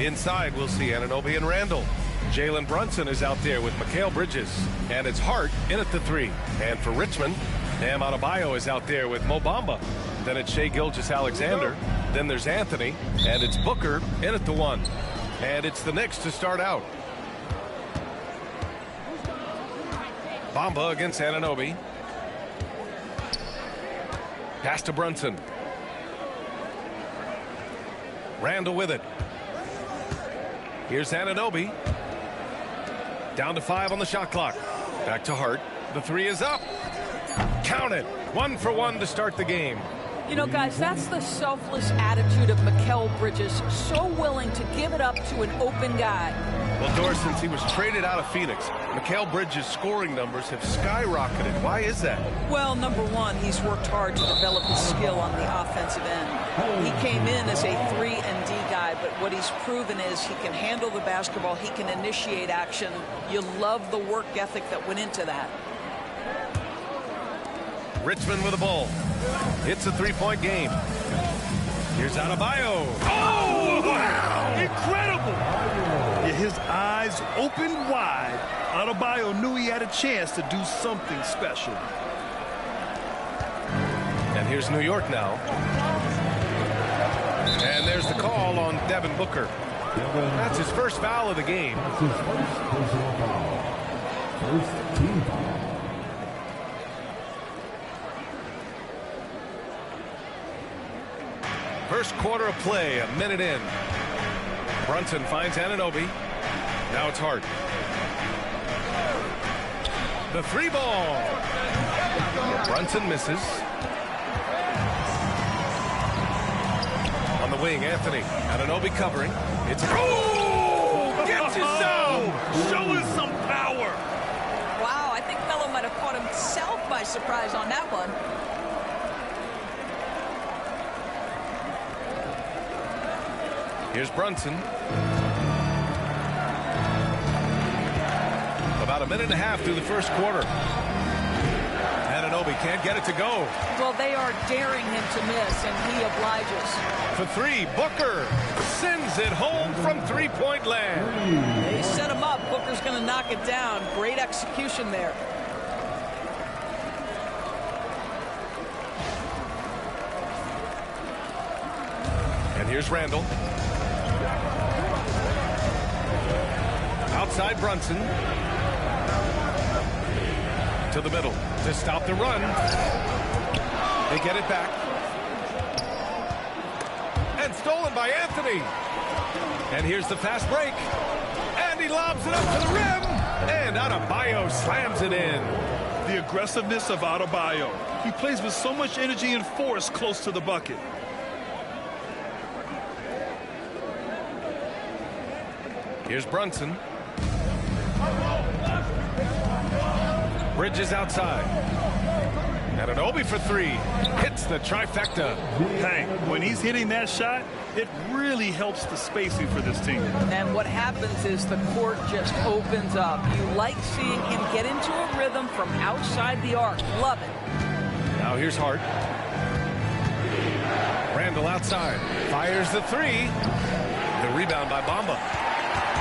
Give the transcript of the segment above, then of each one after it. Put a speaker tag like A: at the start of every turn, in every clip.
A: Inside, we'll see Anunoby and Randall. Jalen Brunson is out there with Mikal Bridges. And it's Hart in at the 3. And for Richmond, Bam Adebayo is out there with Mo Bamba. Then it's Shai Gilgeous-Alexander. Then there's Anthony. And it's Booker in at the 1. And it's the Knicks to start out. Bamba against Anunoby. Pass to Brunson. Randall with it. Here's Anunoby. Down to 5 on the shot clock. Back to Hart. The 3 is up. Count it. 1 for 1 to start the game.
B: You know, guys, that's the selfless attitude of Mikal Bridges. So willing to give it up to an open guy.
A: Well, Doris, since he was traded out of Phoenix, Mikal Bridges' scoring numbers have skyrocketed. Why is that?
B: Well, number one, he's worked hard to develop his skill on the offensive end. He came in as a 3 and D guy, but what he's proven is he can handle the basketball, he can initiate action. You love the work ethic that went into that.
A: Richmond with the ball. It's a 3-point game. Here's Adebayo. Oh, wow!
C: Incredible! Yeah, his eyes opened wide. Adebayo knew he had a chance to do something special.
A: And here's New York now. And there's the call on Devin Booker. That's his first foul of the game.
D: That's his first personal foul. First team foul.
A: First quarter of play, a minute in. Brunson finds Anunoby. Now it's Hart. The 3 ball. Brunson misses. On the wing, Anthony. Anunoby covering. It's gets his zone.
C: Show us some power.
B: Wow, I think Melo might have caught himself by surprise on that one.
A: Here's Brunson. About a minute and a half through the first quarter. Anunoby can't get it to go.
B: Well, they are daring him to miss, and he obliges.
A: For 3, Booker sends it home from 3-point land.
B: They set him up. Booker's going to knock it down. Great execution there.
A: And here's Randall. Outside Brunson. To the middle to stop the run. They get it back. And stolen by Anthony. And here's the fast break. And he lobs it up to the rim. And Adebayo slams it in.
C: The aggressiveness of Adebayo. He plays with so much energy and force close to the bucket.
A: Here's Brunson. Bridges outside. Anunoby for 3. Hits the trifecta.
C: Hank, when he's hitting that shot, it really helps the spacing for this team.
B: And what happens is the court just opens up. You like seeing him get into a rhythm from outside the arc. Love it.
A: Now here's Hart. Randall outside. Fires the 3. The rebound by Bamba.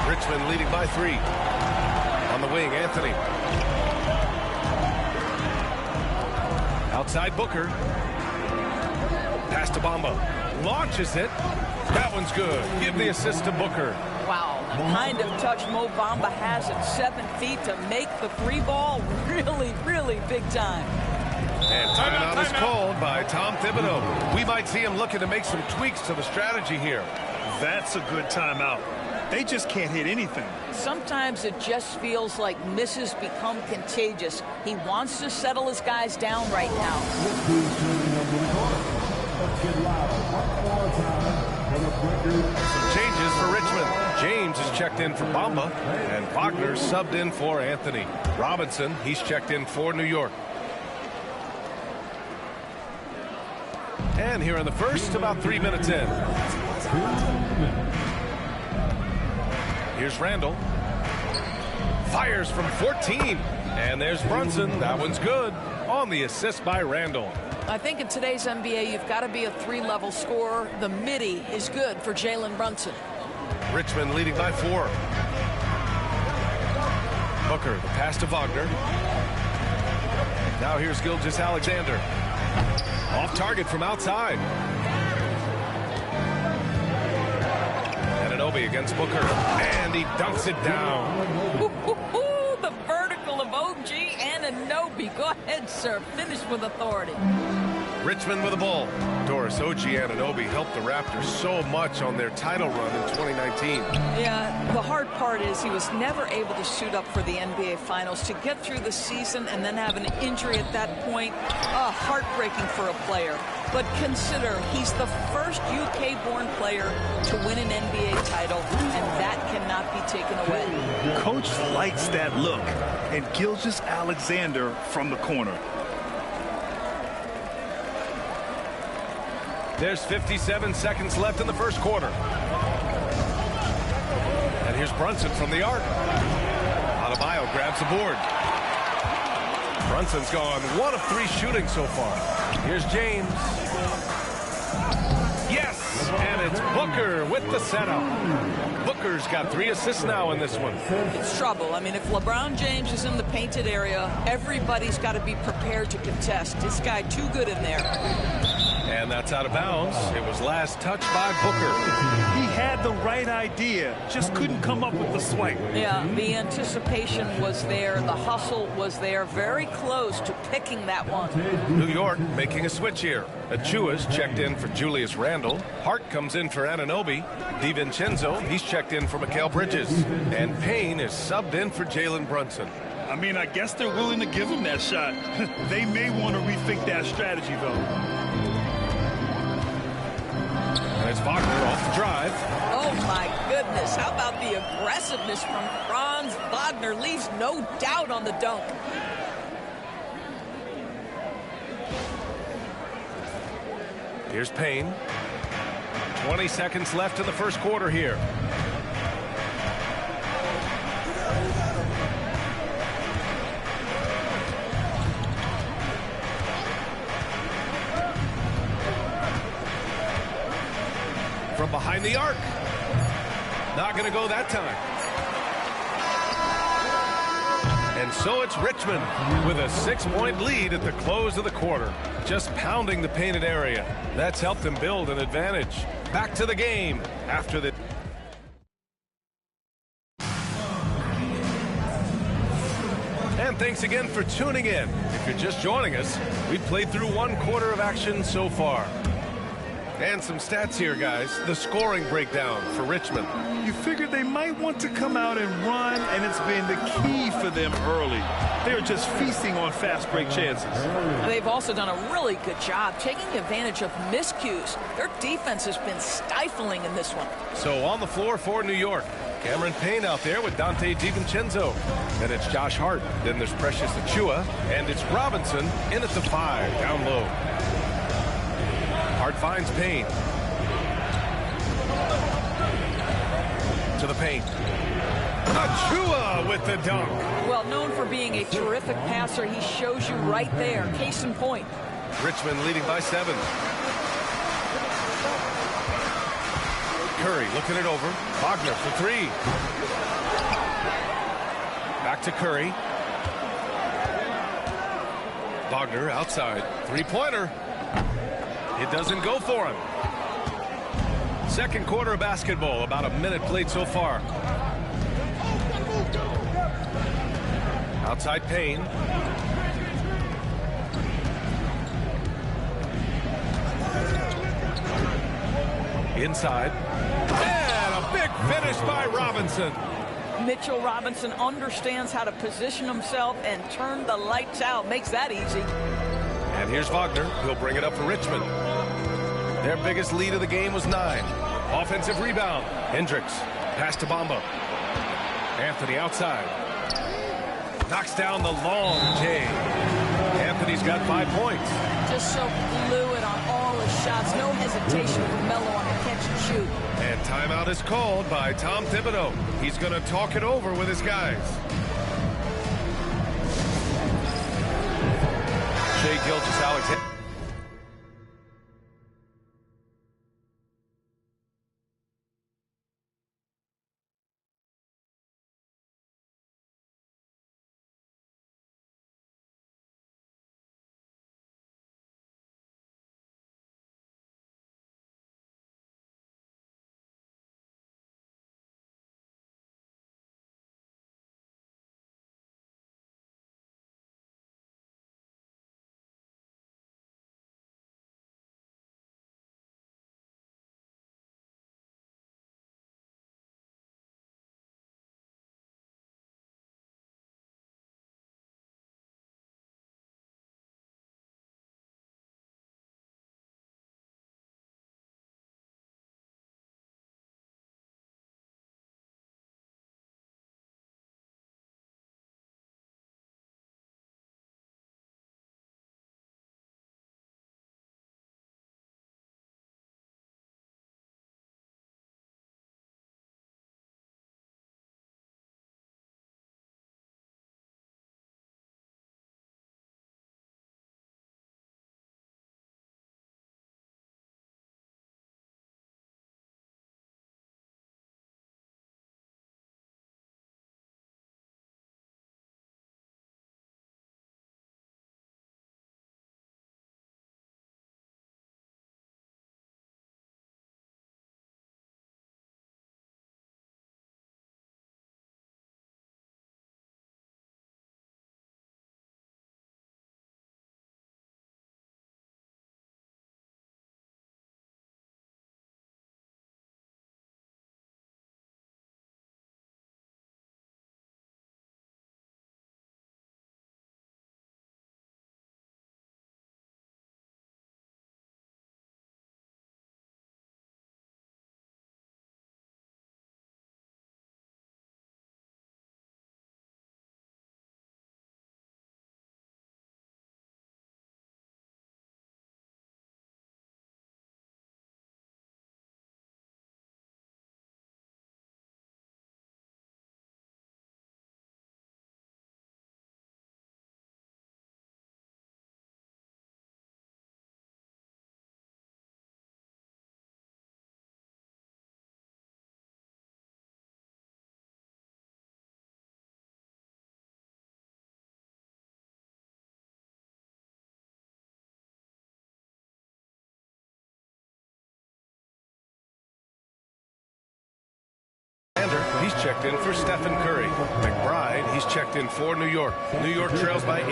A: Richmond leading by 3. On the wing, Anthony. Outside Booker. Pass to Bamba. Launches it. That one's good. Give the assist to Booker.
B: Wow, the kind of touch Mo Bamba has at 7 feet to make the 3 ball really, really big time.
A: And timeout is called by Tom Thibodeau. We might see him looking to make some tweaks to the strategy here.
C: That's a good timeout. They just can't hit anything.
B: Sometimes it just feels like misses become contagious. He wants to settle his guys down right now.
A: Some changes for Richmond. James is checked in for Bamba, and Wagner subbed in for Anthony. Robinson, he's checked in for New York. And here in the first, about 3 minutes in. Here's Randall. Fires from 14. And there's Brunson. That one's good. On the assist by Randall.
B: I think in today's NBA, you've got to be a 3-level scorer. The midi is good for Jalen Brunson.
A: Richmond leading by 4. Booker, the pass to Wagner. Now here's Gilgeous-Alexander. Off target from outside. Anunoby against Booker, and he dunks it down.
B: The vertical of OG Anunoby. Go ahead, sir. Finish with authority.
A: Richmond with the ball. Doris, OG Anunoby helped the Raptors so much on their title run in 2019.
B: Yeah, the hard part is he was never able to suit up for the NBA Finals. To get through the season and then have an injury at that point, heartbreaking for a player. But consider, he's the first UK-born player to win an NBA title, and that cannot be taken away.
C: Coach likes that look, and Gilgeous-Alexander from the corner.
A: There's 57 seconds left in the first quarter. And here's Brunson from the arc. Adebayo grabs the board. Brunson's gone 1 of 3 shooting so far. Here's James. Yes! And it's Booker with the setup. Booker's got 3 assists now in this one.
B: It's trouble. I mean, if LeBron James is in the painted area, everybody's got to be prepared to contest. This guy too good in there.
A: And that's out of bounds. It was last touched by Booker.
C: He had the right idea, just couldn't come up with the swipe.
B: Yeah, the anticipation was there. The hustle was there. Very close to picking that one.
A: New York making a switch here. Achua's checked in for Julius Randle. Hart comes in for Anunoby. DiVincenzo, he's checked in for Mikal Bridges. And Payne is subbed in for Jalen Brunson.
C: I mean, I guess they're willing to give him that shot. They may want to rethink that strategy, though.
A: And it's Wagner off the drive.
B: Oh, my goodness. How about the aggressiveness from Franz Wagner? Leaves no doubt on the dunk.
A: Here's Payne. 20 seconds left in the first quarter here. From behind the arc. Not going to go that time. And so it's Richmond with a 6-point lead at the close of the quarter. Just pounding the painted area. That's helped them build an advantage. Back to the game after the... And thanks again for tuning in. If you're just joining us, we've played through 1 quarter of action so far. And some stats here, guys. The scoring breakdown for Richmond.
C: You figured they might want to come out and run, and it's been the key for them early. They're just feasting on fast break chances.
B: They've also done a really good job taking advantage of miscues. Their defense has been stifling in this one.
A: So on the floor for New York, Cameron Payne out there with Dante DiVincenzo. Then it's Josh Hart. Then there's Precious Achiuwa. And it's Robinson in at the 5, down low. Hart finds Payne. To the paint. Achiuwa with the dunk.
B: Well, known for being a terrific passer, he shows you right there. Case in point.
A: Richmond leading by 7. Curry looking it over. Wagner for 3. Back to Curry. Wagner outside. 3-pointer. It doesn't go for him. Second quarter of basketball. About a minute played so far. Outside Payne. Inside. And a big finish by Robinson.
B: Mitchell Robinson understands how to position himself and turn the lights out. Makes that easy.
A: And here's Wagner. He'll bring it up for Richmond. Their biggest lead of the game was 9. Offensive rebound. Hendricks. Pass to Bamba. Anthony outside. Knocks down the long J. Anthony's got 5 points.
B: Just so fluid on all his shots. No hesitation for Melo on the catch and shoot.
A: And timeout is called by Tom Thibodeau. He's going to talk it over with his guys. Shai Gilgeous-Alexander. checked in for Stephen Curry. McBride, he's checked in for New York. New York trails by 8.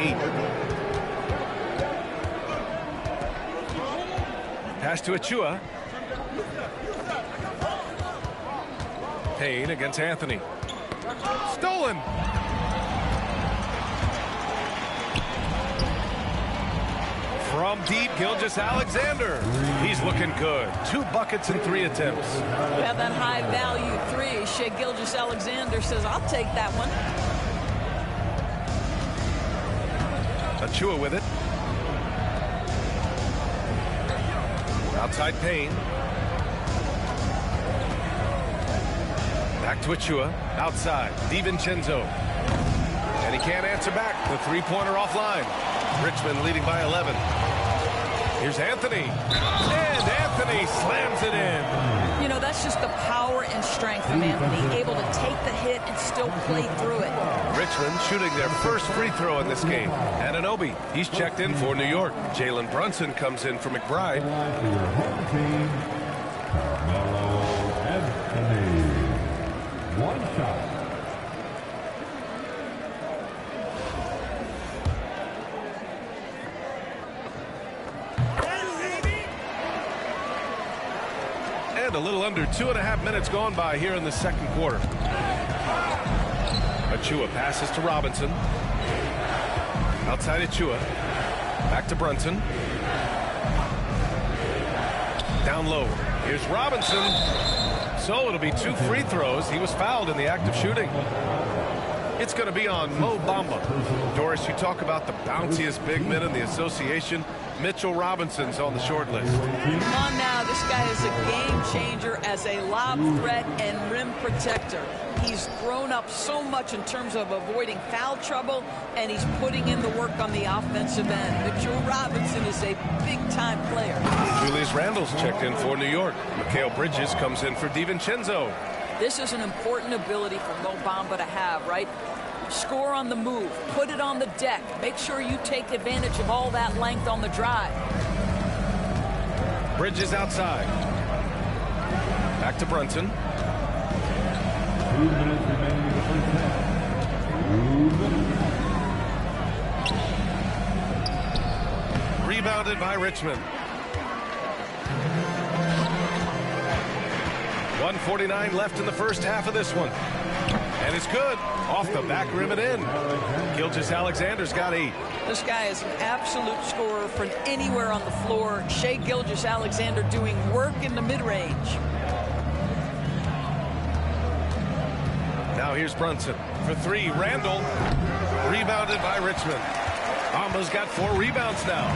A: Pass to Achua. Payne against Anthony. Stolen. From deep, Gilgeous-Alexander. He's looking good. 2 buckets in 3 attempts.
B: We have that high value 3. Shai Gilgeous-Alexander says, I'll take that one.
A: Achua with it. Outside Payne. Back to Achua. Outside. DiVincenzo. And he can't answer back. The 3-pointer offline. Richmond leading by 11. Here's Anthony. And Anthony slams it in.
B: You know, that's just the power and strength of Anthony, able to take the hit and still play through it.
A: Richmond shooting their first free throw in this game. Anunoby, he's checked in for New York. Jalen Brunson comes in for McBride.
D: One shot.
A: And a little under 2.5 minutes gone by here in the second quarter. Achua passes to Robinson. Outside Achua. Back to Brunson. Down low. Here's Robinson. So it'll be 2 free throws. He was fouled in the act of shooting. It's going to be on Mo Bamba. Doris, you talk about the bounciest big men in the association. Mitchell Robinson's on the short list.
B: Come on now, this guy is a game changer as a lob threat and rim protector. He's grown up so much in terms of avoiding foul trouble, and he's putting in the work on the offensive end. Mitchell Robinson is a big-time player.
A: Julius Randle's checked in for New York. Mikal Bridges comes in for DiVincenzo.
B: This is an important ability for Mo Bamba to have, right? Score on the move, put it on the deck, make sure you take advantage of all that length on the drive.
A: Bridges outside. Back to Brunson.
D: 2 minutes remaining in the first half. 2 minutes.
A: Rebounded by Richmond. 1:49 left in the first half of this one. And it's good. Off the back rim and in. Gilgeous-Alexander's got 8.
B: This guy is an absolute scorer from anywhere on the floor. Shai Gilgeous-Alexander doing work in the mid-range.
A: Now here's Brunson for 3. Randle. Rebounded by Richmond. Bamba's got 4 rebounds now.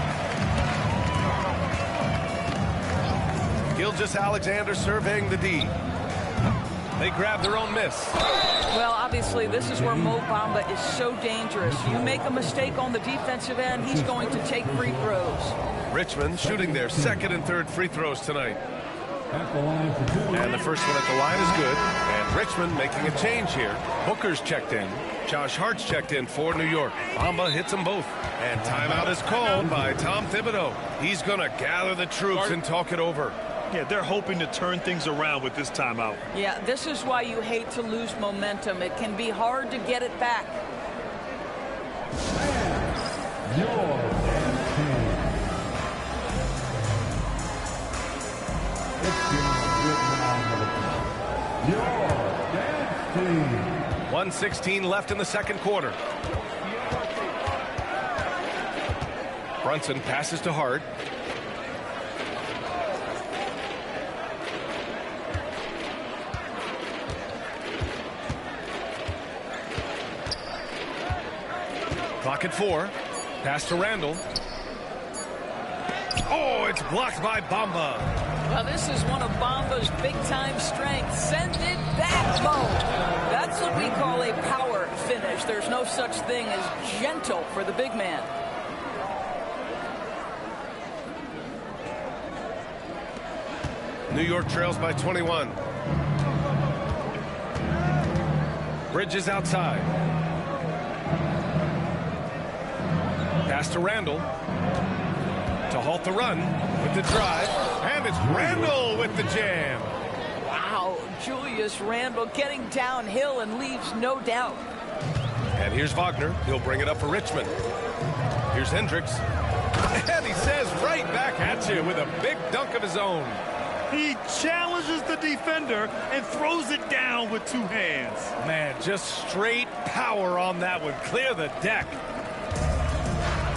A: Gilgeous-Alexander surveying the D. They grab their own miss.
B: Well, obviously, this is where Mo Bamba is so dangerous. You make a mistake on the defensive end, he's going to take free throws.
A: Richmond shooting their 2nd and 3rd free throws tonight.
D: At the line for 2.
A: And the first one at the line is good. And Richmond making a change here. Booker's checked in. Josh Hart's checked in for New York. Bamba hits them both. And timeout is called by Tom Thibodeau. He's going to gather the troops and talk it over.
C: Yeah, they're hoping to turn things around with this timeout.
B: Yeah, this is why you hate to lose momentum. It can be hard to get it back.
D: Your dance team. It's been a good round. Your dance team.
A: 1:16 left in the second quarter. Brunson passes to Hart. Clock at 4. Pass to Randle. Oh, it's blocked by Bamba.
B: Well, this is one of Bamba's big-time strengths. Send it back, Mo. That's what we call a power finish. There's no such thing as gentle for the big man.
A: New York trails by 21. Bridges outside. Pass to Randle. To halt the run with the drive. And it's Randle with the jam.
B: Wow, Julius Randle getting downhill and leaves no doubt.
A: And here's Wagner. He'll bring it up for Richmond. Here's Hendricks. And he says right back at you with a big dunk of his own.
C: He challenges the defender and throws it down with two hands.
A: Man, just straight power on that one. Clear the deck.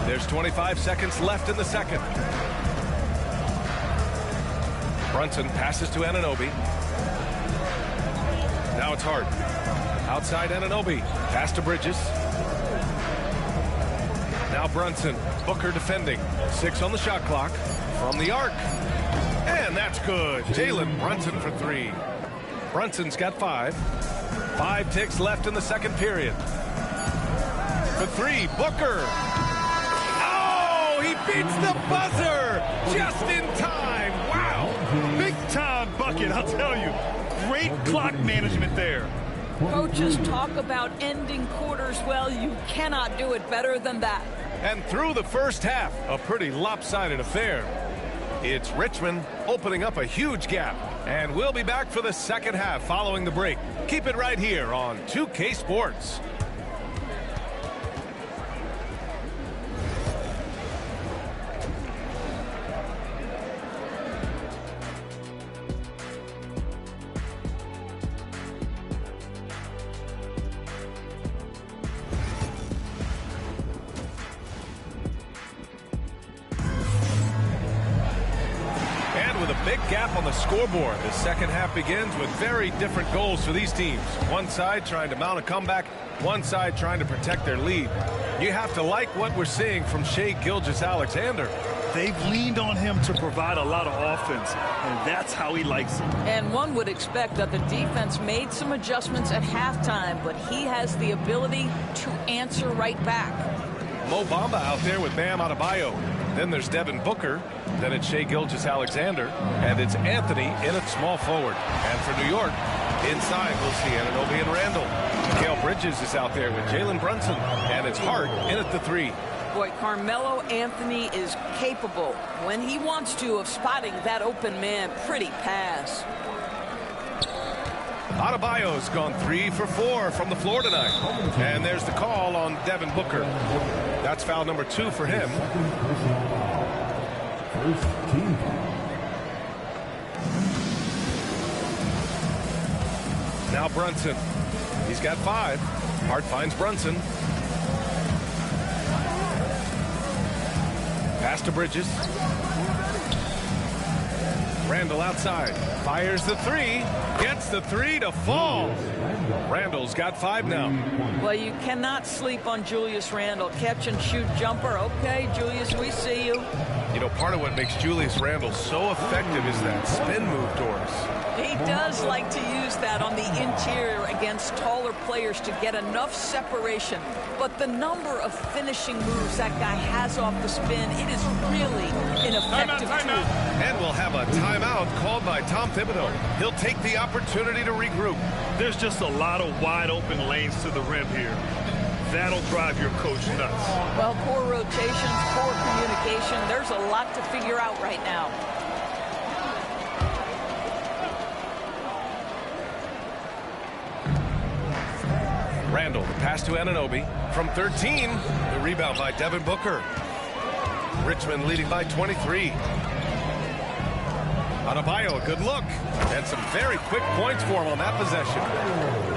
A: There's 25 seconds left in the second. Brunson passes to Anunoby. Now it's Hart. Outside Anunoby. Pass to Bridges. Now Brunson. Booker defending. 6 on the shot clock. From the arc. And that's good. Jalen Brunson for 3. Brunson's got 5. 5 ticks left in the second period. For 3, Booker. Oh, he beats the buzzer just in time. Wow.
C: Big time bucket, I'll tell you. Great clock management there.
B: Coaches talk about ending quarters well. You cannot do it better than that.
A: And through the first half, a pretty lopsided affair. It's Richmond opening up a huge gap. And we'll be back for the second half following the break. Keep it right here on 2K Sports. Big gap on the scoreboard. The second half begins with very different goals for these teams. One side trying to mount a comeback, one side trying to protect their lead. You have to like what we're seeing from Shai Gilgeous-Alexander.
C: They've leaned on him to provide a lot of offense, and that's how he likes it.
B: And one would expect that the defense made some adjustments at halftime, but he has the ability to answer right back.
A: Mo Bamba out there with Bam Adebayo. Then there's Devin Booker. Then it's Shai Gilgeous-Alexander. And it's Anthony in at small forward. And for New York, inside we'll see Anunoby and Randle. Mikal Bridges is out there with Jalen Brunson. And it's Hart in at the 3.
B: Boy, Carmelo Anthony is capable, when he wants to, of spotting that open man. Pretty pass.
A: Adebayo's gone 3 for 4 from the floor tonight. And there's the call on Devin Booker. That's foul number 2 for him.
D: First team foul.
A: Now Brunson. He's got 5. Hart finds Brunson. Pass to Bridges. Randle outside. Fires the 3. Gets the 3 to fall. Randle's got 5 now.
B: Well, you cannot sleep on Julius Randle. Catch and shoot jumper. Okay, Julius, we see you.
A: You know, part of what makes Julius Randle so effective is that spin move, Doris.
B: He does like to use that on the interior against taller players to get enough separation. But the number of finishing moves that guy has off the spin, it is really an effective tool.
A: And we'll have a timeout called by Tom Thibodeau. He'll take the opportunity to regroup.
C: There's just a lot of wide open lanes to the rim here. That'll drive your coach nuts.
B: Well, poor rotations, poor communication. There's a lot to figure out right now.
A: Randle, the pass to Anunoby. From 13, the rebound by Devin Booker. Richmond leading by 23. Adebayo, a good look. And some very quick points for him on that possession.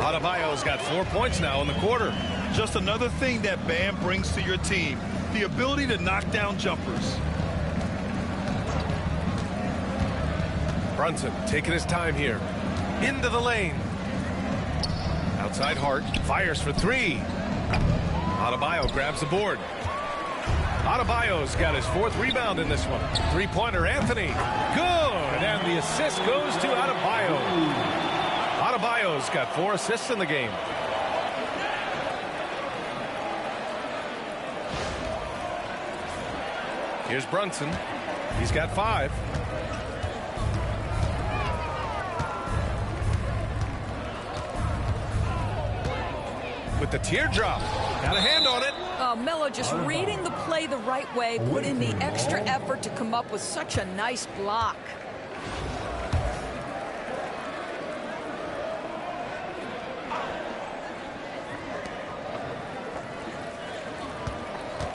A: Adebayo's got 4 points now in the quarter.
C: Just another thing that Bam brings to your team, the ability to knock down jumpers.
A: Brunson taking his time here. Into the lane. Outside Hart, fires for 3. Adebayo grabs the board. Adebayo's got his 4th rebound in this one. 3-pointer, Anthony. Good, and the assist goes to Adebayo. Adebayo's got 4 assists in the game. Here's Brunson. He's got 5. With the teardrop. Got a hand on it.
B: Melo just reading the play the right way, put in the extra effort to come up with such a nice block.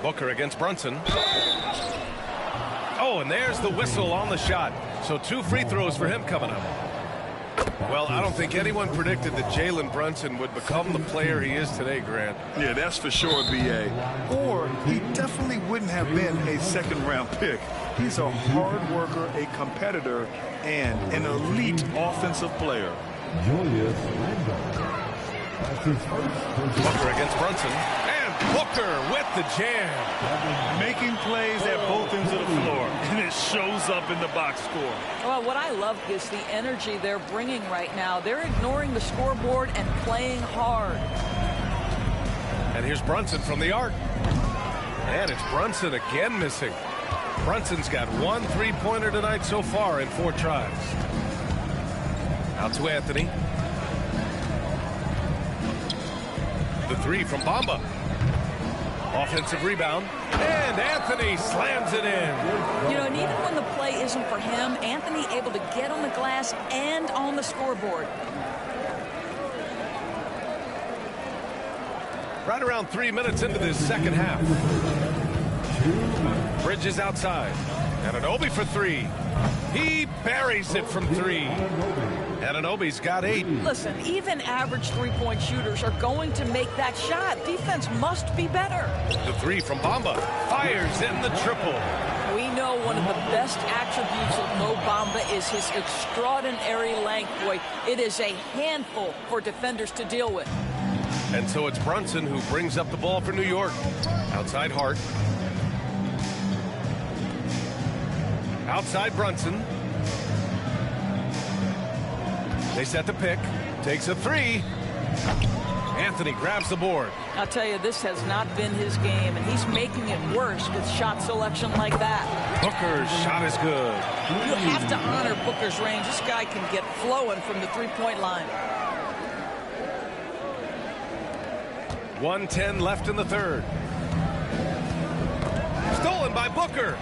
A: Booker against Brunson. Oh, and there's the whistle on the shot. So 2 free throws for him coming up. Well, I don't think anyone predicted that Jalen Brunson would become the player he is today, Grant.
C: Yeah, that's for sure, B.A. Or he definitely wouldn't have been a second-round pick. He's a hard worker, a competitor, and an elite offensive player.
D: Julius Randle. That's his first.
A: Booker against Brunson. And Booker with the jam.
C: Making plays at both ends of the floor, and it shows up in the box score.
B: Well, what I love is the energy they're bringing right now. They're ignoring the scoreboard and playing hard.
A: And here's Brunson from the arc. And it's Brunson again missing. Brunson's got 1 3-pointer tonight so far in 4 tries. Out to Anthony. The 3 from Bamba. Offensive rebound. And Anthony slams it in.
B: You know, and even when the play isn't for him, Anthony able to get on the glass and on the scoreboard.
A: Right around 3 minutes into this second half. Bridges outside. Anunoby for 3. He buries it from 3. Anunoby's got 8.
B: Listen, even average 3-point shooters are going to make that shot. Defense must be better.
A: The 3 from Bamba. Fires in the triple.
B: We know one of the best attributes of Mo Bamba is his extraordinary length. Boy, it is a handful for defenders to deal with.
A: And so it's Brunson who brings up the ball for New York. Outside Hart. Outside Brunson. They set the pick. Takes a 3. Anthony grabs the board.
B: I'll tell you, this has not been his game, and he's making it worse with shot selection like that.
A: Booker's shot is good.
B: You have to honor Booker's range. This guy can get flowing from the 3-point line.
A: 1:10 left in the third. Stolen by Booker.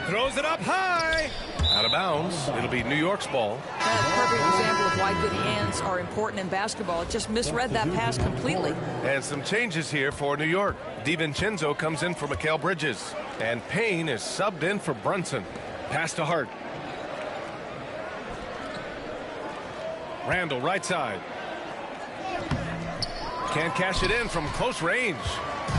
A: Throws it up high. Out of bounds. It'll be New York's ball.
B: That's a perfect example of why good hands are important in basketball. It just misread that pass completely.
A: And some changes here for New York. DiVincenzo comes in for Mikal Bridges. And Payne is subbed in for Brunson. Pass to Hart. Randle right side. Can't cash it in from close range.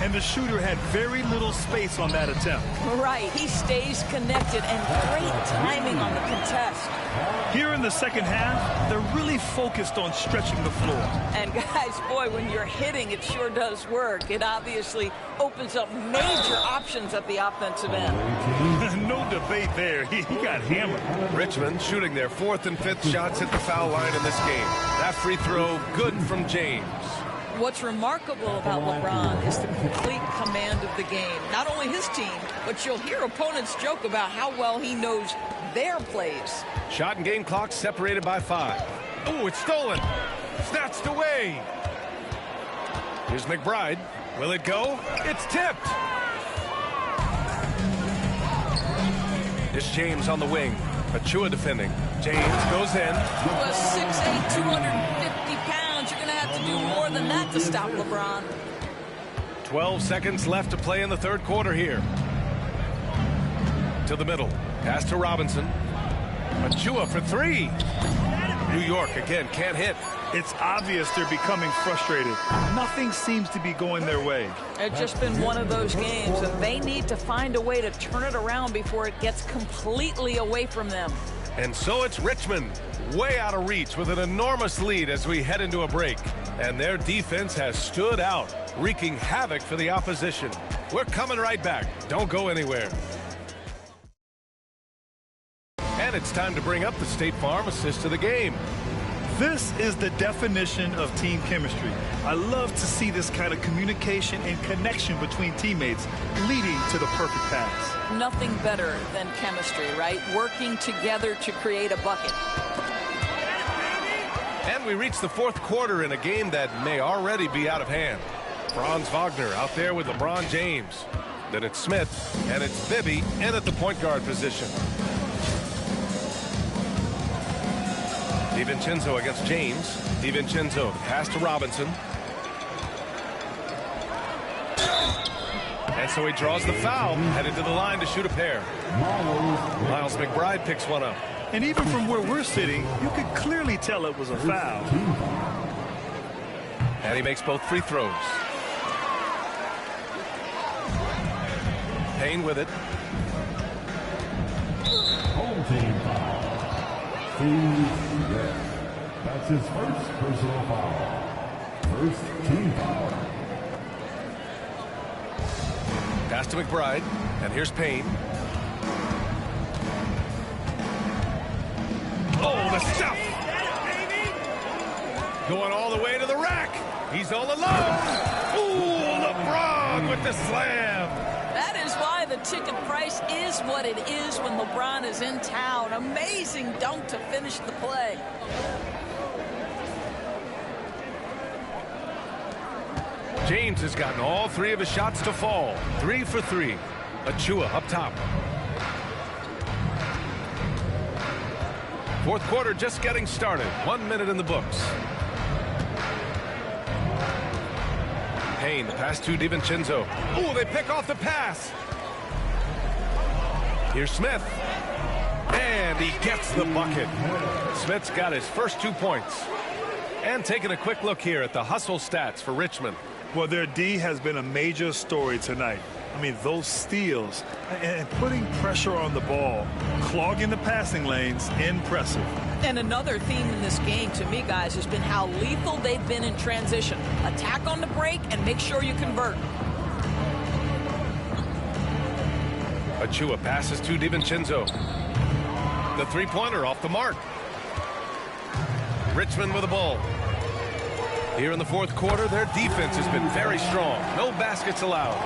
C: And the shooter had very little space on that attempt.
B: Right. He stays connected and great timing on the contest.
C: Here in the second half, they're really focused on stretching the floor.
B: And guys, boy, when you're hitting, it sure does work. It obviously opens up major options at the offensive end.
C: No debate there. He got hammered.
A: Richmond shooting their 4th and 5th shots at the foul line in this game. That free throw good from James.
B: What's remarkable about LeBron is the complete command of the game. Not only his team, but you'll hear opponents joke about how well he knows their plays.
A: Shot and game clock separated by 5. Oh, it's stolen. Snatched away. Here's McBride. Will it go? It's tipped. It's James on the wing. Achua defending. James goes in.
B: Well, 6'8", 250 pounds. You're going to have to do more than that to stop LeBron.
A: 12 seconds left to play in the third quarter here. To the middle. Pass to Robinson. Achua for 3. New York again can't hit.
C: It's obvious they're becoming frustrated. Nothing seems to be going their way.
B: It's just been one of those games, and they need to find a way to turn it around before it gets completely away from them.
A: And so it's Richmond, way out of reach with an enormous lead as we head into a break. And their defense has stood out, wreaking havoc for the opposition. We're coming right back. Don't go anywhere. And it's time to bring up the State Farm assist to the game.
C: This is the definition of team chemistry. I love to see this kind of communication and connection between teammates leading to the perfect pass.
B: Nothing better than chemistry, right? Working together to create a bucket.
A: And we reach the fourth quarter in a game that may already be out of hand. Franz Wagner out there with LeBron James. Then it's Smith, and it's Bibby in at the point guard position. DiVincenzo against James. DiVincenzo pass to Robinson. And so he draws the foul, headed to the line to shoot a pair. Miles McBride picks one up.
C: And even from where we're sitting, you could clearly tell it was a foul.
A: And he makes both free throws. Payne with it.
D: Home team foul. That's his first personal foul. First team foul.
A: Pass to McBride, and here's Payne. Oh, the stuff! Going all the way to the rack. He's all alone. Ooh, LeBron with the slam.
B: That is why the ticket price is what it is when LeBron is in town. Amazing dunk to finish the play.
A: James has gotten all three of his shots to fall. 3 for 3. Achua up top. Fourth quarter just getting started. 1 minute in the books. Payne, the pass to DiVincenzo. Ooh, they pick off the pass. Here's Smith. And he gets the bucket. Smith's got his first 2 points. And taking a quick look here at the hustle stats for Richmond.
C: Well, their D has been a major story tonight. I mean, those steals and putting pressure on the ball, clogging the passing lanes, impressive.
B: And another theme in this game to me, guys, has been how lethal they've been in transition. Attack on the break and make sure you convert.
A: Achua passes to DiVincenzo. The three-pointer off the mark. Richmond with the ball. Here in the fourth quarter, their defense has been very strong. No baskets allowed.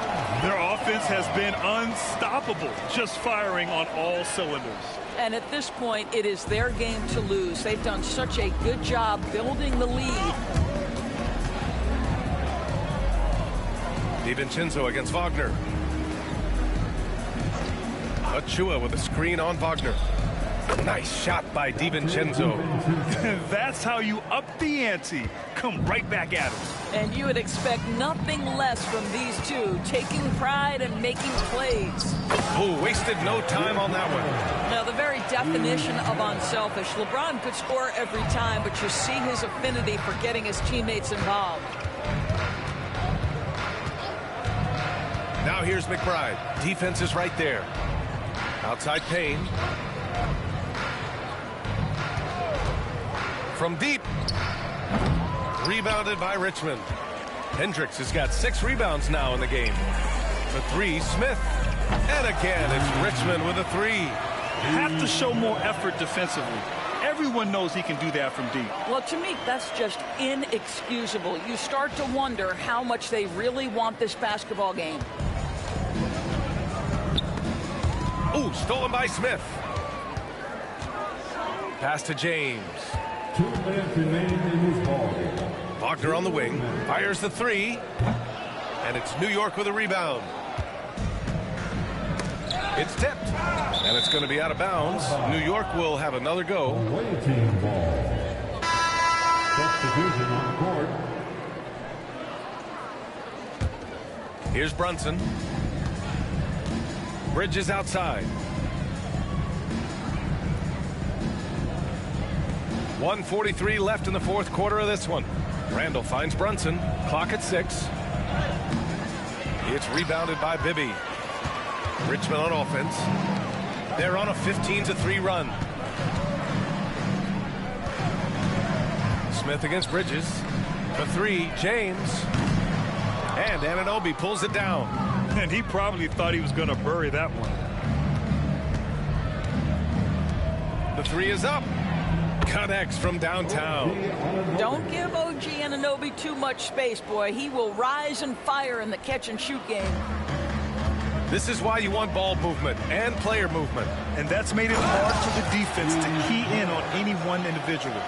C: Their offense has been unstoppable, just firing on all cylinders.
B: And at this point, it is their game to lose. They've done such a good job building the lead.
A: DiVincenzo against Wagner. Achua with a screen on Wagner. Nice shot by DiVincenzo.
C: That's how you up the ante. Come right back at him.
B: And you would expect nothing less from these two, taking pride and making plays.
A: Oh, wasted no time on that one.
B: Now, the very definition of unselfish. LeBron could score every time, but you see his affinity for getting his teammates involved.
A: Now here's McBride. Defense is right there. Outside Payne. From deep. Rebounded by Richmond. Hendricks has got 6 rebounds now in the game. The three, Smith. And again, it's Richmond with a three.
C: Have to show more effort defensively. Everyone knows he can do that from deep.
B: Well, to me, that's just inexcusable. You start to wonder how much they really want this basketball game.
A: Ooh, stolen by Smith. Pass to James.
D: 2 minutes remaining in this ball game.
A: Wagner on the wing. Fires the three. And it's New York with a rebound. It's tipped. And it's going to be out of bounds. New York will have another go.
D: Away team ball. Substitution on the court.
A: Here's Brunson. Bridges outside. 1:43 left in the fourth quarter of this one. Randall finds Brunson. Clock at 6. It's rebounded by Bibby. Richmond on offense. They're on a 15-3 run. Smith against Bridges. The three, James. And Anunoby pulls it down.
C: And he probably thought he was going to bury that one.
A: The three is up. Connects from downtown.
B: Don't give OG Anunoby too much space, boy. He will rise and fire in the catch-and-shoot game.
A: This is why you want ball movement and player movement.
C: And that's made it hard for the defense to key in on any one individual.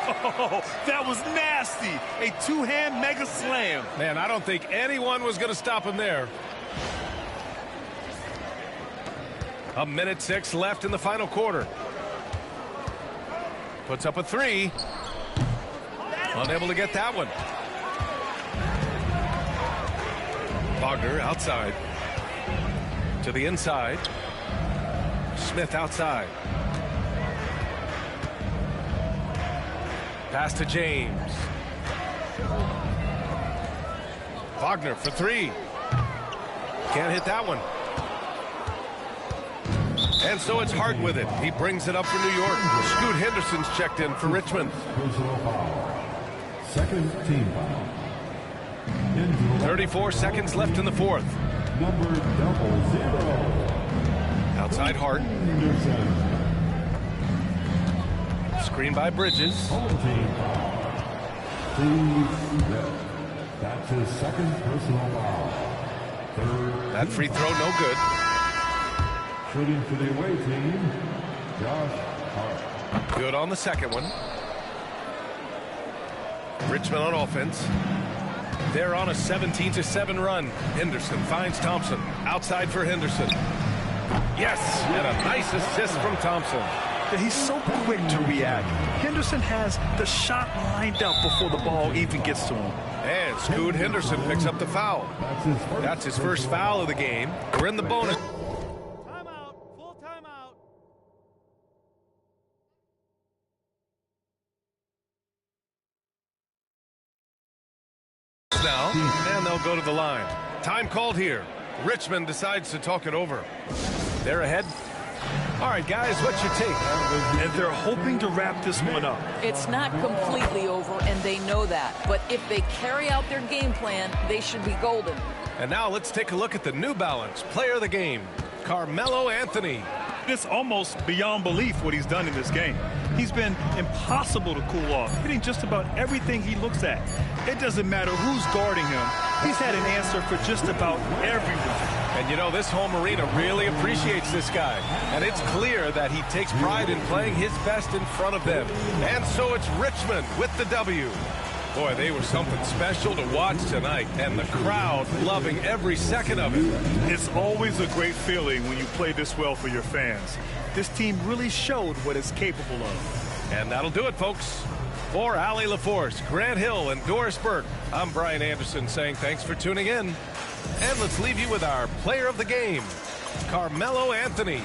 C: Oh, that was nasty. A two-hand mega slam.
A: Man, I don't think anyone was going to stop him there. 1:06 left in the final quarter. Puts up a three. Unable to get that one. Wagner outside. To the inside. Smith outside. Pass to James. Wagner for three. Can't hit that one. And so it's Hart with it. He brings it up for New York. Scoot Henderson's checked in for Richmond.
D: Personal foul. Second team foul.
A: 34 seconds left in the fourth.
D: Number 00.
A: Outside Hart.
D: Henderson.
A: Screen by Bridges.
D: Home team foul. Steve Smith. That's his second personal foul. Third.
A: That free throw no good.
D: Shooting for the away team, Josh Hart.
A: Good on the second one. Richmond on offense. They're on a 17-7 run. Henderson finds Thompson. Outside for Henderson. Yes, and a nice assist from Thompson.
C: He's so quick to react. Henderson has the shot lined up before the ball even gets to him.
A: And Scoot Henderson picks up the foul. That's his first foul of the game. We're in the bonus. Now, and they'll go to the line. Time called here. Richmond decides to talk it over. They're ahead. All right, guys, what's your take?
C: And they're hoping to wrap this one up.
B: It's not completely over, and they know that. But if they carry out their game plan, they should be golden.
A: And now let's take a look at the New Balance player of the game, Carmelo Anthony.
C: It's almost beyond belief what he's done in this game. He's been impossible to cool off, hitting just about everything he looks at. It doesn't matter who's guarding him. He's had an answer for just about everyone.
A: And you know, this home arena really appreciates this guy. And it's clear that he takes pride in playing his best in front of them. And so it's Richmond with the W. Boy, they were something special to watch tonight, and the crowd loving every second of it.
C: It's always a great feeling when you play this well for your fans. This team really showed what it's capable of.
A: And that'll do it, folks. For Allie LaForce, Grant Hill, and Doris Burke, I'm Brian Anderson saying thanks for tuning in. And let's leave you with our player of the game, Carmelo Anthony.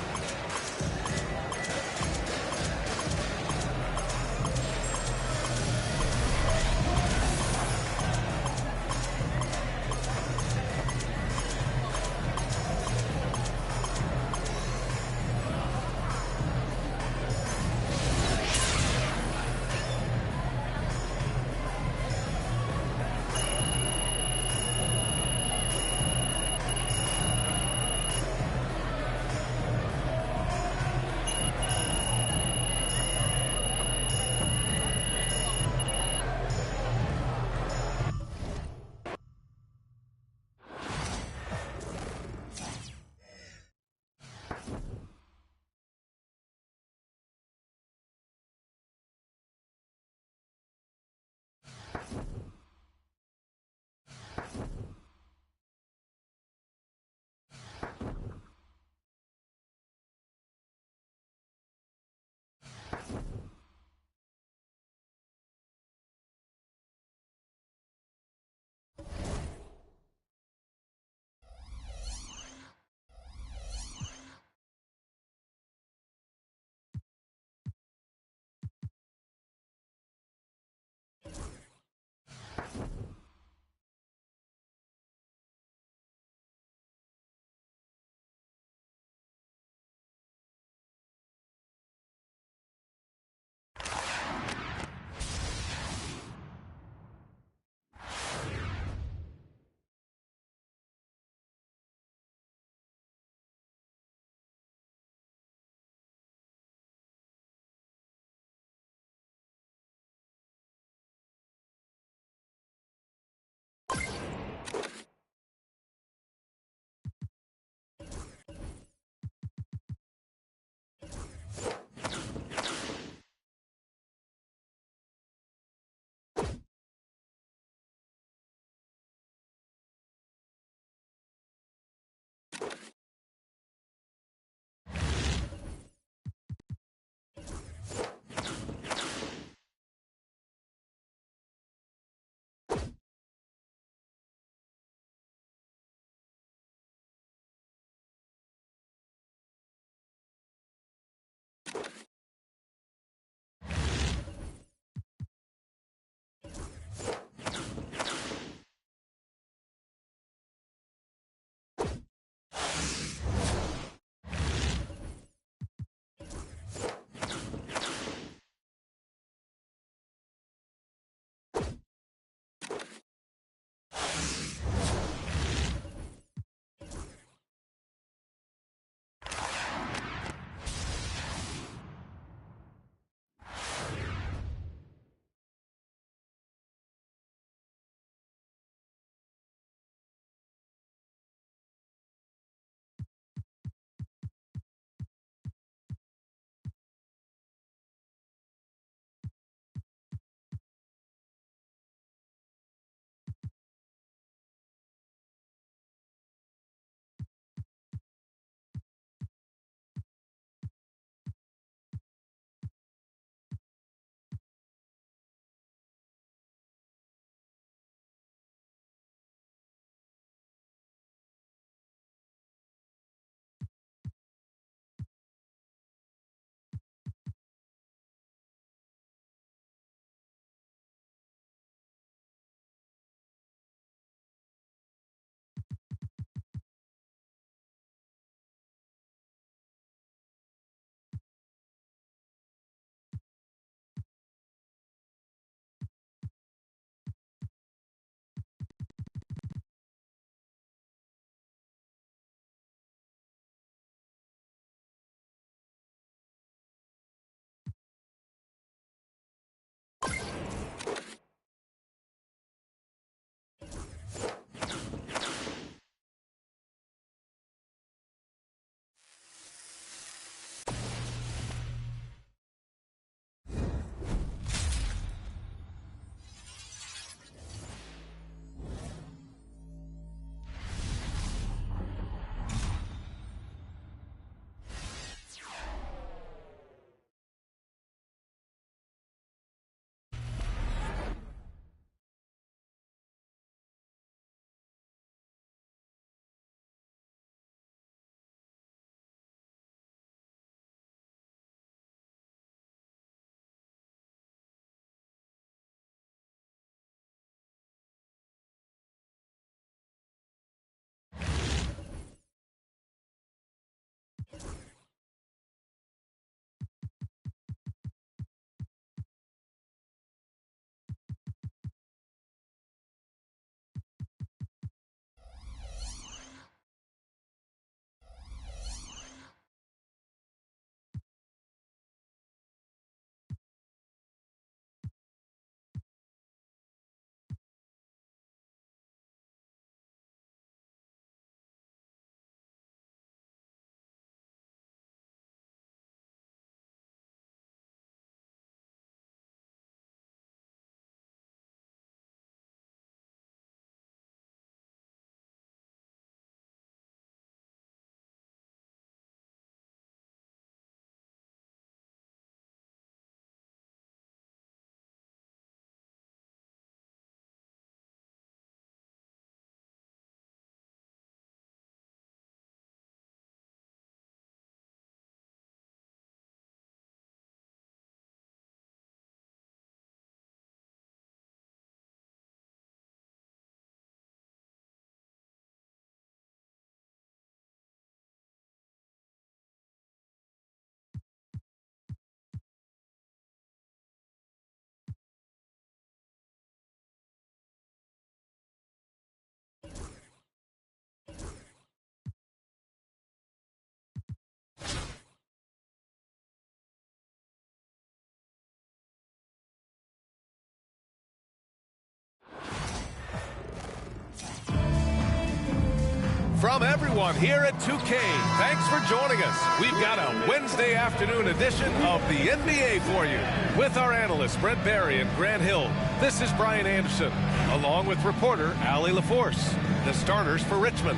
A: From everyone here at 2K, thanks for joining us. We've got a Wednesday afternoon edition of the NBA for you. With our analysts, Brent Barry and Grant Hill, this is Brian Anderson, along with reporter Allie LaForce. The starters for Richmond.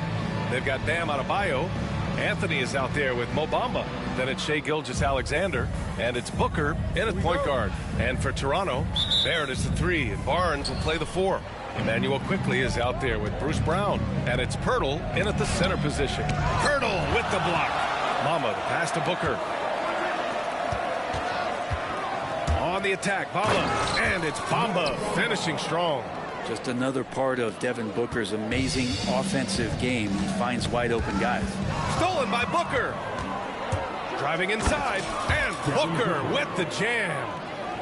A: They've got Bam Adebayo. Anthony is out there with Mo Bamba. Then it's Shai Gilgeous-Alexander, and it's Booker in at point guard. And for Toronto, Barrett is the 3, and Barnes will play the 4. Emmanuel Quickly is out there with Bruce Brown, and it's Pirtle in at the center position. Pirtle with the block. Mama, the pass to Booker. On the attack, Bamba, and it's Bamba finishing strong.
E: Just another part of Devin Booker's amazing offensive game. He finds wide open guys.
A: Stolen by Booker. Driving inside, and Booker with the jam.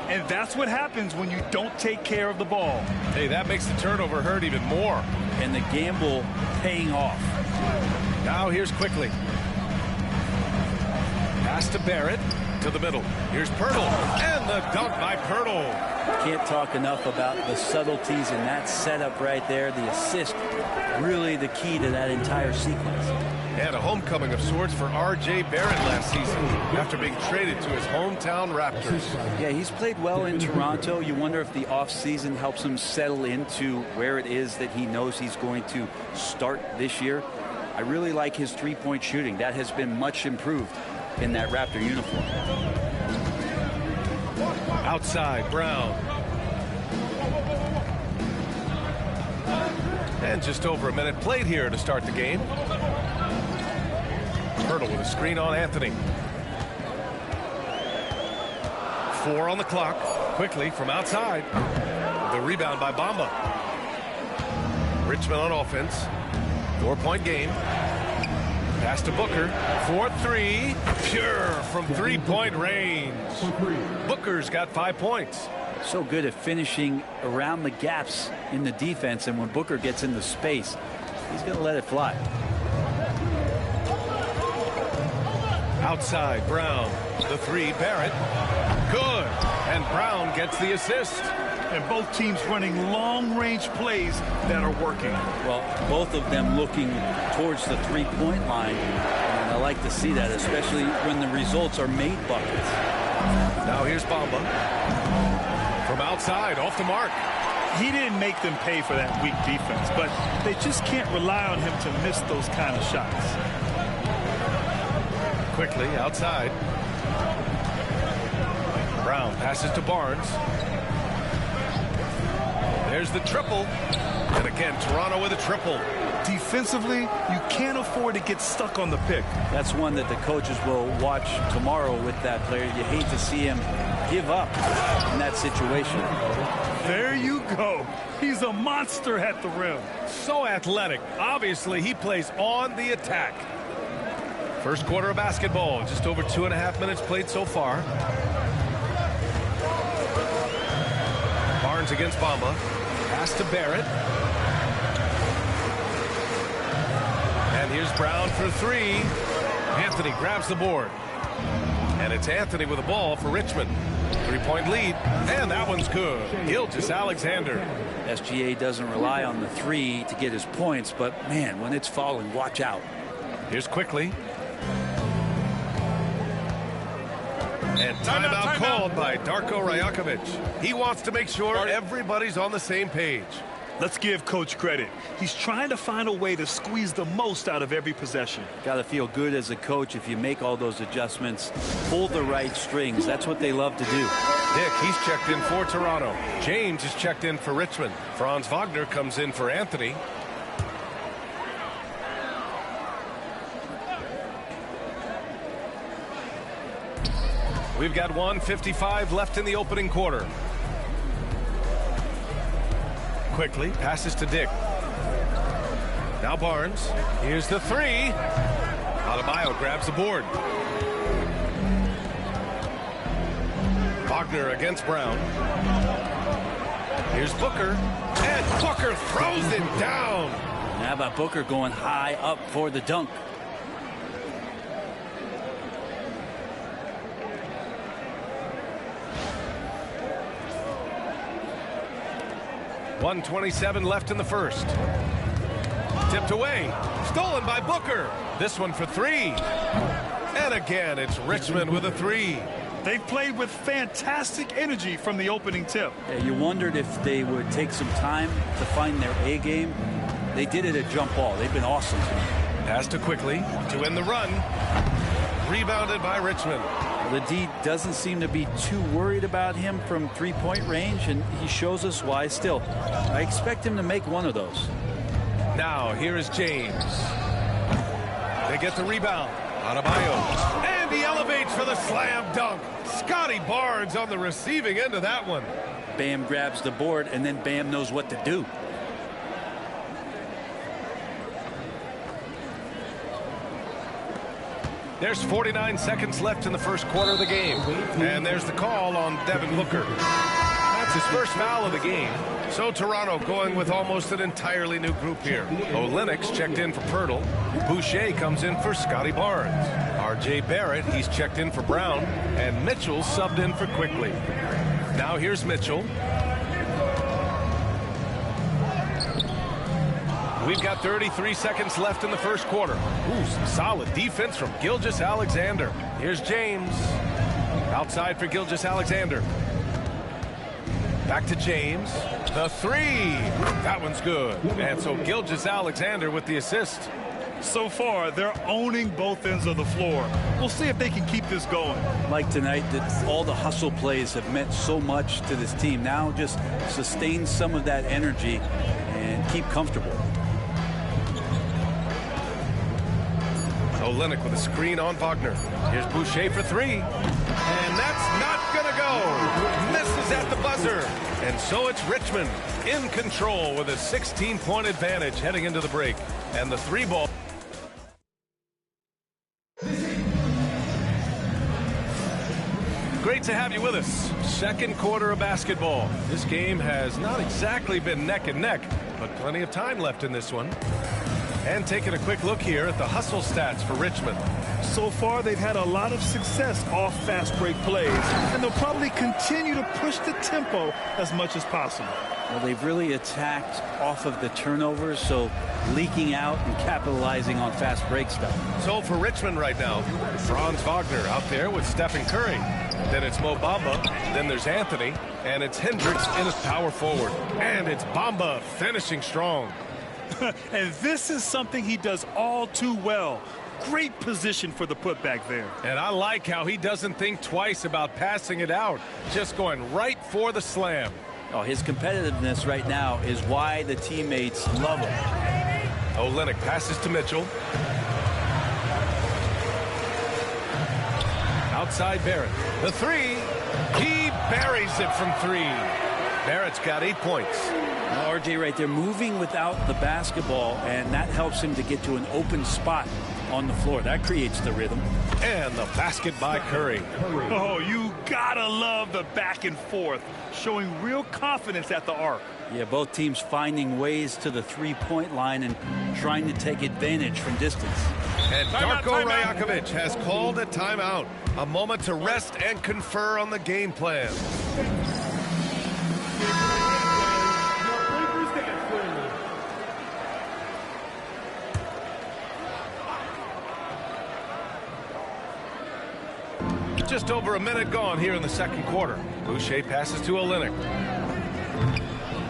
C: And that's what happens when you don't take care of the ball.
A: Hey, that makes the turnover hurt even more.
E: And the gamble paying off.
A: Now here's Quickly. Pass to Barrett, to the middle. Here's Pirtle, and the dunk by Pirtle.
E: Can't talk enough about the subtleties in that setup right there. The assist, really the key to that entire sequence.
A: And a homecoming of sorts for R.J. Barrett last season after being traded to his hometown Raptors.
E: Yeah, he's played well in Toronto. You wonder if the offseason helps him settle into where it is that he knows he's going to start this year. I really like his three-point shooting. That has been much improved in that Raptor uniform.
A: Outside, Brown. And just over a minute played here to start the game. Pirtle with a screen on Anthony. 4 on the clock. Quickly from outside. The rebound by Bamba. Richmond on offense. 4-point game. Pass to Booker. 4-3. Pure from three-point range. Booker's got 5 points.
E: So good at finishing around the gaps in the defense, and when Booker gets into space, he's going to let it fly.
A: Outside, Brown. The 3, Barrett. Good. And Brown gets the assist.
C: And both teams running long-range plays that are working.
E: Well, both of them looking towards the three-point line. And I like to see that, especially when the results are made buckets.
A: Now here's Bamba. From outside, off the mark.
C: He didn't make them pay for that weak defense, but they just can't rely on him to miss those kind of shots.
A: Quickly outside. Brown passes to Barnes. There's the triple. And again, Toronto with a triple.
C: Defensively, you can't afford to get stuck on the pick.
E: That's one that the coaches will watch tomorrow with that player. You hate to see him give up in that situation.
C: There you go. He's a monster at the rim.
A: So athletic. Obviously, he plays on the attack. First quarter of basketball, just over 2.5 minutes played so far. Barnes against Bamba. Pass to Barrett. And here's Brown for three. Anthony grabs the board. And it's Anthony with the ball for Richmond. 3-point lead, and that one's good. Gilgeous-Alexander.
E: SGA doesn't rely on the three to get his points, but man, when it's falling, watch out.
A: Here's Quickly. And timeout called by Darko Rajakovic. He wants to make sure everybody's on the same page.
C: Let's give Coach credit. He's trying to find a way to squeeze the most out of every possession.
E: Got to feel good as a coach if you make all those adjustments, pull the right strings. That's what they love to do.
A: Dick, he's checked in for Toronto. James is checked in for Richmond. Franz Wagner comes in for Anthony. We've got 1:55 left in the opening quarter. Quickly passes to Dick. Now Barnes. Here's the three. Adebayo grabs the board. Wagner against Brown. Here's Booker. And Booker throws it down.
E: How about Booker going high up for the dunk?
A: .127 left in the first. Tipped away. Stolen by Booker. This one for three. And again, it's Richmond with a three.
C: They've played with fantastic energy from the opening tip.
E: Yeah, you wondered if they would take some time to find their A game. They did it at jump ball. They've been awesome tonight.
A: Pass to Quickly to end the run. Rebounded by Richmond.
E: The D doesn't seem to be too worried about him from three-point range, and he shows us why still. I expect him to make one of those.
A: Now, here is James. They get the rebound. Adebayo. And he elevates for the slam dunk. Scotty Barnes on the receiving end of that one.
E: Bam grabs the board, and then Bam knows what to do.
A: There's 49 seconds left in the first quarter of the game. And there's the call on Devin Booker. That's his first foul of the game. So Toronto going with almost an entirely new group here. Olenek's checked in for Pirtle. Boucher comes in for Scotty Barnes. R.J. Barrett, he's checked in for Brown. And Mitchell subbed in for Quickly. Now here's Mitchell. We've got 33 seconds left in the first quarter. Ooh, some solid defense from Gilgeous-Alexander. Here's James. Outside for Gilgeous-Alexander. Back to James. The three. That one's good. And so Gilgeous-Alexander with the assist.
C: So far, they're owning both ends of the floor. We'll see if they can keep this going.
E: Like tonight, that all the hustle plays have meant so much to this team. Now just sustain some of that energy and keep comfortable.
A: Olynyk with a screen on Wagner. Here's Boucher for three. And that's not going to go. Misses at the buzzer. And so it's Richmond in control with a 16-point advantage heading into the break. And the three ball. Great to have you with us. Second quarter of basketball. This game has not exactly been neck and neck, but plenty of time left in this one. And taking a quick look here at the hustle stats for Richmond.
C: So far, they've had a lot of success off fast break plays, and they'll probably continue to push the tempo as much as possible.
E: Well, they've really attacked off of the turnovers, so leaking out and capitalizing on fast break stuff.
A: So for Richmond right now, Franz Wagner out there with Stephen Curry. Then it's Mo Bamba. Then there's Anthony. And it's Hendricks in his power forward. And it's Bamba finishing strong.
C: And this is something he does all too well. Great position for the putback there.
A: And I like how he doesn't think twice about passing it out. Just going right for the slam.
E: Oh, his competitiveness right now is why the teammates love him.
A: Olynyk passes to Mitchell. Outside Barrett. The three. He buries it from three. Barrett's got 8 points.
E: Now, RJ right there moving without the basketball, and that helps him to get to an open spot. on the floor. That creates the rhythm.
A: And the basket by Curry.
C: Oh, you gotta love the back and forth, showing real confidence at the arc.
E: Yeah, both teams finding ways to the three-point line and trying to take advantage from distance.
A: And Darko Rajakovic has called a timeout. A moment to rest and confer on the game plan. Just over a minute gone here in the second quarter. Boucher passes to Olynyk.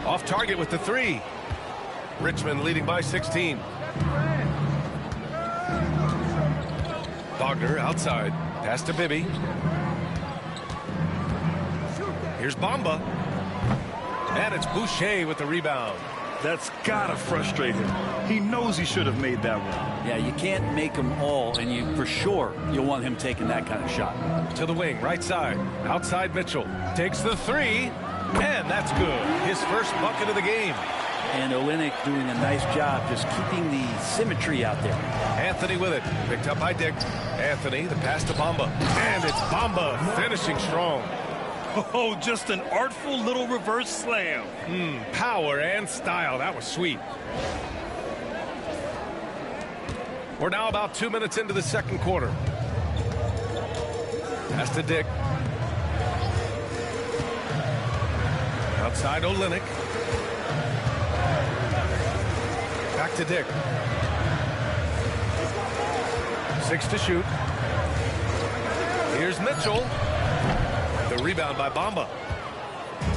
A: Off target with the three. Richmond leading by 16. Wagner outside. Pass to Bibby. Here's Bamba. And it's Boucher with the rebound.
C: That's gotta frustrate him. He knows he should have made that one.
E: Yeah, you can't make them all, and for sure you'll want him taking that kind of shot.
A: To the wing, right side. Outside Mitchell. Takes the three. And that's good. His first bucket of the game.
E: And Olynyk doing a nice job just keeping the symmetry out there.
A: Anthony with it. Picked up by Dick. Anthony, the pass to Bamba. And it's Bamba finishing strong.
C: Oh, just an artful little reverse slam.
A: Power and style. That was sweet. We're now about 2 minutes into the second quarter. Pass to Dick. Outside Olynyk. Back to Dick. 6 to shoot. Here's Mitchell. The rebound by Bamba.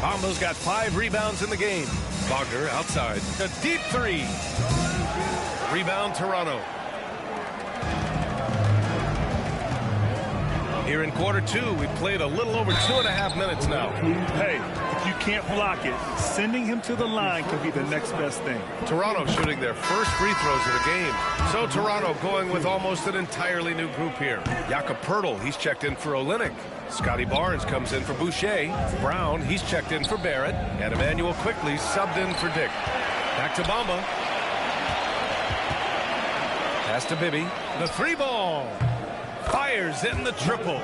A: Bamba's got 5 rebounds in the game. Wagner outside. A deep three. Rebound Toronto. Here in quarter 2, we've played a little over 2.5 minutes now.
C: Hey, if you can't block it, sending him to the line could be the next best thing.
A: Toronto shooting their first free throws of the game. So Toronto going with almost an entirely new group here. Jakob Poeltl, he's checked in for Olynyk. Scotty Barnes comes in for Boucher. Brown, he's checked in for Barrett. And Emmanuel quickly subbed in for Dick. Back to Bamba. Pass to Bibby. The three ball. Fires in the triple.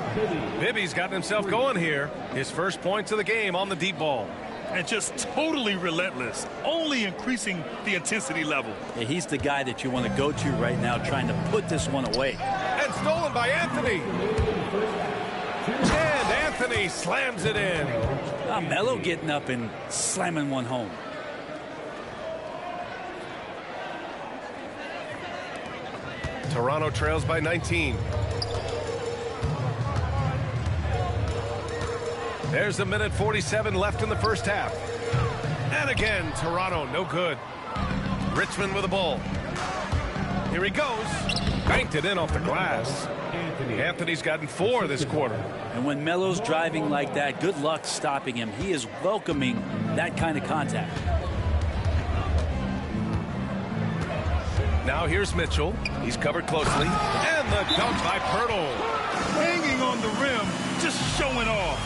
A: Bibby's gotten himself going here. His first points of the game on the deep ball.
C: And just totally relentless, only increasing the intensity level.
E: Yeah, he's the guy that you want to go to right now, trying to put this one away.
A: And stolen by Anthony. And Anthony slams it in.
E: Melo getting up and slamming one home.
A: Toronto trails by 19. There's a minute 47 left in the first half. And again, Toronto, no good. Richmond with the ball. Here he goes. Banked it in off the glass. Anthony's gotten 4 this quarter.
E: And when Melo's driving like that, good luck stopping him. He is welcoming that kind of contact.
A: Now here's Mitchell. He's covered closely. And the dunk by Poeltl.
C: Hanging on the rim, just showing off.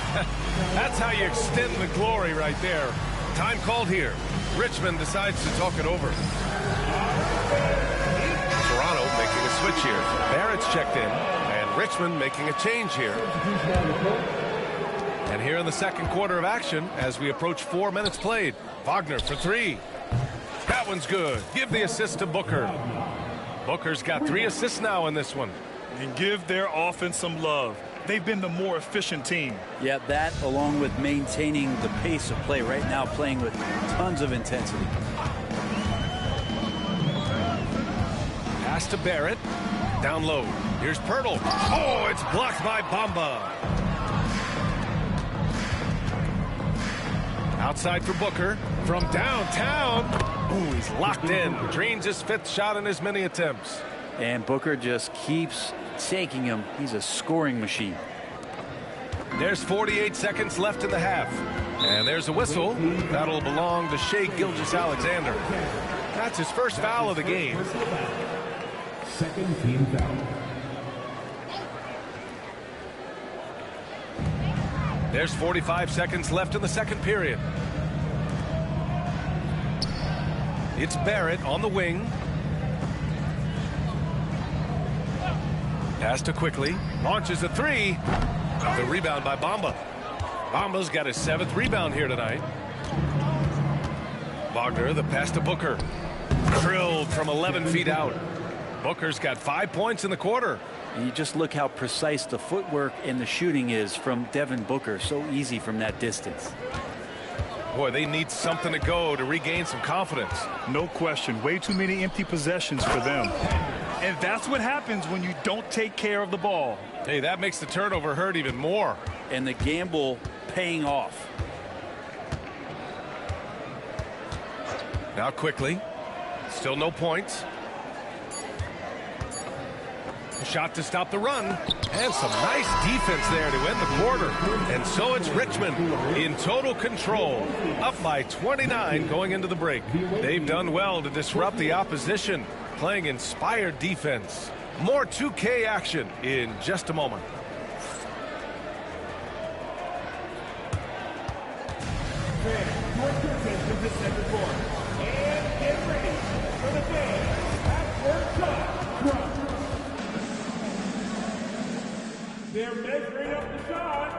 A: That's how you extend the glory right there. Time called here. Richmond decides to talk it over. Toronto making a switch here. Barrett's checked in, and Richmond making a change here. And here in the second quarter of action, as we approach 4 minutes played, Wagner for 3. That one's good. Give the assist to Booker. Booker's got 3 assists now in this one.
C: And give their offense some love. They've been the more efficient team.
E: Yeah, that along with maintaining the pace of play right now, playing with tons of intensity.
A: Pass to Barrett. Down low. Here's Poeltl. Oh, it's blocked by Bamba. Outside for Booker. From downtown. Ooh, he's locked in. Drains his 5th shot in as many attempts.
E: And Booker just keeps taking him. He's a scoring machine.
A: There's 48 seconds left in the half. And there's a whistle. That'll belong to Shai Gilgeous-Alexander. That's his first foul of the game.
D: Second team foul.
A: There's 45 seconds left in the second period. It's Barrett on the wing. Pass to Quickly. Launches a three. The rebound by Bamba. Bamba's got his 7th rebound here tonight. Wagner, the pass to Booker. Drilled from 11 feet out. Booker's got 5 points in the quarter.
E: And you just look how precise the footwork and the shooting is from Devin Booker. So easy from that distance.
A: Boy, they need something to go to regain some confidence.
C: No question. Way too many empty possessions for them. And that's what happens when you don't take care of the ball.
A: Hey, that makes the turnover hurt even more.
E: And the gamble paying off.
A: Now Quickly. Still no points. Shot to stop the run. And some nice defense there to end the quarter. And so it's Richmond in total control. Up by 29 going into the break. They've done well to disrupt the opposition, playing inspired defense. More 2K action in just a moment.
D: They're measuring up the shot.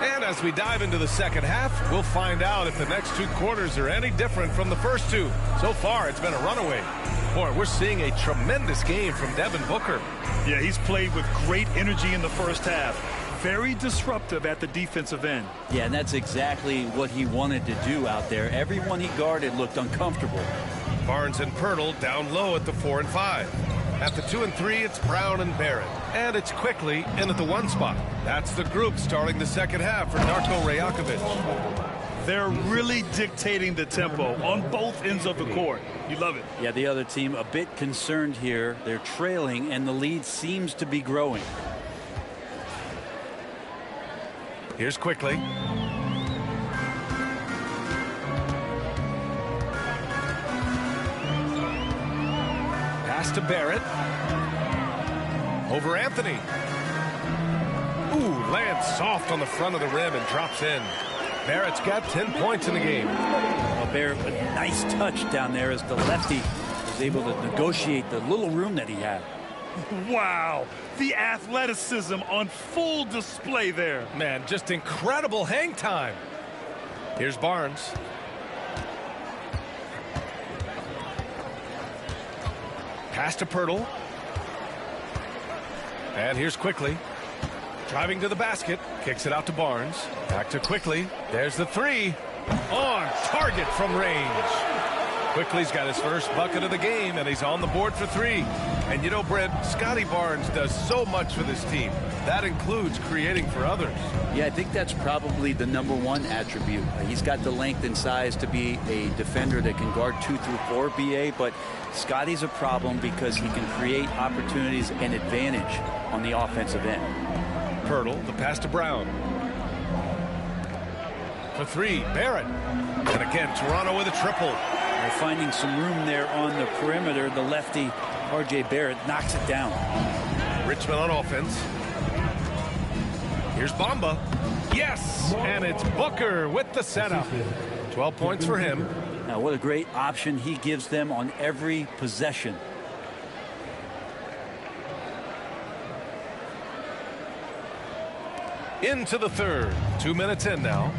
A: And as we dive into the second half, we'll find out if the next 2 quarters are any different from the first 2. So far, it's been a runaway. Boy, we're seeing a tremendous game from Devin Booker.
C: Yeah, he's played with great energy in the first half. Very disruptive at the defensive end.
E: Yeah, and that's exactly what he wanted to do out there. Everyone he guarded looked uncomfortable.
A: Barnes and Pirtle down low at the 4 and 5. At the 2 and 3, it's Brown and Barrett. And it's Quickly in at the 1 spot. That's the group starting the second half for Darko Rajakovic.
C: They're really dictating the tempo on both ends of the court. You love it.
E: Yeah, the other team a bit concerned here. They're trailing, and the lead seems to be growing.
A: Here's Quickly. Pass to Barrett. Over Anthony. Ooh, lands soft on the front of the rim and drops in. Barrett's got 10 points in the game.
E: Well, Barrett with a nice touch down there as the lefty was able to negotiate the little room that he had.
C: Wow, the athleticism on full display there.
A: Man, just incredible hang time. Here's Barnes. Pass to Pirtle. And here's Quickly. Driving to the basket. Kicks it out to Barnes. Back to Quickly. There's the 3. On target from range. Quickly's got his first bucket of the game, and he's on the board for 3. And you know, Brent, Scotty Barnes does so much for this team. That includes creating for others.
E: Yeah, I think that's probably the #1 attribute. He's got the length and size to be a defender that can guard 2 through 4, BA, but Scotty's a problem because he can create opportunities and advantage on the offensive end.
A: Pirtle, the pass to Brown. For 3, Barrett. And again, Toronto with a triple.
E: They're finding some room there on the perimeter. The lefty, R.J. Barrett, knocks it down.
A: Richmond on offense. Here's Bamba. Yes! And it's Booker with the setup. 12 points for him.
E: Now, what a great option he gives them on every possession.
A: Into the third. 2 minutes in now.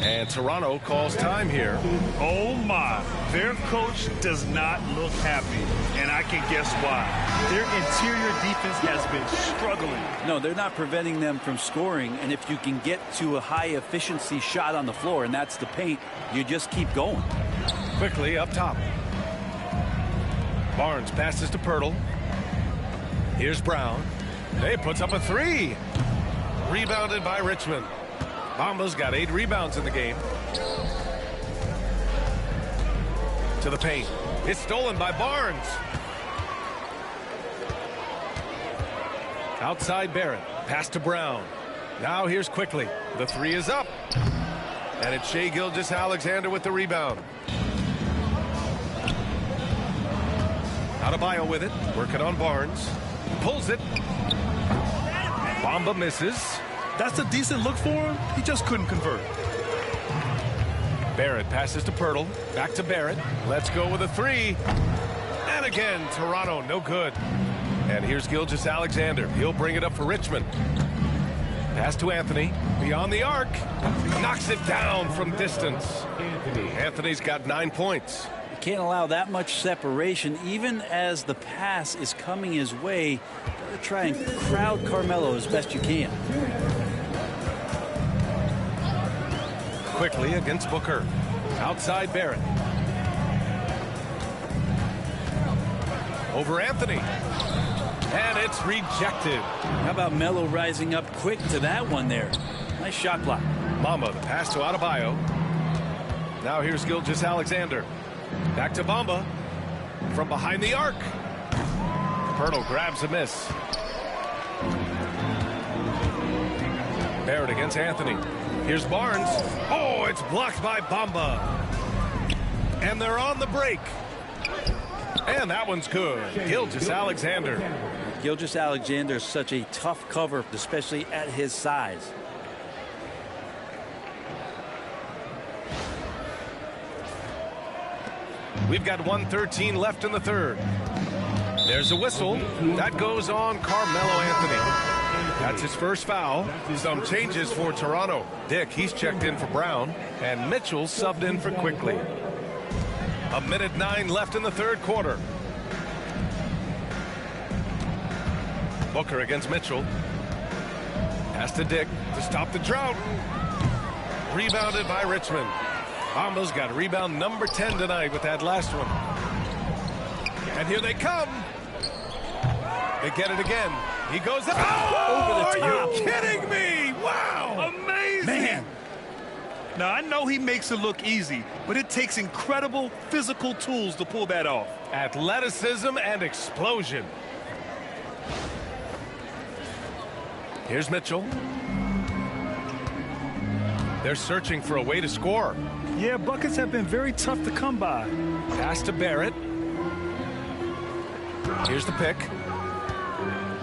A: And Toronto calls time here.
C: Oh my, their coach does not look happy, and I can guess why. Their interior defense has been struggling.
E: No, they're not preventing them from scoring, and if you can get to a high efficiency shot on the floor, and that's the paint, you just keep going.
A: Quickly up top. Barnes passes to Pirtle. Here's Brown. He puts up a 3. Rebounded by Richmond. Bamba's got 8 rebounds in the game. To the paint. It's stolen by Barnes. Outside Barrett. Pass to Brown. Now here's Quickly. The three is up. And it's Shai Gilgeous-Alexander with the rebound. Adebayo with it. Working on Barnes. Pulls it. Bamba misses.
C: That's a decent look for him. He just couldn't convert.
A: Barrett passes to Pirtle. Back to Barrett. Let's go with a three. And again, Toronto, no good. And here's Gilgeous-Alexander. He'll bring it up for Richmond. Pass to Anthony. Beyond the arc. Knocks it down from distance. Anthony's got 9 points.
E: You can't allow that much separation, even as the pass is coming his way. Gotta try and crowd Carmelo as best you can.
A: Quickly against Booker. Outside Barrett. Over Anthony. And it's rejected.
E: How about Melo rising up quick to that one there? Nice shot block.
A: Bamba, the pass to Adebayo. Now here's Gilgeous-Alexander. Back to Bamba. From behind the arc. Pirtle grabs a miss. Barrett against Anthony. Here's Barnes. Oh, it's blocked by Bamba. And they're on the break. And that one's good. Gilgeous-Alexander.
E: Gilgeous-Alexander is such a tough cover, especially at his size.
A: We've got 1:13 left in the third. There's a whistle. That goes on Carmelo Anthony. That's his first foul. Some changes for Toronto. Dick, he's checked in for Brown. And Mitchell subbed in for Quickly. 1:09 left in the third quarter. Booker against Mitchell. Pass to Dick to stop the drought. Rebounded by Richmond. Bamba's got rebound number 10 tonight with that last one. And here they come. They get it again. He goes up. Oh, over the top. Are you kidding me? Wow.
C: Amazing. Man. Now, I know he makes it look easy, but it takes incredible physical tools to pull that off.
A: Athleticism and explosion. Here's Mitchell. They're searching for a way to score.
C: Yeah, buckets have been very tough to come by.
A: Pass to Barrett. Here's the pick.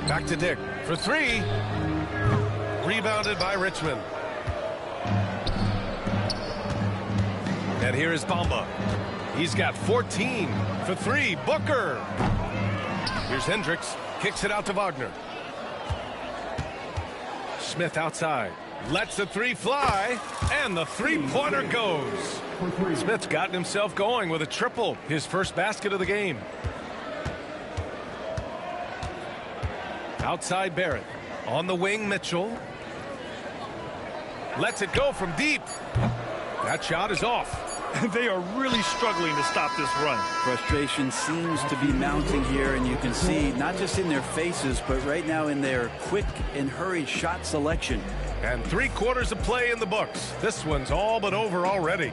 A: Back to Dick for three. Rebounded by Richmond. And here is Bamba. He's got 14 for three. Booker. Here's Hendricks. Kicks it out to Wagner. Smith outside. Lets the three fly. And the three-pointer goes. Smith's gotten himself going with a triple. His first basket of the game. Outside Barrett. On the wing, Mitchell. Lets it go from deep. That shot is off.
C: They are really struggling to stop this run.
E: Frustration seems to be mounting here, and you can see not just in their faces, but right now in their quick and hurried shot selection.
A: And 3 quarters of play in the books. This one's all but over already.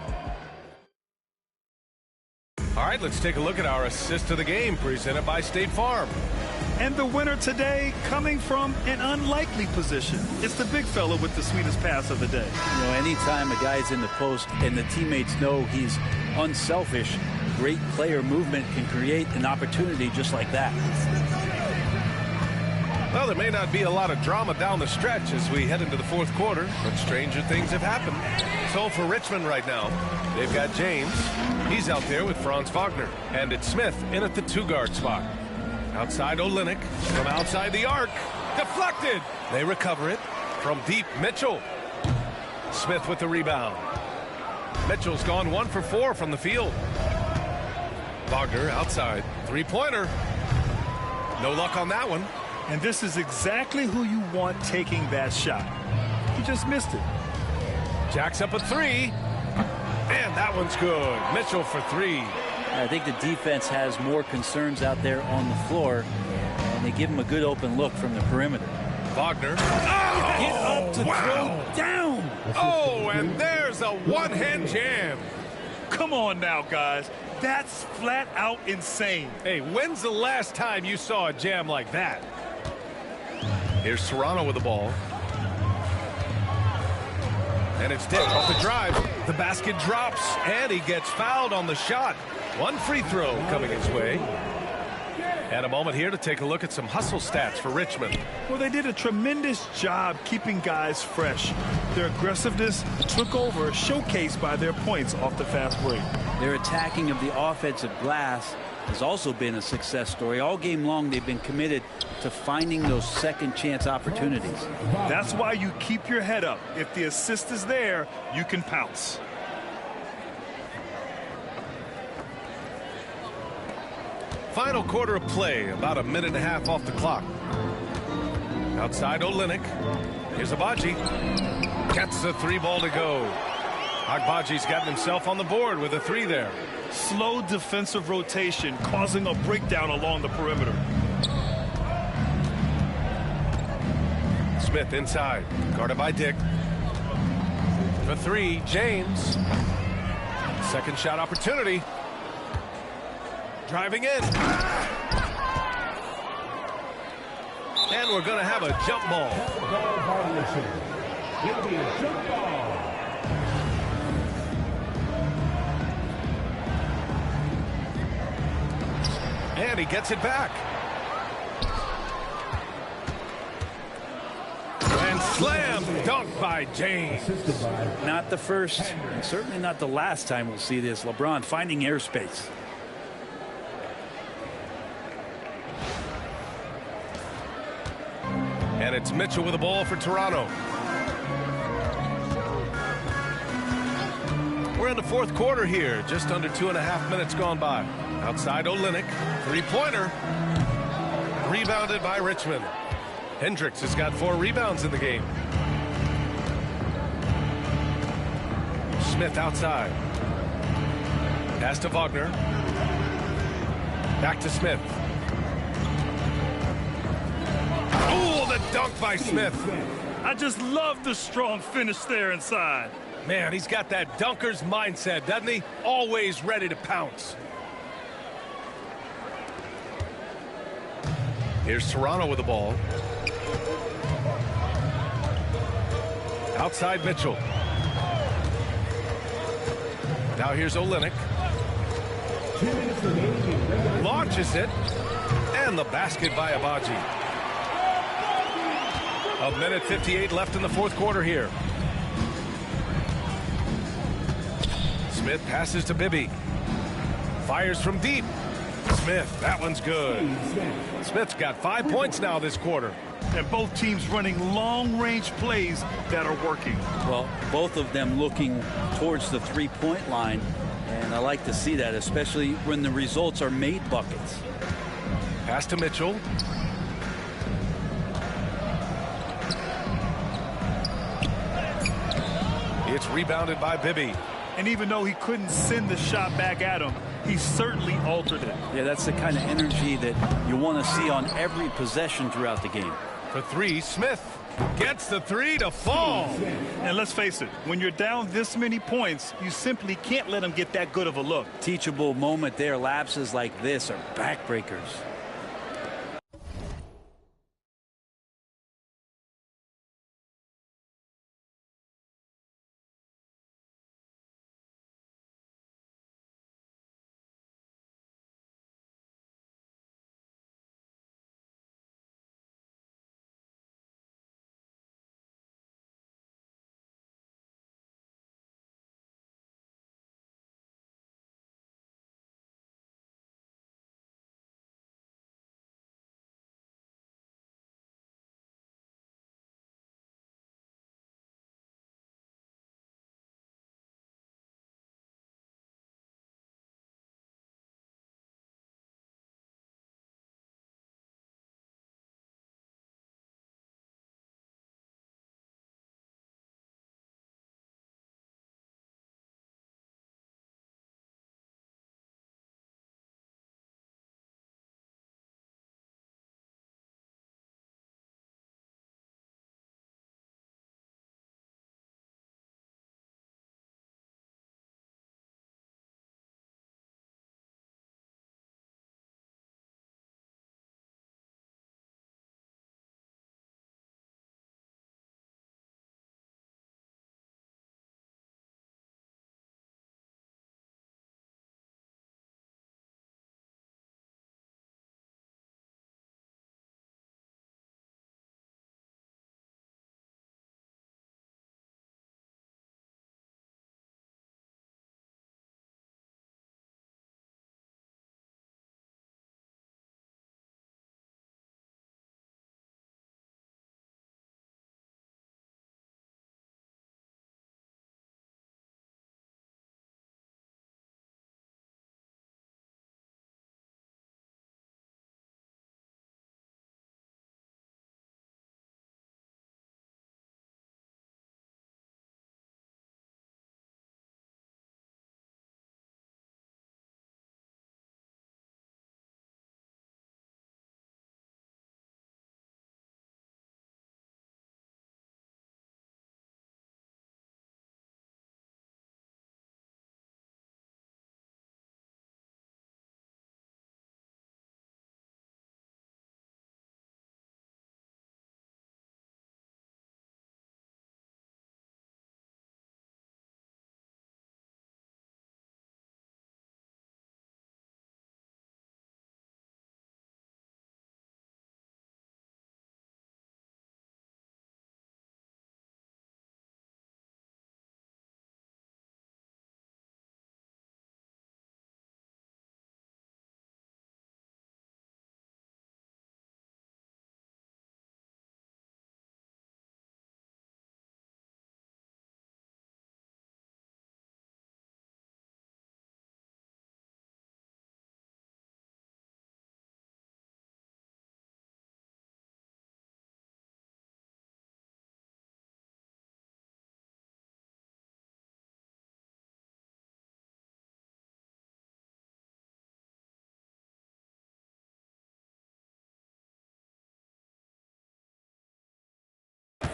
A: All right, let's take a look at our assist of the game presented by State Farm.
C: And the winner today coming from an unlikely position. It's the big fella with the sweetest pass of the day.
E: You know, anytime a guy's in the post and the teammates know he's unselfish, great player movement can create an opportunity just like that.
A: Well, there may not be a lot of drama down the stretch as we head into the fourth quarter, but stranger things have happened. So for Richmond right now, they've got James. He's out there with Franz Wagner. And it's Smith in at the 2-guard spot. Outside Olynyk from outside the arc. Deflected. They recover it from deep. Mitchell. Smith with the rebound. Mitchell's gone 1 for 4 from the field. Wagner outside. Three-pointer. No luck on that one.
C: And this is exactly who you want taking that shot. He just missed it.
A: Jacks up a three. And that one's good. Mitchell for 3.
E: I think the defense has more concerns out there on the floor, and they give him a good open look from the perimeter.
A: Wagner.
E: Oh, get up to throw down.
A: Oh, and there's a one-hand jam.
C: Come on now, guys. That's flat out insane.
A: Hey, when's the last time you saw a jam like that? Here's Toronto with the ball. And it's Dick off the drive. The basket drops, and he gets fouled on the shot. One free throw coming his way. And a moment here to take a look at some hustle stats for Richmond.
C: Well, they did a tremendous job keeping guys fresh. Their aggressiveness took over, showcased by their points off the fast break.
E: Their attacking of the offensive glass has also been a success story. All game long, they've been committed to finding those second chance opportunities.
C: That's why you keep your head up. If the assist is there, you can pounce.
A: Final quarter of play, about a minute and a half off the clock. Outside Olynyk. Here's Agbaji. Gets the three ball to go. Agbaji's gotten himself on the board with a three there.
C: Slow defensive rotation causing a breakdown along the perimeter.
A: Smith inside. Guarded by Dick. For three, James. Second shot opportunity. Driving in. And we're going to have a jump ball.
D: It'll be a jump ball.
A: And he gets it back. And slam dunk by James.
E: Not the first, and certainly not the last time we'll see this. LeBron finding airspace.
A: And it's Mitchell with the ball for Toronto. We're in the fourth quarter here. Just under 2.5 minutes gone by. Outside Olynyk. Three-pointer. Rebounded by Richmond. Hendricks has got 4 rebounds in the game. Smith outside. Pass to Wagner. Back to Smith. Oh, the dunk by Smith.
C: I just love the strong finish there inside.
A: Man, he's got that dunker's mindset, doesn't he? Always ready to pounce. Here's Toronto with the ball. Outside Mitchell. Now here's Olynyk. Launches it. And the basket by Agbaji. A minute 58 left in the fourth quarter here. Smith passes to Bibby. Fires from deep. Smith, that one's good. Smith's got 5 points now this quarter.
C: And both teams running long-range plays that are working.
E: Well, both of them looking towards the three-point line. And I like to see that, especially when the results are made buckets.
A: Pass to Mitchell. It's rebounded by Bibby.
C: And even though he couldn't send the shot back at him, he certainly altered it.
E: Yeah, that's the kind of energy that you want to see on every possession throughout the game.
A: For three, Smith gets the three to fall.
C: And let's face it, when you're down this many points, you simply can't let him get that good of a look.
E: Teachable moment there. Lapses like this are backbreakers.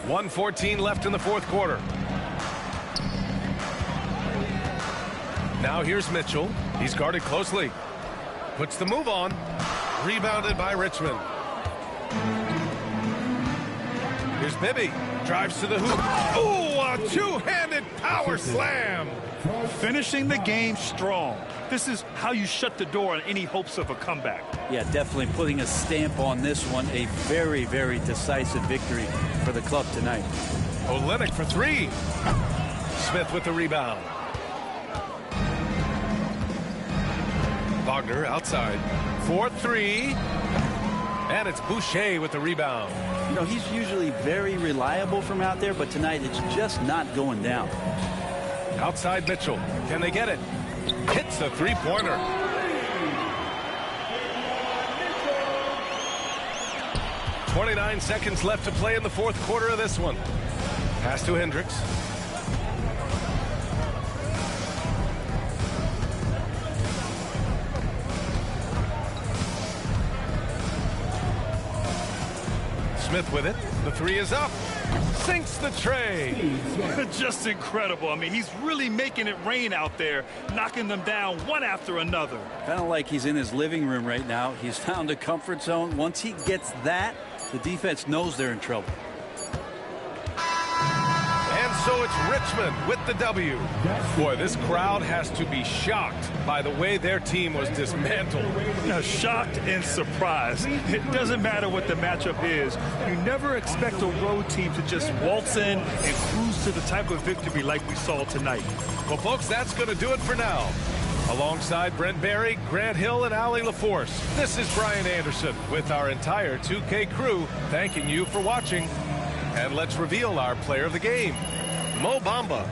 A: 1:14 left in the fourth quarter. Now here's Mitchell. He's guarded closely. Puts the move on. Rebounded by Richmond. Here's Bibby. Drives to the hoop. Ooh, a two-handed power slam.
C: Finishing the game strong. This is how you shut the door on any hopes of a comeback.
E: Yeah, definitely putting a stamp on this one. A very, very decisive victory for the club tonight.
A: Olynyk for three. Smith with the rebound. Wagner outside. 4-3. And it's Boucher with the rebound.
E: You know, he's usually very reliable from out there, but tonight it's just not going down.
A: Outside Mitchell. Can they get it? Hits the three-pointer. .29 seconds left to play in the fourth quarter of this one. Pass to Hendricks. Smith with it. The three is up. Sinks the tray.
C: Just incredible. I mean, he's really making it rain out there, knocking them down one after another.
E: Kind of like he's in his living room right now. He's found a comfort zone. Once he gets that, the defense knows they're in trouble.
A: And so it's Richmond with the W. Boy, this crowd has to be shocked by the way their team was dismantled.
C: Now, shocked and surprised. It doesn't matter what the matchup is. You never expect a road team to just waltz in and cruise to the type of victory like we saw tonight.
A: Well, folks, that's going to do it for now. Alongside Brent Barry, Grant Hill, and Allie LaForce, this is Brian Anderson with our entire 2K crew thanking you for watching. And let's reveal our player of the game, Mo Bamba.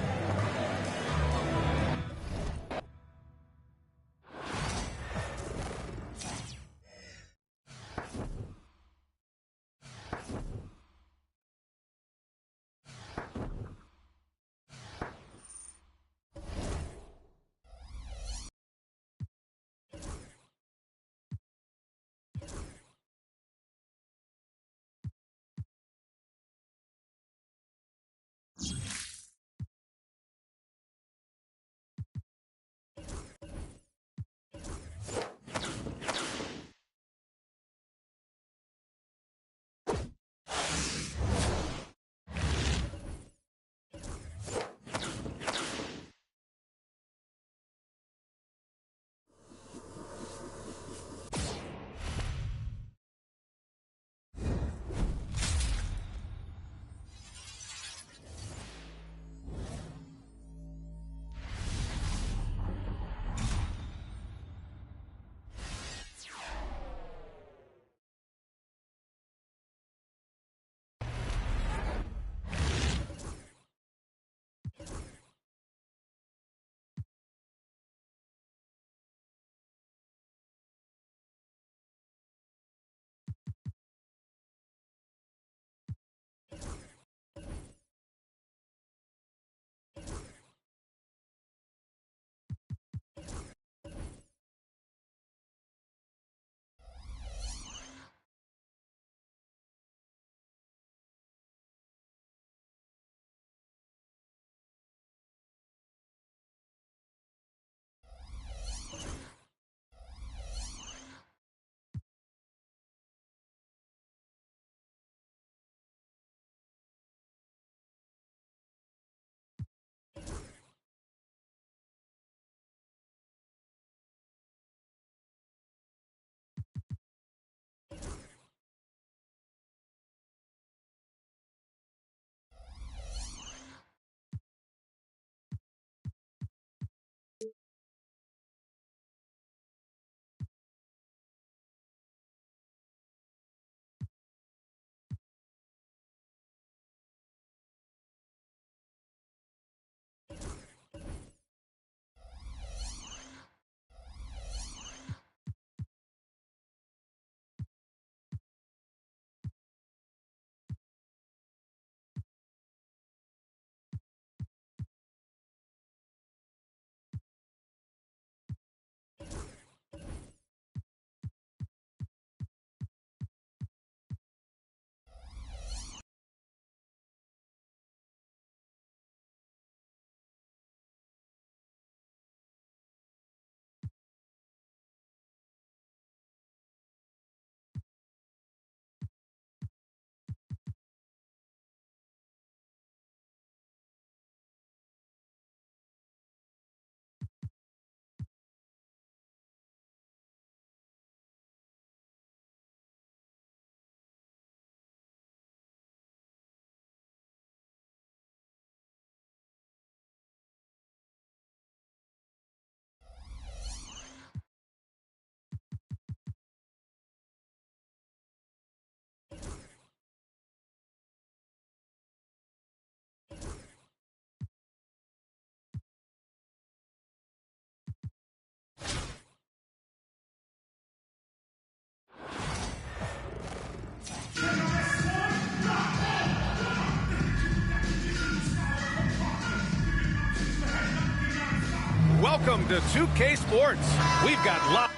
A: Welcome to 2K Sports. We've got live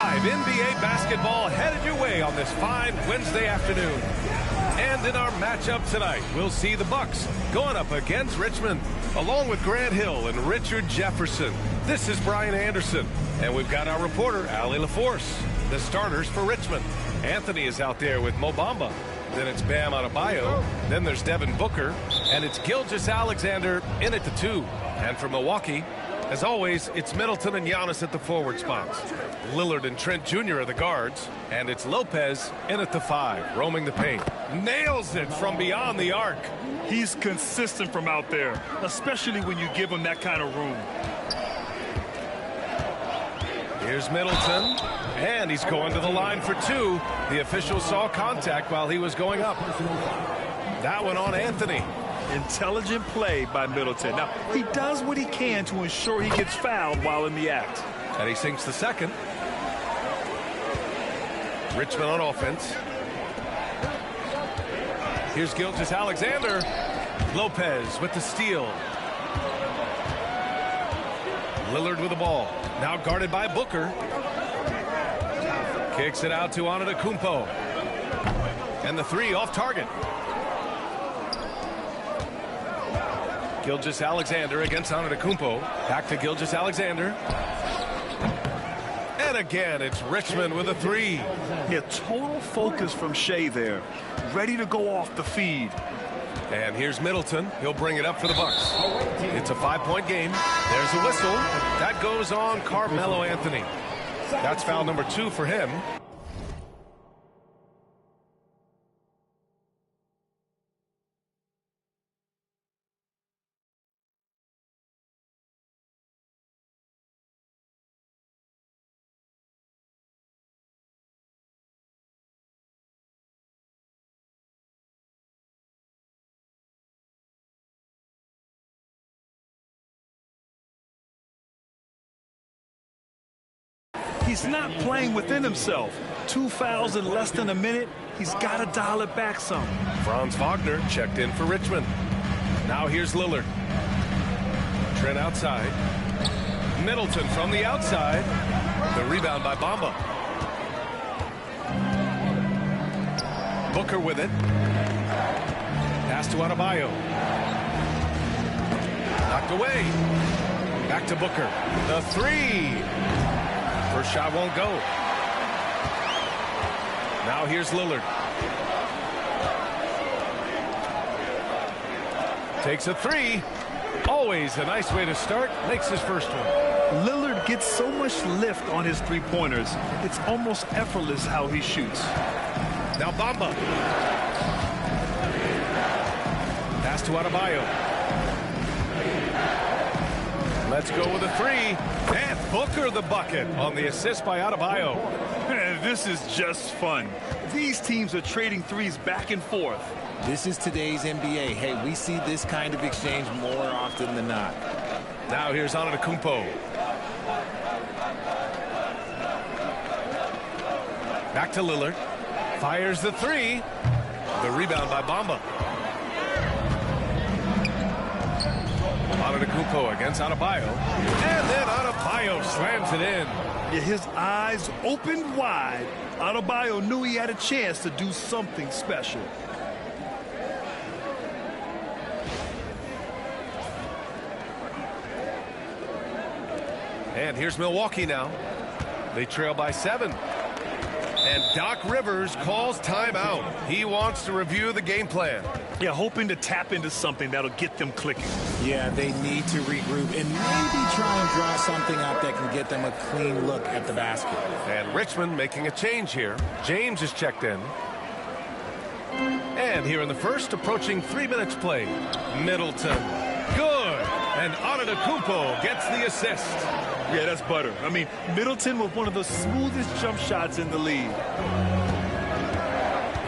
A: NBA basketball headed your way on this fine Wednesday afternoon. And in our matchup tonight, we'll see the Bucks going up against Richmond, along with Grant Hill and Richard Jefferson. This is Brian Anderson, and we've got our reporter, Allie LaForce. The starters for Richmond. Anthony is out there with Mo Bamba. Then it's Bam Adebayo. Then there's Devin Booker. And it's Gilgeous-Alexander in at the 2. And for Milwaukee, as always, it's Middleton and Giannis at the forward spots. Lillard and Trent Jr. are the guards. And it's Lopez in at the 5, roaming the paint. Nails it from beyond the arc.
C: He's consistent from out there, especially when you give him that kind of room.
A: Here's Middleton, and he's going to the line for 2. The official saw contact while he was going up. That one on Anthony.
C: Intelligent play by Middleton. Now, he does what he can to ensure he gets fouled while in the act.
A: And he sinks the second. Richmond on offense. Here's Gilgeous-Alexander. Lopez with the steal. Lillard with the ball. Now guarded by Booker. Kicks it out to Antetokounmpo. And the 3 off target. Gilgeous-Alexander against Antetokounmpo. Back to Gilgeous-Alexander. And again, it's Richmond with a 3.
C: Yeah, total focus from Shea there. Ready to go off the feed.
A: And here's Middleton. He'll bring it up for the Bucks. It's a 5-point game. There's a whistle. That goes on Carmelo Anthony. That's foul number 2 for him.
C: He's not playing within himself. 2 fouls in less than a minute. He's got to dial it back some.
A: Franz Wagner checked in for Richmond. Now here's Lillard. Trent outside. Middleton from the outside. The rebound by Bamba. Booker with it. Pass to Adebayo. Knocked away. Back to Booker. The 3. First shot won't go. Now here's Lillard. Takes a 3. Always a nice way to start. Makes his first one.
C: Lillard gets so much lift on his 3-pointers. It's almost effortless how he shoots.
A: Now Bamba. Pass to Adebayo. Let's go with a 3. And Booker the bucket on the assist by Adebayo.
C: This is just fun. These teams are trading 3s back and forth.
F: This is today's NBA. Hey, we see this kind of exchange more often than not.
A: Now here's Antetokounmpo. Back to Lillard. Fires the 3. The rebound by Bamba. Antetokounmpo against Adebayo. And then Adebayo slams it in.
C: Yeah, his eyes opened wide. Adebayo knew he had a chance to do something special.
A: And here's Milwaukee now. They trail by 7. And Doc Rivers calls timeout. He wants to review the game plan.
C: Yeah, hoping to tap into something that'll get them clicking.
F: Yeah, they need to regroup and maybe try and draw something up that can get them a clean look at the basket.
A: And Richmond making a change here. James is checked in. And here in the first, approaching 3 minutes played. Middleton. Good. And Antetokounmpo gets the assist.
C: Yeah, that's butter. I mean, Middleton with one of the smoothest jump shots in the league.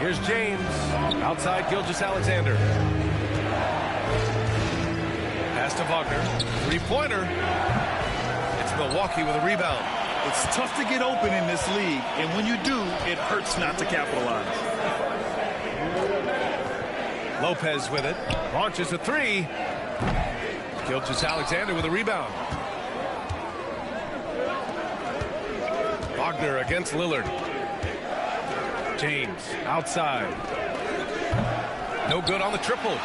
A: Here's James. Outside Gilgeous-Alexander. Pass to Wagner. 3-pointer. It's Milwaukee with a rebound.
C: It's tough to get open in this league, and when you do, it hurts not to capitalize.
A: Lopez with it. Launches a three. Gilgeous-Alexander with a rebound. Wagner against Lillard. James outside. No good on the triple.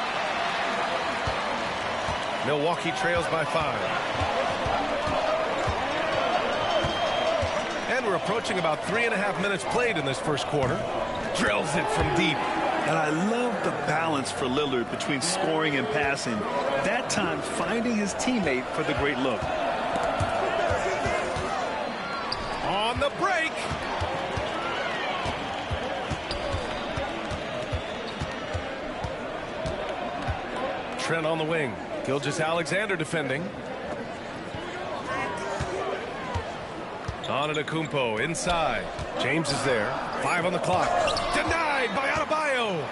A: Milwaukee trails by 5. And we're approaching about 3.5 minutes played in this first quarter. Drills it from deep.
C: And I love the balance for Lillard between scoring and passing. That time finding his teammate for the great look.
A: On the break. Trent on the wing. Gilgeous-Alexander defending. Antetokounmpo inside. James is there. 5 on the clock. Denied by Adebayo.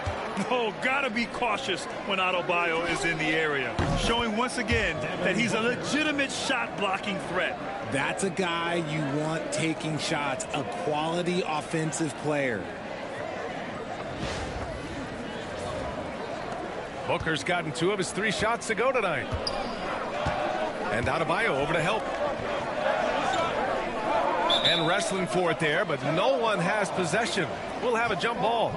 C: Oh, gotta be cautious when Adebayo is in the area. Showing once again that he's a legitimate shot blocking threat.
F: That's a guy you want taking shots, a quality offensive player.
A: Booker's gotten 2 of his 3 shots to go tonight. And Adebayo over to help. And wrestling for it there, but no one has possession. We'll have a jump ball.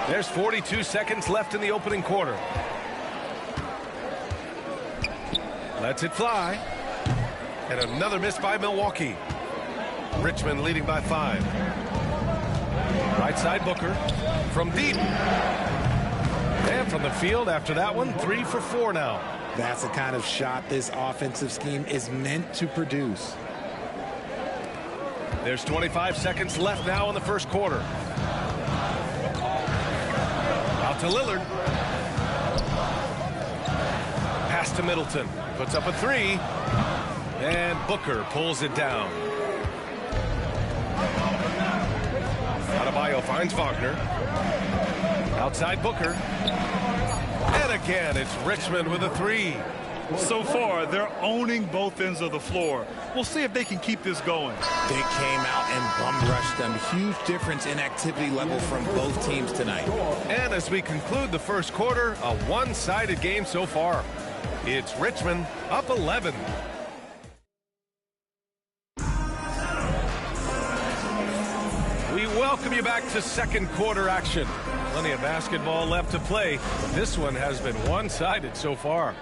A: There's 42 seconds left in the opening quarter. Lets it fly. And another miss by Milwaukee. Richmond leading by 5. Right side Booker from deep. And from the field after that one, 3 for 4 now.
F: That's the kind of shot this offensive scheme is meant to produce.
A: There's 25 seconds left now in the first quarter. Out to Lillard. Pass to Middleton. Puts up a 3. And Booker pulls it down. Adebayo finds Wagner. Outside Booker. And again, it's Richmond with a 3.
C: So far, they're owning both ends of the floor. We'll see if they can keep this going.
F: They came out and bum rushed them. Huge difference in activity level from both teams tonight.
A: And as we conclude the first quarter, a one-sided game so far. It's Richmond up 11. We welcome you back to second quarter action. Plenty of basketball left to play, but this one has been one-sided so far.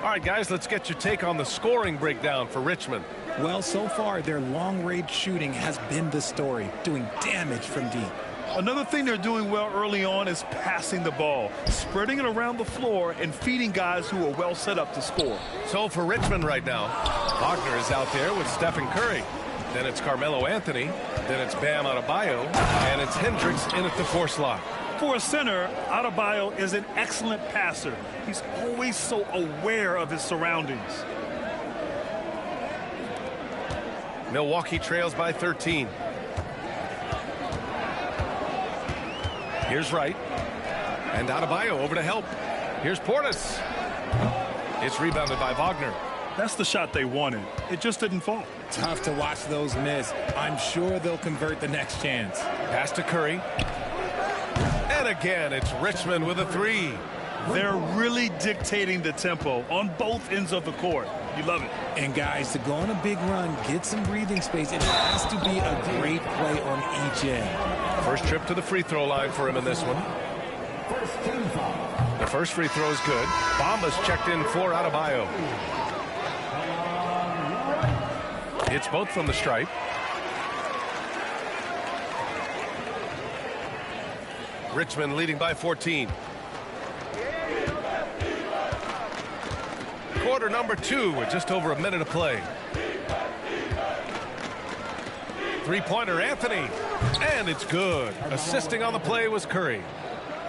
A: All right, guys, let's get your take on the scoring breakdown for Richmond.
F: Well, so far, their long-range shooting has been the story, doing damage from deep.
C: Another thing they're doing well early on is passing the ball, spreading it around the floor and feeding guys who are well set up to score.
A: So for Richmond right now, Wagner is out there with Stephen Curry. Then it's Carmelo Anthony. Then it's Bam Adebayo. And it's Hendricks in at the 4 slot.
C: For a center, Adebayo is an excellent passer. He's always so aware of his surroundings.
A: Milwaukee trails by 13. Here's Wright. And Adebayo over to help. Here's Portis. It's rebounded by Wagner.
C: That's the shot they wanted. It just didn't fall.
F: Tough to watch those miss. I'm sure they'll convert the next chance.
A: Pass to Curry. And again, it's Richmond with a 3.
C: They're really dictating the tempo on both ends of the court. You love it.
F: And guys, to go on a big run, get some breathing space, it has to be a great play on each end.
A: First trip to the free throw line for him in this one. The first free throw is good. Bamba's checked in for Adebayo. It's both from the stripe. Richmond leading by 14. Quarter number 2 with just over a minute to play. Three-pointer Anthony. And it's good. Assisting on the play was Curry.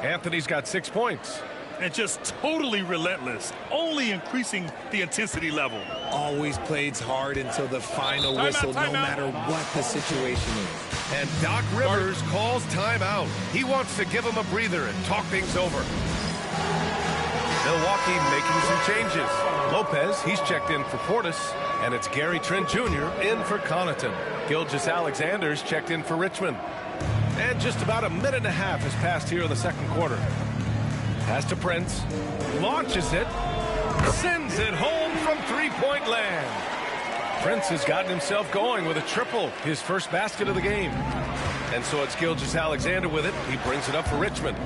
A: Anthony's got 6 points.
C: And just totally relentless, only increasing the intensity level.
F: Always plays hard until the final whistle, no matter what the situation is.
A: And Doc Rivers calls timeout. He wants to give him a breather and talk things over. Milwaukee making some changes. Lopez, he's checked in for Portis, and it's Gary Trent Jr. in for Connaughton. Gilgeous-Alexander's checked in for Richmond. And just about a minute and a half has passed here in the second quarter. Pass to Prince, launches it, sends it home from three-point land. Prince has gotten himself going with a triple, his first basket of the game. And so it's Gilgeous-Alexander with it. He brings it up for Richmond.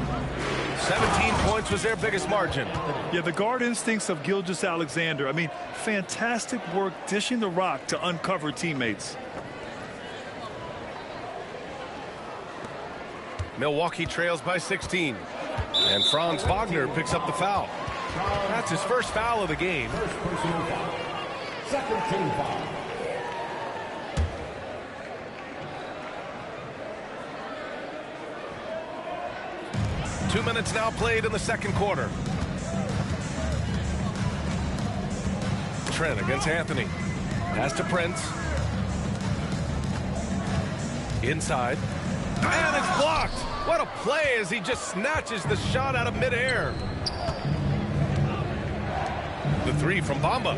A: 17 points was their biggest margin.
C: Yeah, the guard instincts of Gilgeous-Alexander. I mean, fantastic work dishing the rock to uncover teammates.
A: Milwaukee trails by 16. And Franz Wagner picks up the foul. That's his first foul of the game.
D: First personal foul. Second team foul.
A: Two minutes now played in the second quarter. Trent against Anthony. Pass to Prince. Inside. And it's blocked. What a play as he just snatches the shot out of midair. The three from Bamba.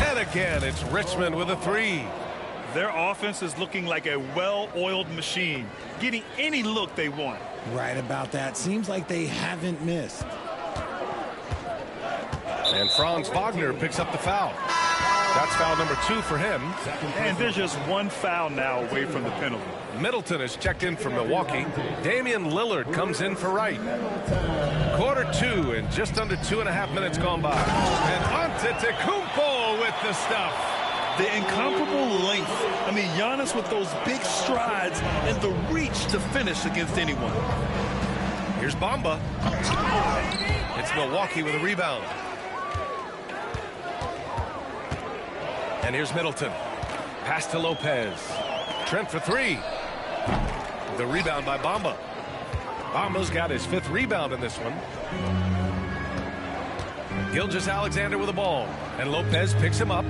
A: And again, it's Richmond with a three.
C: Their offense is looking like a well-oiled machine, getting any look they want.
F: Right about that. Seems like they haven't missed.
A: And Franz Wagner picks up the foul. That's foul number 2 for him.
C: And there's just one foul now away from the penalty.
A: Middleton is checked in for Milwaukee. Damian Lillard comes in for Wright. Quarter 2 and just under 2.5 minutes gone by. And Antetokounmpo with the stuff.
C: The incomparable length. I mean, Giannis with those big strides and the reach to finish against anyone.
A: Here's Bamba. It's Milwaukee with a rebound. And here's Middleton. Pass to Lopez. Trent for three. The rebound by Bamba. Bamba's got his 5th rebound in this one. Gilgeous-Alexander with the ball. And Lopez picks him up.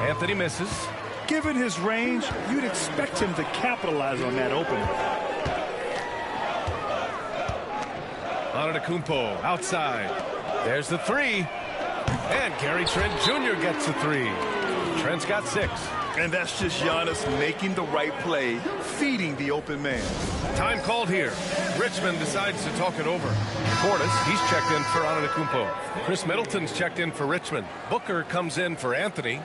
A: Anthony misses.
C: Given his range, you'd expect him to capitalize on that opening.
A: Antetokounmpo outside. There's the three. And Gary Trent Jr. gets the three. Trent's got 6.
C: And that's just Giannis making the right play, feeding the open man.
A: Time called here. Richmond decides to talk it over. Portis, he's checked in for Antetokounmpo. Chris Middleton's checked in for Richmond. Booker comes in for Anthony.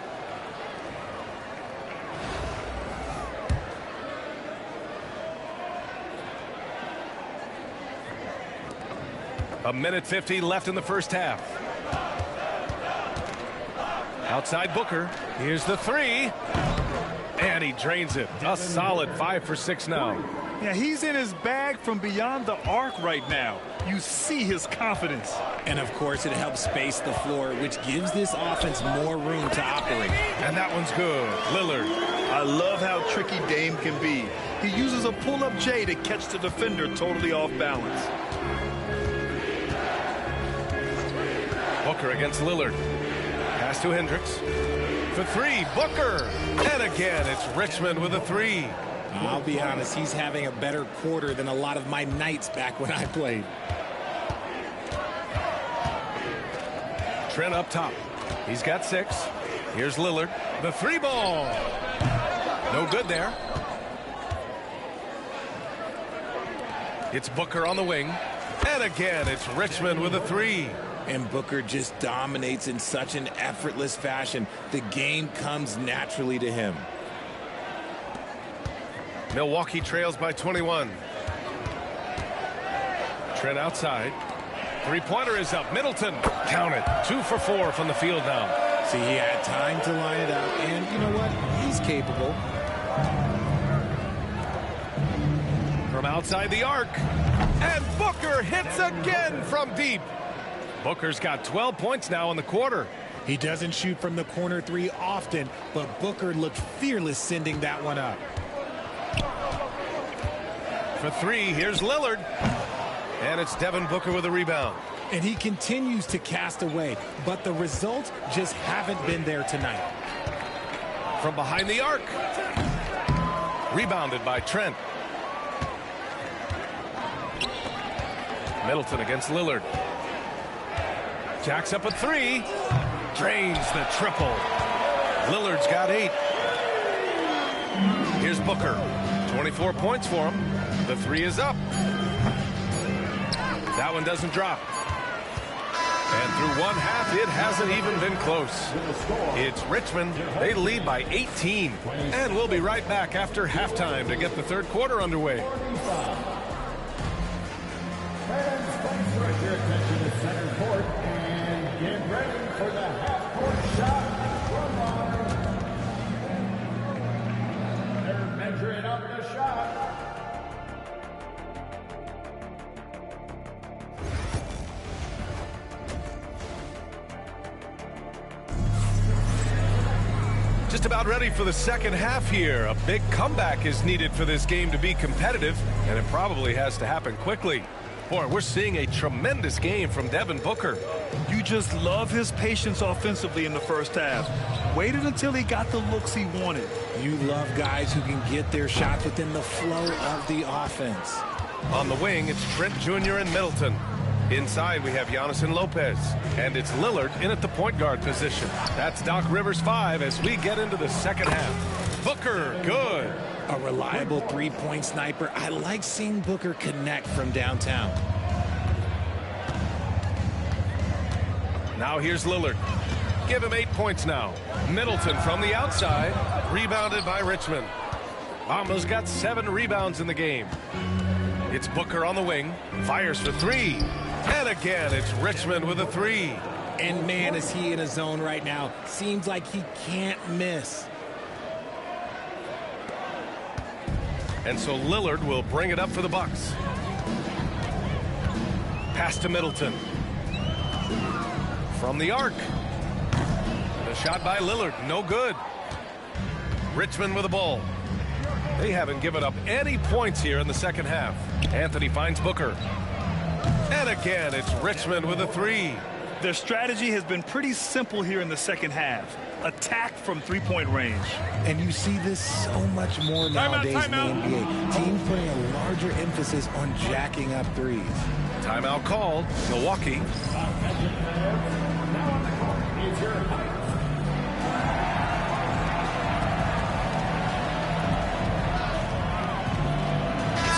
A: A minute 50 left in the first half. Outside Booker. Here's the three. And he drains it. A solid 5 for 6 now.
C: Yeah, he's in his bag from beyond the arc right now. You see his confidence.
F: And, of course, it helps space the floor, which gives this offense more room to operate.
A: And that one's good. Lillard.
C: I love how tricky Dame can be. He uses a pull-up J to catch the defender totally off balance.
A: Booker against Lillard. Pass to Hendricks. For three, Booker. And again, it's Richmond with a three.
F: I'll be honest, he's having a better quarter than a lot of my nights back when I played.
A: Trent up top. He's got 6. Here's Lillard. The three ball. No good there. It's Booker on the wing. And again, it's Richmond with a three.
F: And Booker just dominates in such an effortless fashion. The game comes naturally to him.
A: Milwaukee trails by 21. Trent outside. Three-pointer is up. Middleton. Count it. 2 for 4 from the field now.
F: See, he had time to line it up. And you know what? He's capable.
A: From outside the arc. And Booker hits again from deep. Booker's got 12 points now in the quarter.
F: He doesn't shoot from the corner three often, but Booker looked fearless sending that one up.
A: For three, here's Lillard. And it's Devin Booker with a rebound.
F: And he continues to cast away, but the results just haven't been there tonight.
A: From behind the arc. Rebounded by Trent. Middleton against Lillard. Jacks up a 3. Drains the triple. Lillard's got 8. Here's Booker. 24 points for him. The 3 is up. That one doesn't drop. And through one half, it hasn't even been close. It's Richmond. They lead by 18. And we'll be right back after halftime to get the third quarter underway.
D: Fans, please direct your attention to center court and get ready for the half-court shot from Bonner. They're measuring up the shot.
A: Just about ready for the second half here. A big comeback is needed for this game to be competitive, and it probably has to happen quickly. Boy, we're seeing a tremendous game from Devin Booker.
C: You just love his patience offensively in the first half. Waited until he got the looks he wanted.
F: You love guys who can get their shots within the flow of the offense.
A: On the wing, it's Trent Jr. and Middleton. Inside, we have Giannis and Lopez. And it's Lillard in at the point guard position. That's Doc Rivers 5 as we get into the second half. Booker, good.
F: A reliable three-point sniper. I like seeing Booker connect from downtown.
A: Now here's Lillard. Give him 8 points now. Middleton from the outside. Rebounded by Richmond. Bamba's got 7 rebounds in the game. It's Booker on the wing. Fires for 3. And again, it's Richmond with a 3.
F: And man, is he in a zone right now. Seems like he can't miss.
A: And so Lillard will bring it up for the Bucks. Pass to Middleton. From the arc. The shot by Lillard, no good. Richmond with the ball. They haven't given up any points here in the second half. Anthony finds Booker. And again, it's Richmond with a 3.
C: Their strategy has been pretty simple here in the second half. Attack from three-point range.
F: And you see this so much more nowadays in the NBA. Teams putting a larger emphasis on jacking up threes.
A: Timeout called. Milwaukee.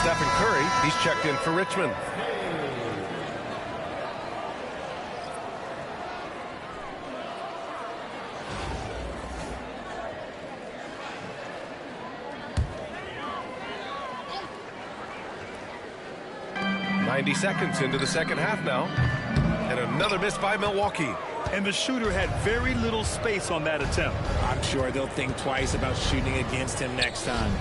A: Stephen Curry, he's checked in for Richmond. Seconds into the second half now. And another miss by Milwaukee.
C: And the shooter had very little space on that attempt.
F: I'm sure they'll think twice about shooting against him next time.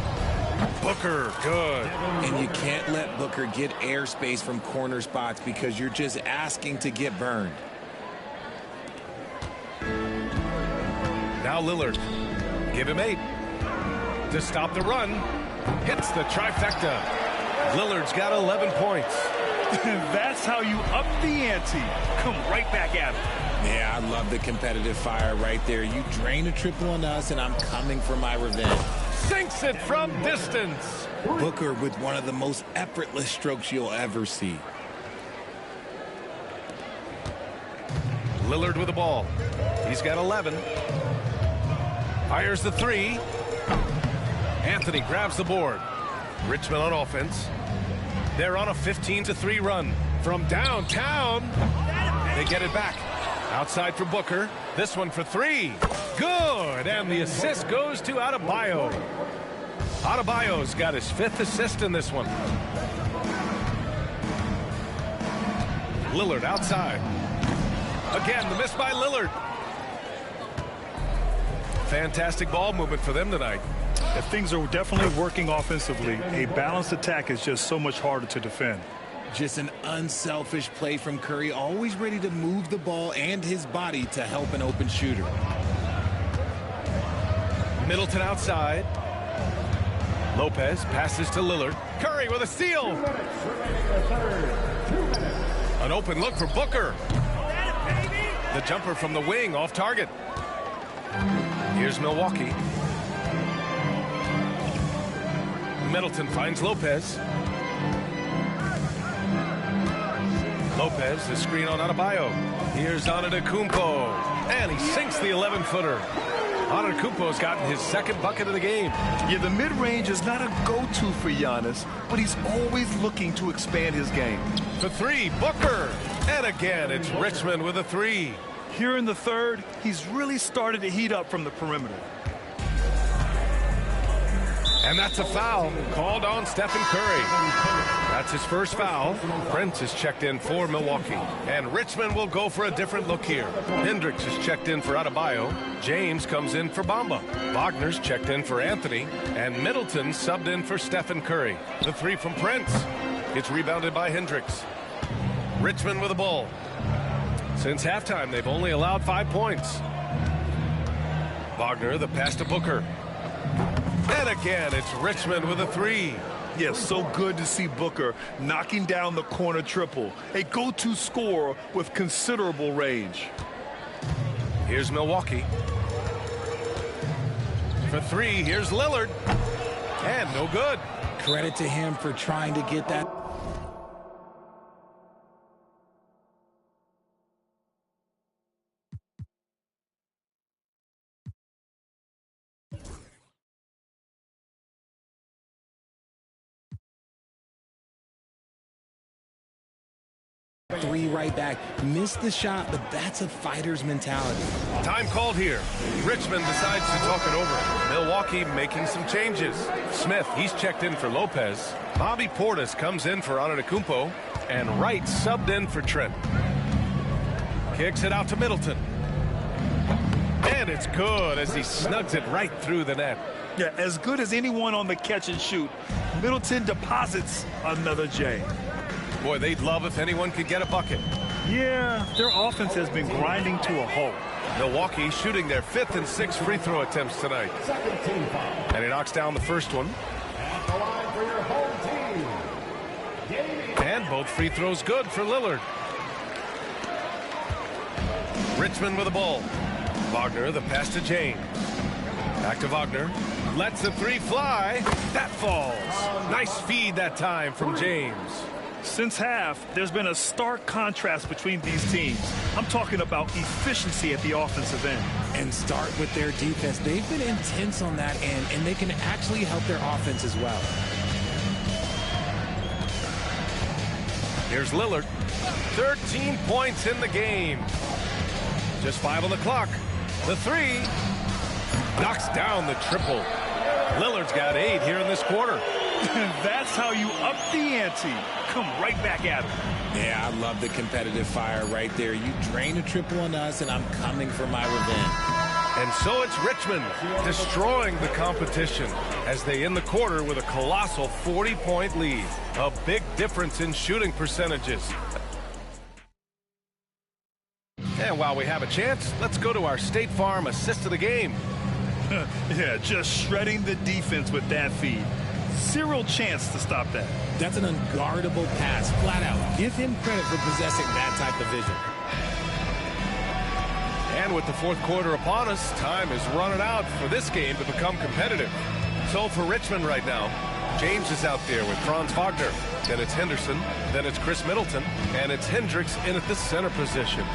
A: Booker, good.
F: And you can't let Booker get airspace from corner spots because you're just asking to get burned.
A: Now Lillard. Give him 8. To stop the run. Hits the trifecta. Lillard's got 11 points.
C: That's how you up the ante. Come right back at him.
F: Yeah, I love the competitive fire right there. You drain a triple on us, and I'm coming for my revenge.
A: Sinks it from distance.
F: Booker with one of the most effortless strokes you'll ever see.
A: Lillard with the ball. He's got 11. Fires the 3. Anthony grabs the board. Richmond on offense. They're on a 15-3 run from downtown. They get it back. Outside for Booker. This one for 3. Good. And the assist goes to Adebayo. Adebayo's got his 5th assist in this one. Lillard outside. Again, the miss by Lillard. Fantastic ball movement for them tonight.
C: If things are definitely working offensively, a balanced attack is just so much harder to defend.
F: Just an unselfish play from Curry, always ready to move the ball and his body to help an open shooter.
A: Middleton outside. Lopez passes to Lillard. Curry with a steal. An open look for Booker. The jumper from the wing off target. Here's Milwaukee. Middleton finds Lopez. Lopez, the screen on Adebayo. Here's Antetokounmpo, and he sinks the 11-footer. Antetokounmpo's gotten his second bucket of the game.
C: Yeah, the mid-range is not a go-to for Giannis, but he's always looking to expand his game.
A: For three, Booker. And again, it's Richmond with a three.
C: Here in the third, he's really started to heat up from the perimeter.
A: And that's a foul called on Stephen Curry. That's his first foul. Prince is checked in for Milwaukee. And Richmond will go for a different look here. Hendricks is checked in for Adebayo. James comes in for Bamba. Wagner's checked in for Anthony. And Middleton subbed in for Stephen Curry. The three from Prince. It's rebounded by Hendricks. Richmond with the ball. Since halftime, they've only allowed 5 points. Wagner, the pass to Booker. And again, it's Richmond with a three.
C: Yes, so good to see Booker knocking down the corner triple. A go-to scorer with considerable range.
A: Here's Milwaukee. For three, here's Lillard. And no good.
F: Credit to him for trying to get that. Three right back. Missed the shot, but that's a fighter's mentality.
A: Time called here. Richmond decides to talk it over. Milwaukee making some changes. Smith, he's checked in for Lopez. Bobby Portis comes in for Antetokounmpo. And Wright subbed in for Trent. Kicks it out to Middleton. And it's good as he snugs it right through the net.
C: Yeah, as good as anyone on the catch and shoot. Middleton deposits another J.
A: Boy, they'd love if anyone could get a bucket.
C: Yeah, their offense has been grinding to a halt.
A: Milwaukee shooting their 5th and 6th free throw attempts tonight. And he knocks down the first one. And both free throws good for Lillard. Richmond with the ball. Wagner, the pass to James. Back to Wagner. Lets the three fly. That falls. Nice feed that time from James.
C: Since half, there's been a stark contrast between these teams. I'm talking about efficiency at the offensive end.
F: And start with their defense. They've been intense on that end, and they can actually help their offense as well.
A: Here's Lillard. 13 points in the game. Just 5 on the clock. The three knocks down the triple. Lillard's got 8 here in this quarter.
C: That's how you up the ante. Come right back at him.
F: Yeah, I love the competitive fire right there. You drain a triple on us, and I'm coming for my revenge.
A: And so it's Richmond destroying the competition as they end the quarter with a colossal 40-point lead. A big difference in shooting percentages. And while we have a chance, let's go to our State Farm assist of the game.
C: Yeah, just shredding the defense with that feed. Zero chance to stop that.
F: That's an unguardable pass, flat out. Give him credit for possessing that type of vision.
A: And with the fourth quarter upon us, time is running out for this game to become competitive. So for Richmond right now, James is out there with Franz Wagner. Then it's Henderson. Then it's Chris Middleton. And it's Hendricks in at the center position.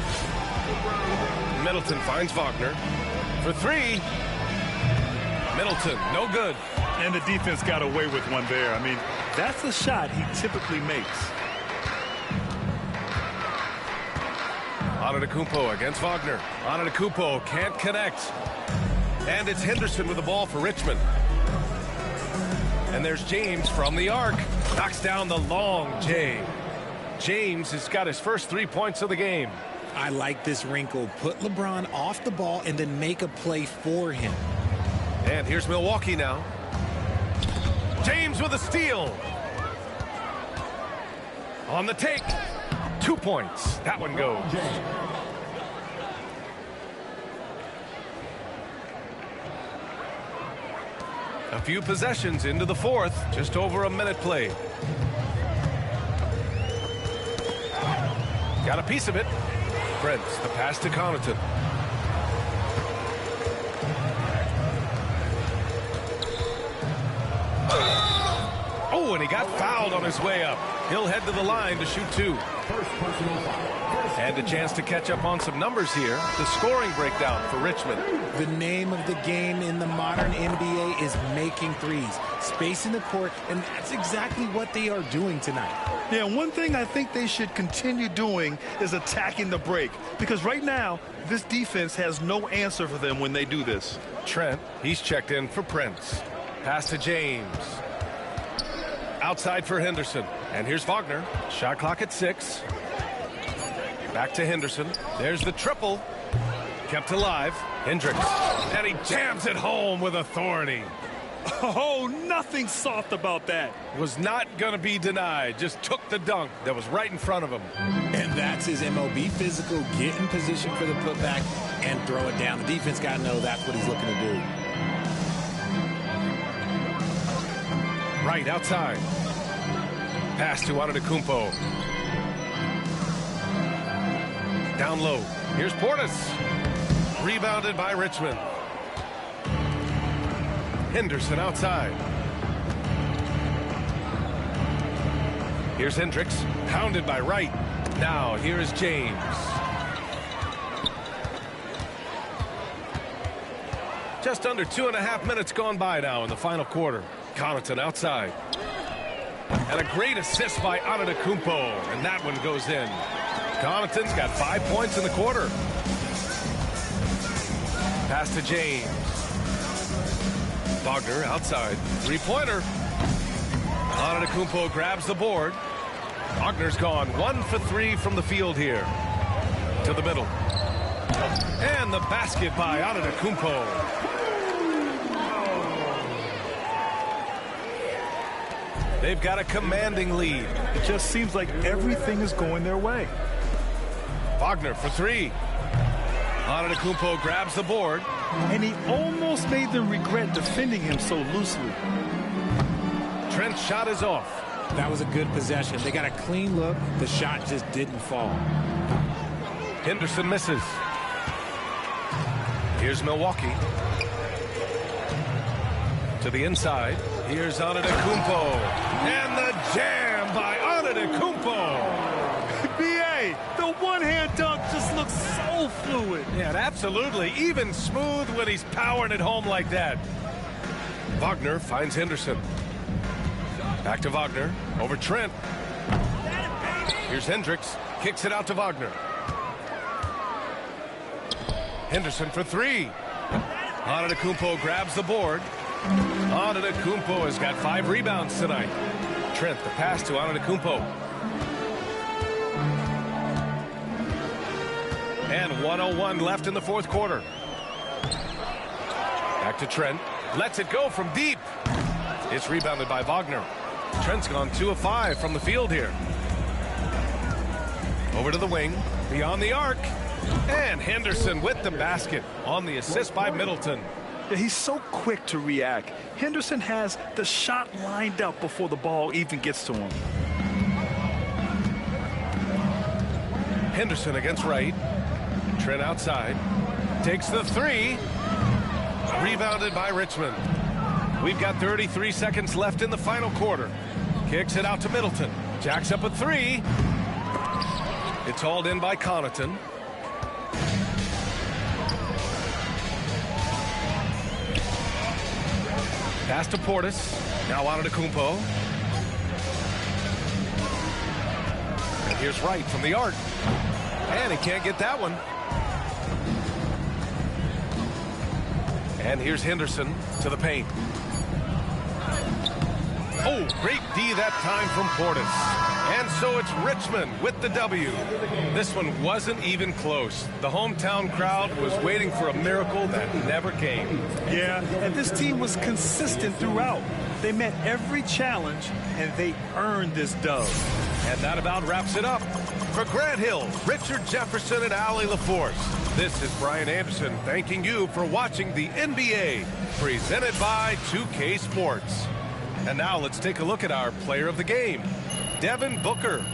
A: Middleton finds Wagner for three. Middleton, no good.
C: And the defense got away with one there. I mean, that's a shot he typically makes.
A: Antetokounmpo against Wagner. Antetokounmpo can't connect. And it's Henderson with the ball for Richmond. And there's James from the arc. Knocks down the long J. James has got his first 3 points of the game.
F: I like this wrinkle. Put LeBron off the ball and then make a play for him.
A: And here's Milwaukee now. James with a steal. On the take. 2 points. That one goes. A few possessions into the fourth. Just over a minute played. Got a piece of it. Prince, the pass to Connaughton. Oh, and he got fouled on his way up. He'll head to the line to shoot 2.
D: First personal foul.
A: And a chance to catch up on some numbers here. The scoring breakdown for Richmond.
F: The name of the game in the modern NBA is making threes, spacing the court, and that's exactly what they are doing tonight.
C: Yeah, one thing I think they should continue doing is attacking the break, because right now this defense has no answer for them when they do this.
A: Trent, he's checked in for Prince. Pass to James. Outside for Henderson. And here's Wagner. Shot clock at 6. Back to Henderson. There's the triple. Kept alive. Hendricks. And he jams it home with authority.
C: Oh, nothing soft about that.
A: Was not going to be denied. Just took the dunk that was right in front of him.
F: And that's his MO. Be physical, get in position for the putback, and throw it down. The defense got to know that's what he's looking to do.
A: Right outside. Pass to Antetokounmpo. Down low. Here's Portis. Rebounded by Richmond. Henderson outside. Here's Hendricks. Pounded by Wright. Now here is James. Just under 2.5 minutes gone by now in the final quarter. Connaughton outside. And a great assist by Antetokounmpo. And that one goes in. Connaughton's got 5 points in the quarter. Pass to James. Wagner outside. Three-pointer. Antetokounmpo grabs the board. Wagner's gone 1 for 3 from the field here. To the middle. And the basket by Antetokounmpo. They've got a commanding lead.
C: It just seems like everything is going their way.
A: Wagner for 3. Antetokounmpo grabs the board.
C: And he almost made them regret defending him so loosely.
A: Trent's shot is off.
F: That was a good possession. They got a clean look. The shot just didn't fall.
A: Henderson misses. Here's Milwaukee. To the inside. Here's Antetokounmpo. And the jam by Antetokounmpo.
C: B.A., the one-hand dunk just looks so fluid.
A: Yeah, absolutely. Even smooth when he's powering it home like that. Wagner finds Henderson. Back to Wagner. Over Trent. Here's Hendricks. Kicks it out to Wagner. Henderson for 3. Antetokounmpo grabs the board. Antetokounmpo has got 5 rebounds tonight. Trent, the pass to Antetokounmpo. And 1:01 left in the fourth quarter. Back to Trent. Lets it go from deep. It's rebounded by Wagner. Trent's gone 2 of 5 from the field here. Over to the wing. Beyond the arc. And Henderson with the basket on the assist by Middleton.
C: Yeah, he's so quick to react. Henderson has the shot lined up before the ball even gets to him.
A: Henderson against Wright. Trent outside. Takes the 3. Rebounded by Richmond. We've got 33 seconds left in the final quarter. Kicks it out to Middleton. Jacks up a 3. It's hauled in by Connaughton. Pass to Portis. Now Antetokounmpo. And here's Wright from the arc. And he can't get that one. And here's Henderson to the paint. Oh, great D that time from Portis. And so it's Richmond with the W. This one wasn't even close. The hometown crowd was waiting for a miracle that never came.
C: Yeah, and this team was consistent throughout. They met every challenge, and they earned this dub.
A: And that about wraps it up. For Grant Hill, Richard Jefferson, and Allie LaForce, this is Brian Anderson thanking you for watching the NBA, presented by 2K Sports. And now let's take a look at our player of the game, Devin Booker.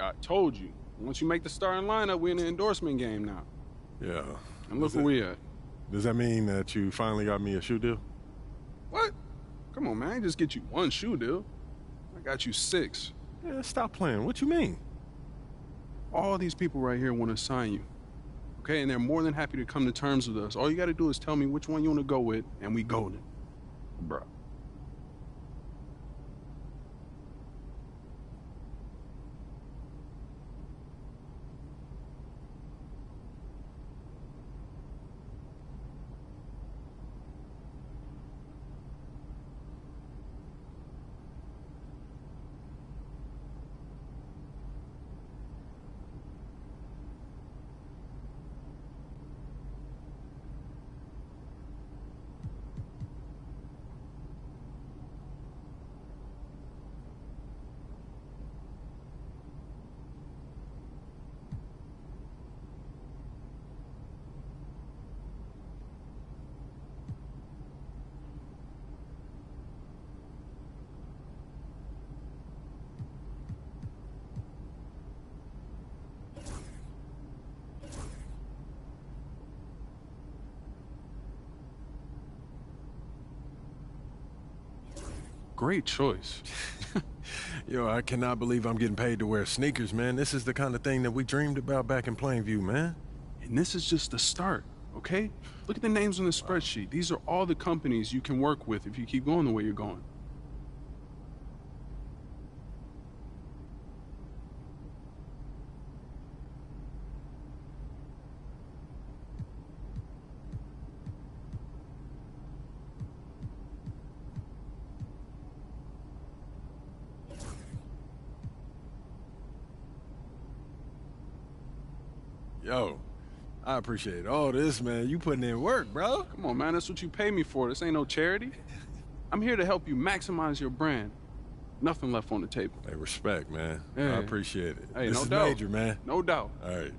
G: I told you. Once you make the starting lineup, we're in the endorsement game now.
H: Yeah.
G: And look where we at.
H: Does that mean that you finally got me a shoe deal?
G: What? Come on, man. I ain't just get you one shoe deal. I got you 6.
H: Yeah, stop playing. What you mean?
G: All these people right here want to sign you. Okay? And they're more than happy to come to terms with us. All you got to do is tell me which one you want to go with, and we golden. Bruh. Great choice.
H: Yo, I cannot believe I'm getting paid to wear sneakers, man. This is the kind of thing that we dreamed about back in Plainview, man.
G: And this is just the start, okay? Look at the names on the spreadsheet. These are all the companies you can work with if you keep going the way you're going.
H: Yo, I appreciate all this, man. You putting in work, bro.
G: Come on, man. That's what you pay me for. This ain't no charity. I'm here to help you maximize your brand. Nothing left on the table.
H: Hey, respect, man.
G: Yeah.
H: I appreciate it.
G: Hey,
H: this
G: no
H: is
G: doubt.
H: major, man.
G: No doubt.
H: All right.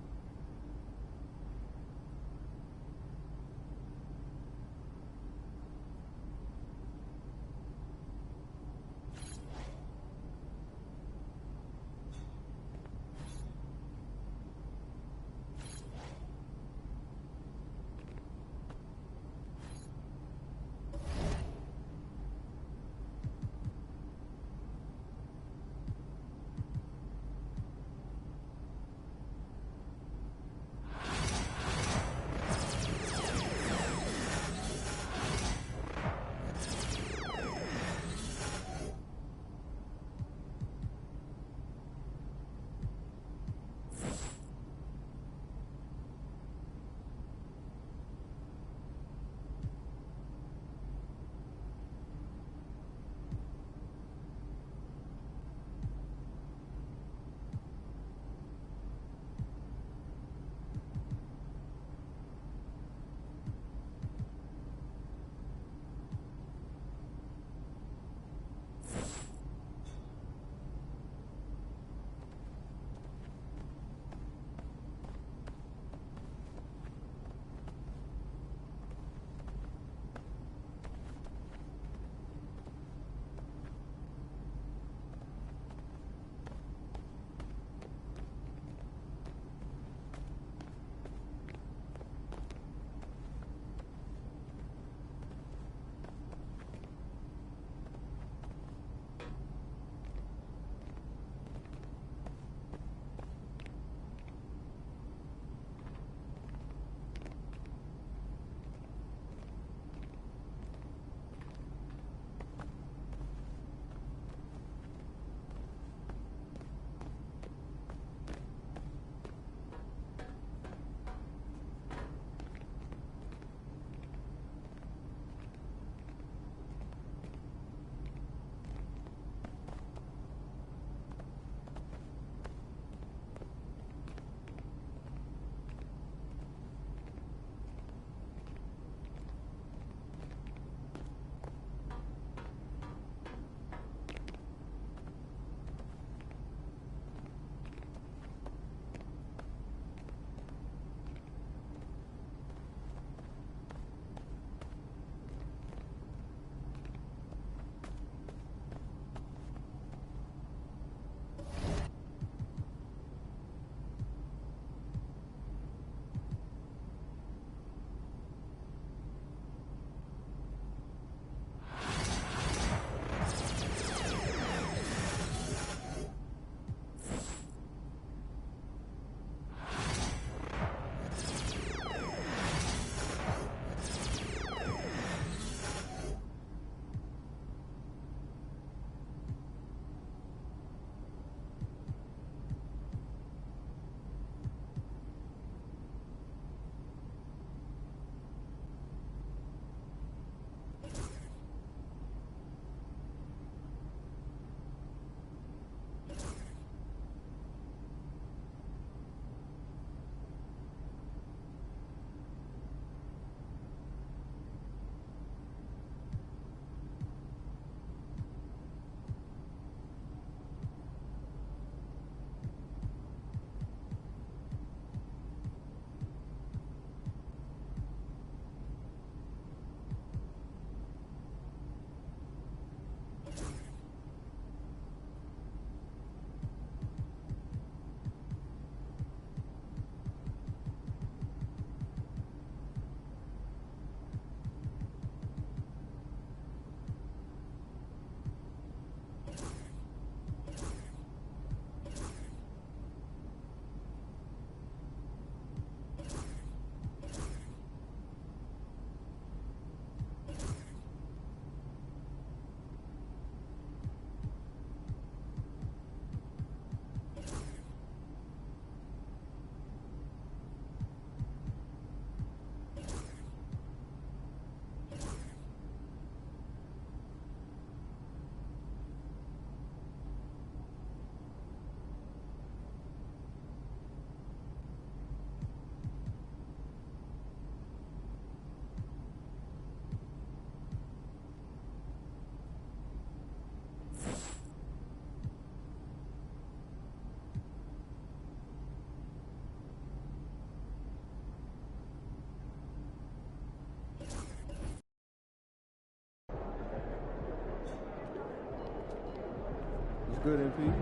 G: good, MP.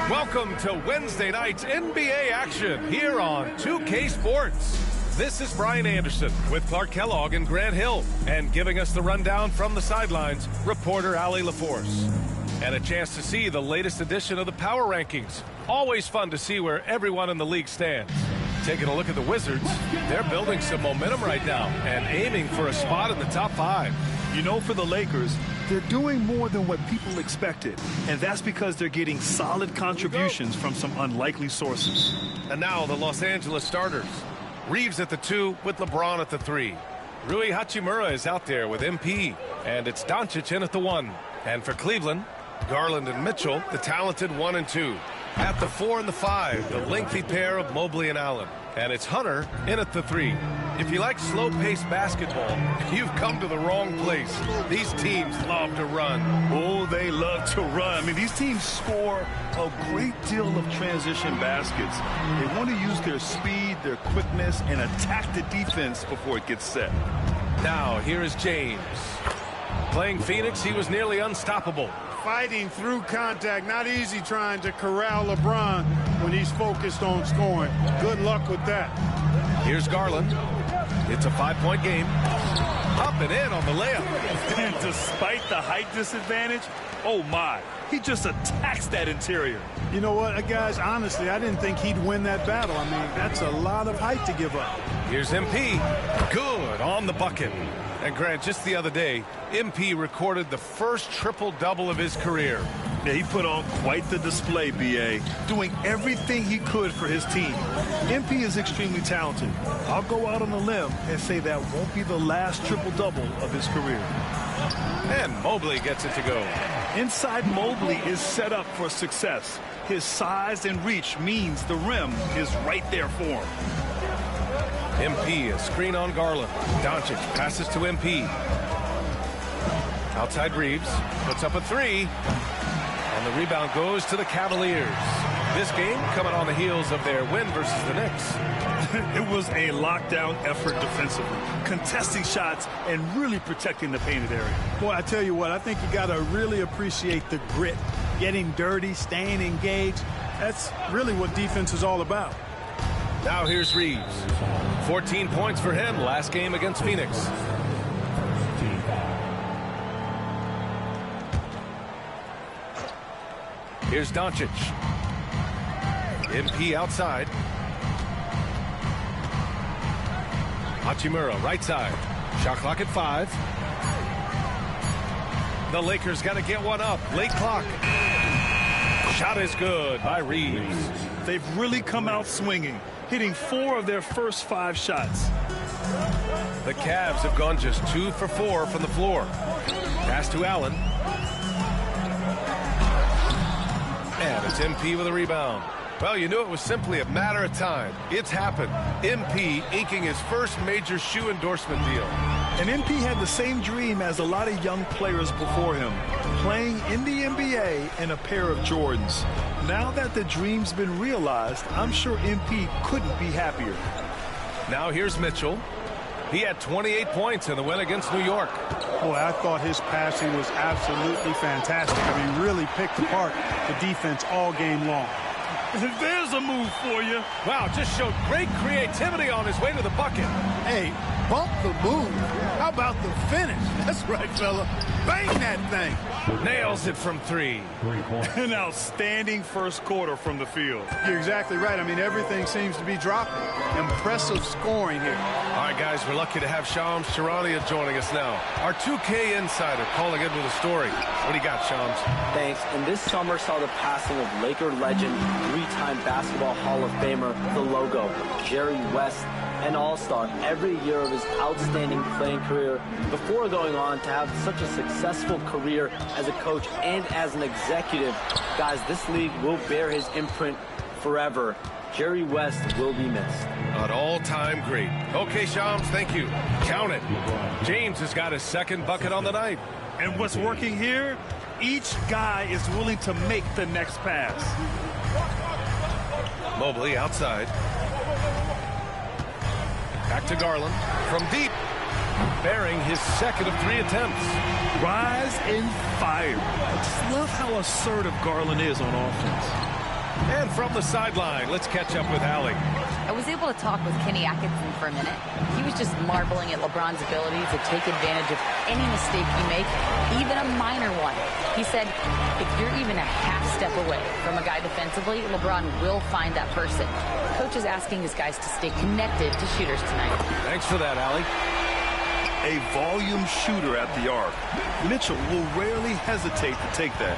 A: Welcome to Wednesday night's NBA action here on 2K Sports. This is Brian Anderson with Clark Kellogg and Grant Hill, and giving us the rundown from the sidelines, reporter Allie LaForce. And a chance to see the latest edition of the Power Rankings. Always fun to see where everyone in the league stands. Taking a look at the Wizards, they're building some momentum right now and aiming for a spot in the top 5.
C: You know, for the Lakers, they're doing more than what people expected, and that's because they're getting solid contributions from some unlikely sources.
A: And now the Los Angeles starters. Reeves at the 2 with LeBron at the 3. Rui Hachimura is out there with MP, and it's Doncic in at the 1. And for Cleveland, Garland and Mitchell, the talented 1 and 2. At the 4 and the 5, the lengthy pair of Mobley and Allen. And it's Hunter in at the 3. If you like slow-paced basketball, you've come to the wrong place. These teams love to run.
C: Oh, they love to run. I mean, these teams score a great deal of transition baskets. They want to use their speed, their quickness, and attack the defense before it gets set.
A: Now, here is James. Playing Phoenix, he was nearly unstoppable.
I: Fighting through contact, not easy trying to corral LeBron when he's focused on scoring. Good luck with that.
A: Here's Garland. It's a 5-point game. Up and in on the layup.
C: And despite the height disadvantage, oh my, he just attacks that interior.
I: You know what, guys, honestly, I didn't think he'd win that battle. I mean, that's a lot of height to give up.
A: Here's MP. Good on the bucket. And Grant, just the other day, MP recorded the first triple-double of his career.
C: Yeah, he put on quite the display, B.A., doing everything he could for his team. MP is extremely talented. I'll go out on a limb and say that won't be the last triple-double of his career.
A: And Mobley gets it to go.
C: Inside Mobley is set up for success. His size and reach means the rim is right there for him.
A: MP, a screen on Garland. Doncic passes to MP. Outside Reeves, puts up a 3. And the rebound goes to the Cavaliers. This game coming on the heels of their win versus the Knicks.
C: It was a lockdown effort defensively, contesting shots and really protecting the painted area.
I: Boy, I tell you what, I think you got to really appreciate the grit. Getting dirty, staying engaged. That's really what defense is all about.
A: Now here's Reeves. 14 points for him last game against Phoenix. Here's Doncic. MP outside. Hachimura right side. Shot clock at 5. The Lakers got to get one up. Late clock. Shot is good by Reeves.
C: They've really come out swinging, hitting 4 of their first 5 shots.
A: The Cavs have gone just 2 for 4 from the floor. Pass to Allen. And it's MP with a rebound. Well, you knew it was simply a matter of time. It's happened. MP inking his first major shoe endorsement deal.
C: And MP had the same dream as a lot of young players before him, playing in the NBA in a pair of Jordans. Now that the dream's been realized, I'm sure MP couldn't be happier.
A: Now here's Mitchell. He had 28 points in the win against New York.
I: Boy, I thought his passing was absolutely fantastic. I mean, really picked apart the defense all game long.
C: There's a move for you.
A: Wow, just showed great creativity on his way to the bucket.
I: Hey, bump the move. How about the finish? That's right, fella. Bang that thing.
A: Nails it from 3.
C: An outstanding first quarter from the field.
I: You're exactly right. I mean, everything seems to be dropping. Impressive scoring here.
A: All right, guys, we're lucky to have Shams Charania joining us now. Our 2K insider calling in with a story. What do you got, Shams?
J: Thanks. And this summer saw the passing of Laker legend, 3-time Basketball Hall of Famer, the logo, Jerry West, an all-star every year of his outstanding playing career before going on to have such a successful career as a coach and as an executive. Guys, this league will bear his imprint forever. Jerry West will be missed.
A: An all-time great. Okay, Shams, thank you. Count it. James has got his second bucket on the night.
C: And what's working here? Each guy is willing to make the next pass.
A: Mobley outside. Back to Garland. From deep. Bearing his second of 3 attempts.
C: Rise and fire. I just love how assertive Garland is on offense.
A: And from the sideline, let's catch up with Allie.
K: I was able to talk with Kenny Atkinson for a minute. He was just marveling at LeBron's ability to take advantage of any mistake you make, even a minor one. He said, if you're even a half step away from a guy defensively, LeBron will find that person. Coach is asking his guys to stay connected to shooters tonight.
A: Thanks for that, Allie.
C: A volume shooter at the arc. Mitchell will rarely hesitate to take that.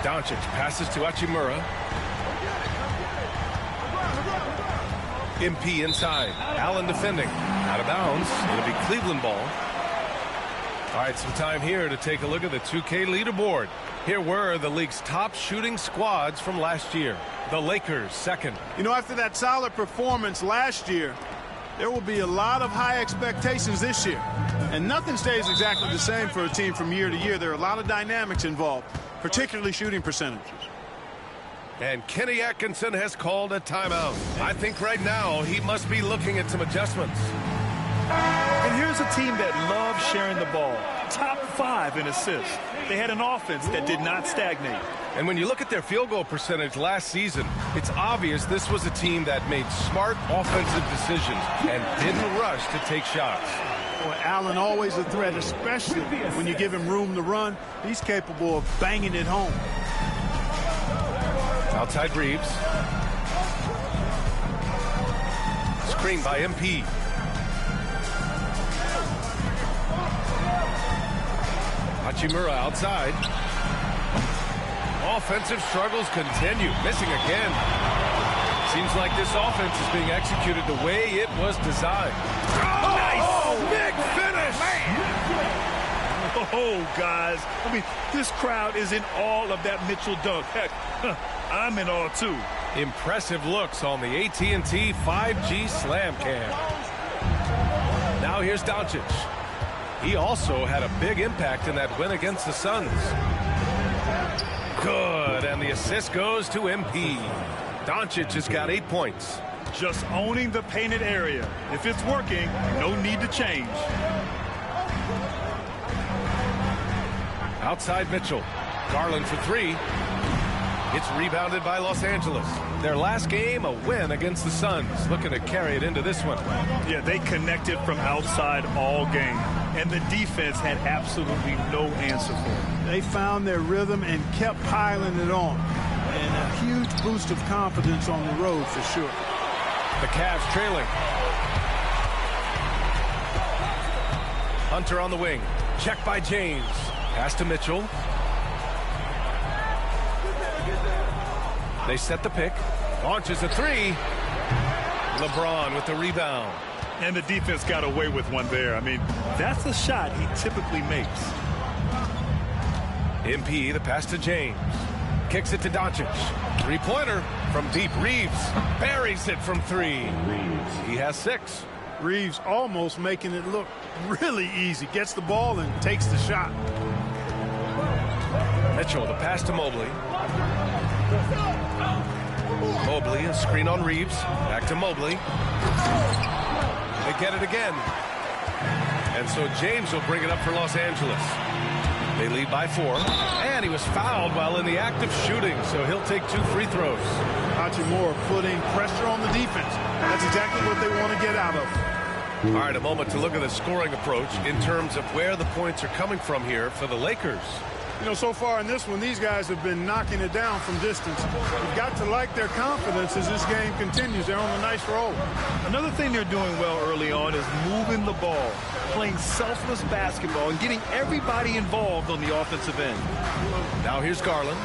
A: Doncic passes to Hachimura. MP inside. Allen defending. Out of bounds. It'll be Cleveland ball. All right, some time here to take a look at the 2K leaderboard. Here were the league's top shooting squads from last year. The Lakers, second.
I: You know, after that solid performance last year, there will be a lot of high expectations this year. And nothing stays exactly the same for a team from year to year. There are a lot of dynamics involved, particularly shooting percentages.
A: And Kenny Atkinson has called a timeout. I think right now he must be looking at some adjustments.
C: And here's a team that loves sharing the ball. Top 5 in assists. They had an offense that did not stagnate.
A: And when you look at their field goal percentage last season, it's obvious this was a team that made smart offensive decisions and didn't rush to take shots.
I: Boy, Allen always a threat, especially when you give him room to run. He's capable of banging it home.
A: Outside Reeves. Screen by MP. Hachimura outside. Offensive struggles continue. Missing again. Seems like this offense is being executed the way it was designed. Oh, nice! Big finish! Man.
C: Oh, guys. I mean, this crowd is in awe of that Mitchell dunk. Heck, I'm in awe, too.
A: Impressive looks on the AT&T 5G Slam Cam. Now here's Doncic. He also had a big impact in that win against the Suns. Good, and the assist goes to MP. Doncic has got 8 points.
C: Just owning the painted area. If it's working, no need to change.
A: Outside Mitchell. Garland for 3. It's rebounded by Los Angeles. Their last game, a win against the Suns. Looking to carry it into this one.
C: Yeah, they connected from outside all game. And the defense had absolutely no answer for it.
I: They found their rhythm and kept piling it on. And a huge boost of confidence on the road for sure.
A: The Cavs trailing. Hunter on the wing. Check by James. Pass to Mitchell. They set the pick. Launches a 3. LeBron with the rebound.
C: And the defense got away with one there. I mean, that's a shot he typically makes.
A: MP, the pass to James. Kicks it to Doncic. 3-pointer. From deep, Reeves buries it from 3. He has 6.
I: Reeves almost making it look really easy. Gets the ball and takes the shot.
A: Mitchell, the pass to Mobley. Mobley, a screen on Reeves. Back to Mobley. They get it again. And so James will bring it up for Los Angeles. They lead by 4. And he was fouled while in the act of shooting, so he'll take 2 free throws.
I: Hachimura putting pressure on the defense. That's exactly what they want to get out of.
A: All right, a moment to look at the scoring approach in terms of where the points are coming from here for the Lakers.
I: You know, so far in this one, these guys have been knocking it down from distance. You've got to like their confidence as this game continues. They're on a nice roll.
C: Another thing they're doing well early on is moving the ball, playing selfless basketball, and getting everybody involved on the offensive end.
A: Now here's Garland.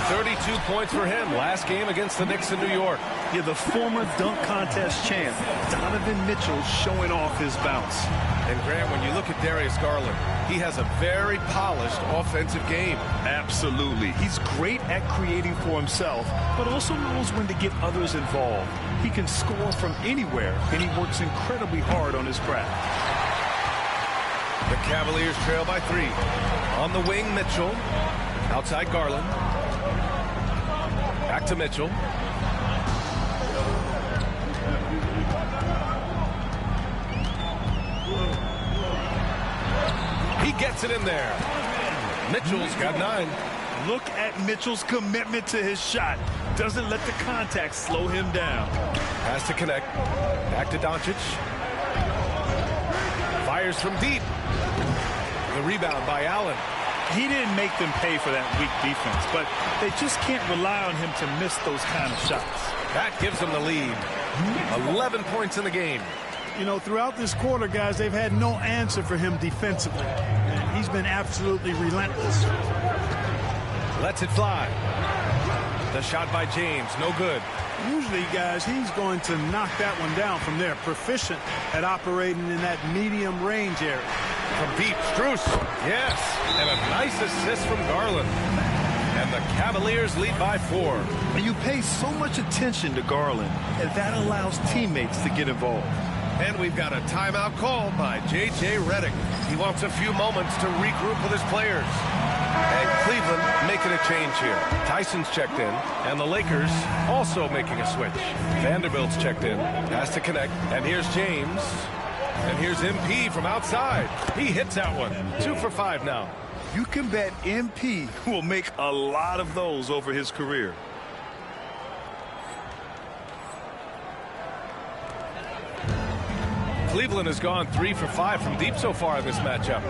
A: 32 points for him last game against the Knicks in New York.
C: Yeah, the former dunk contest champ, Donovan Mitchell, showing off his bounce.
A: And Grant, when you look at Darius Garland, he has a very polished offensive game.
C: Absolutely. He's great at creating for himself, but also knows when to get others involved. He can score from anywhere, and he works incredibly hard on his craft.
A: The Cavaliers trail by 3. On the wing, Mitchell. Outside Garland. Back to Mitchell. He gets it in there. Mitchell's got 9.
C: Look at Mitchell's commitment to his shot. Doesn't let the contact slow him down.
A: Has to connect. Back to Doncic. Fires from deep. The rebound by Allen.
C: He didn't make them pay for that weak defense, but they just can't rely on him to miss those kind of shots.
A: That gives them the lead. 11 points in the game.
I: You know, throughout this quarter, guys, they've had no answer for him defensively. And he's been absolutely relentless.
A: Lets it fly. The shot by James, no good.
I: Usually, guys, he's going to knock that one down from there. Proficient at operating in that medium range area.
A: From deep, Strus. Yes, and a nice assist from Garland. And the Cavaliers lead by 4.
C: And you pay so much attention to Garland, and that allows teammates to get involved.
A: And we've got a timeout called by J.J. Redick. He wants a few moments to regroup with his players. And Cleveland making a change here. Tyson's checked in, and the Lakers also making a switch. Vanderbilt's checked in, has to connect, and here's James. And here's MP from outside. He hits that one. 2 for 5 now.
C: You can bet MP will make a lot of those over his career.
A: Cleveland has gone 3 for 5 from deep so far in this matchup.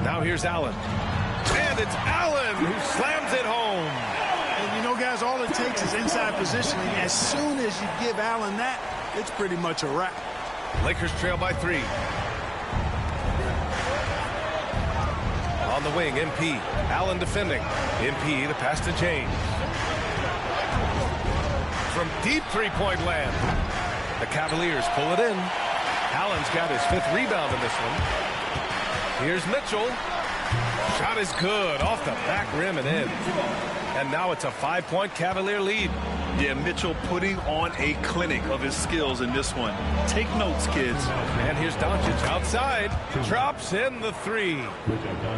A: Now here's Allen. And it's Allen who slams it home.
I: And you know, guys, all it takes is inside positioning. As soon as you give Allen that, it's pretty much a wrap.
A: Lakers trail by 3. On the wing, MP. Allen defending. MP, the pass to James. From deep three-point land. The Cavaliers pull it in. Allen's got his 5th rebound in this one. Here's Mitchell. Shot is good. Off the back rim and in. And now it's a 5-point Cavalier lead.
C: Yeah, Mitchell putting on a clinic of his skills in this one. Take notes, kids.
A: And here's Doncic outside. Drops in the 3.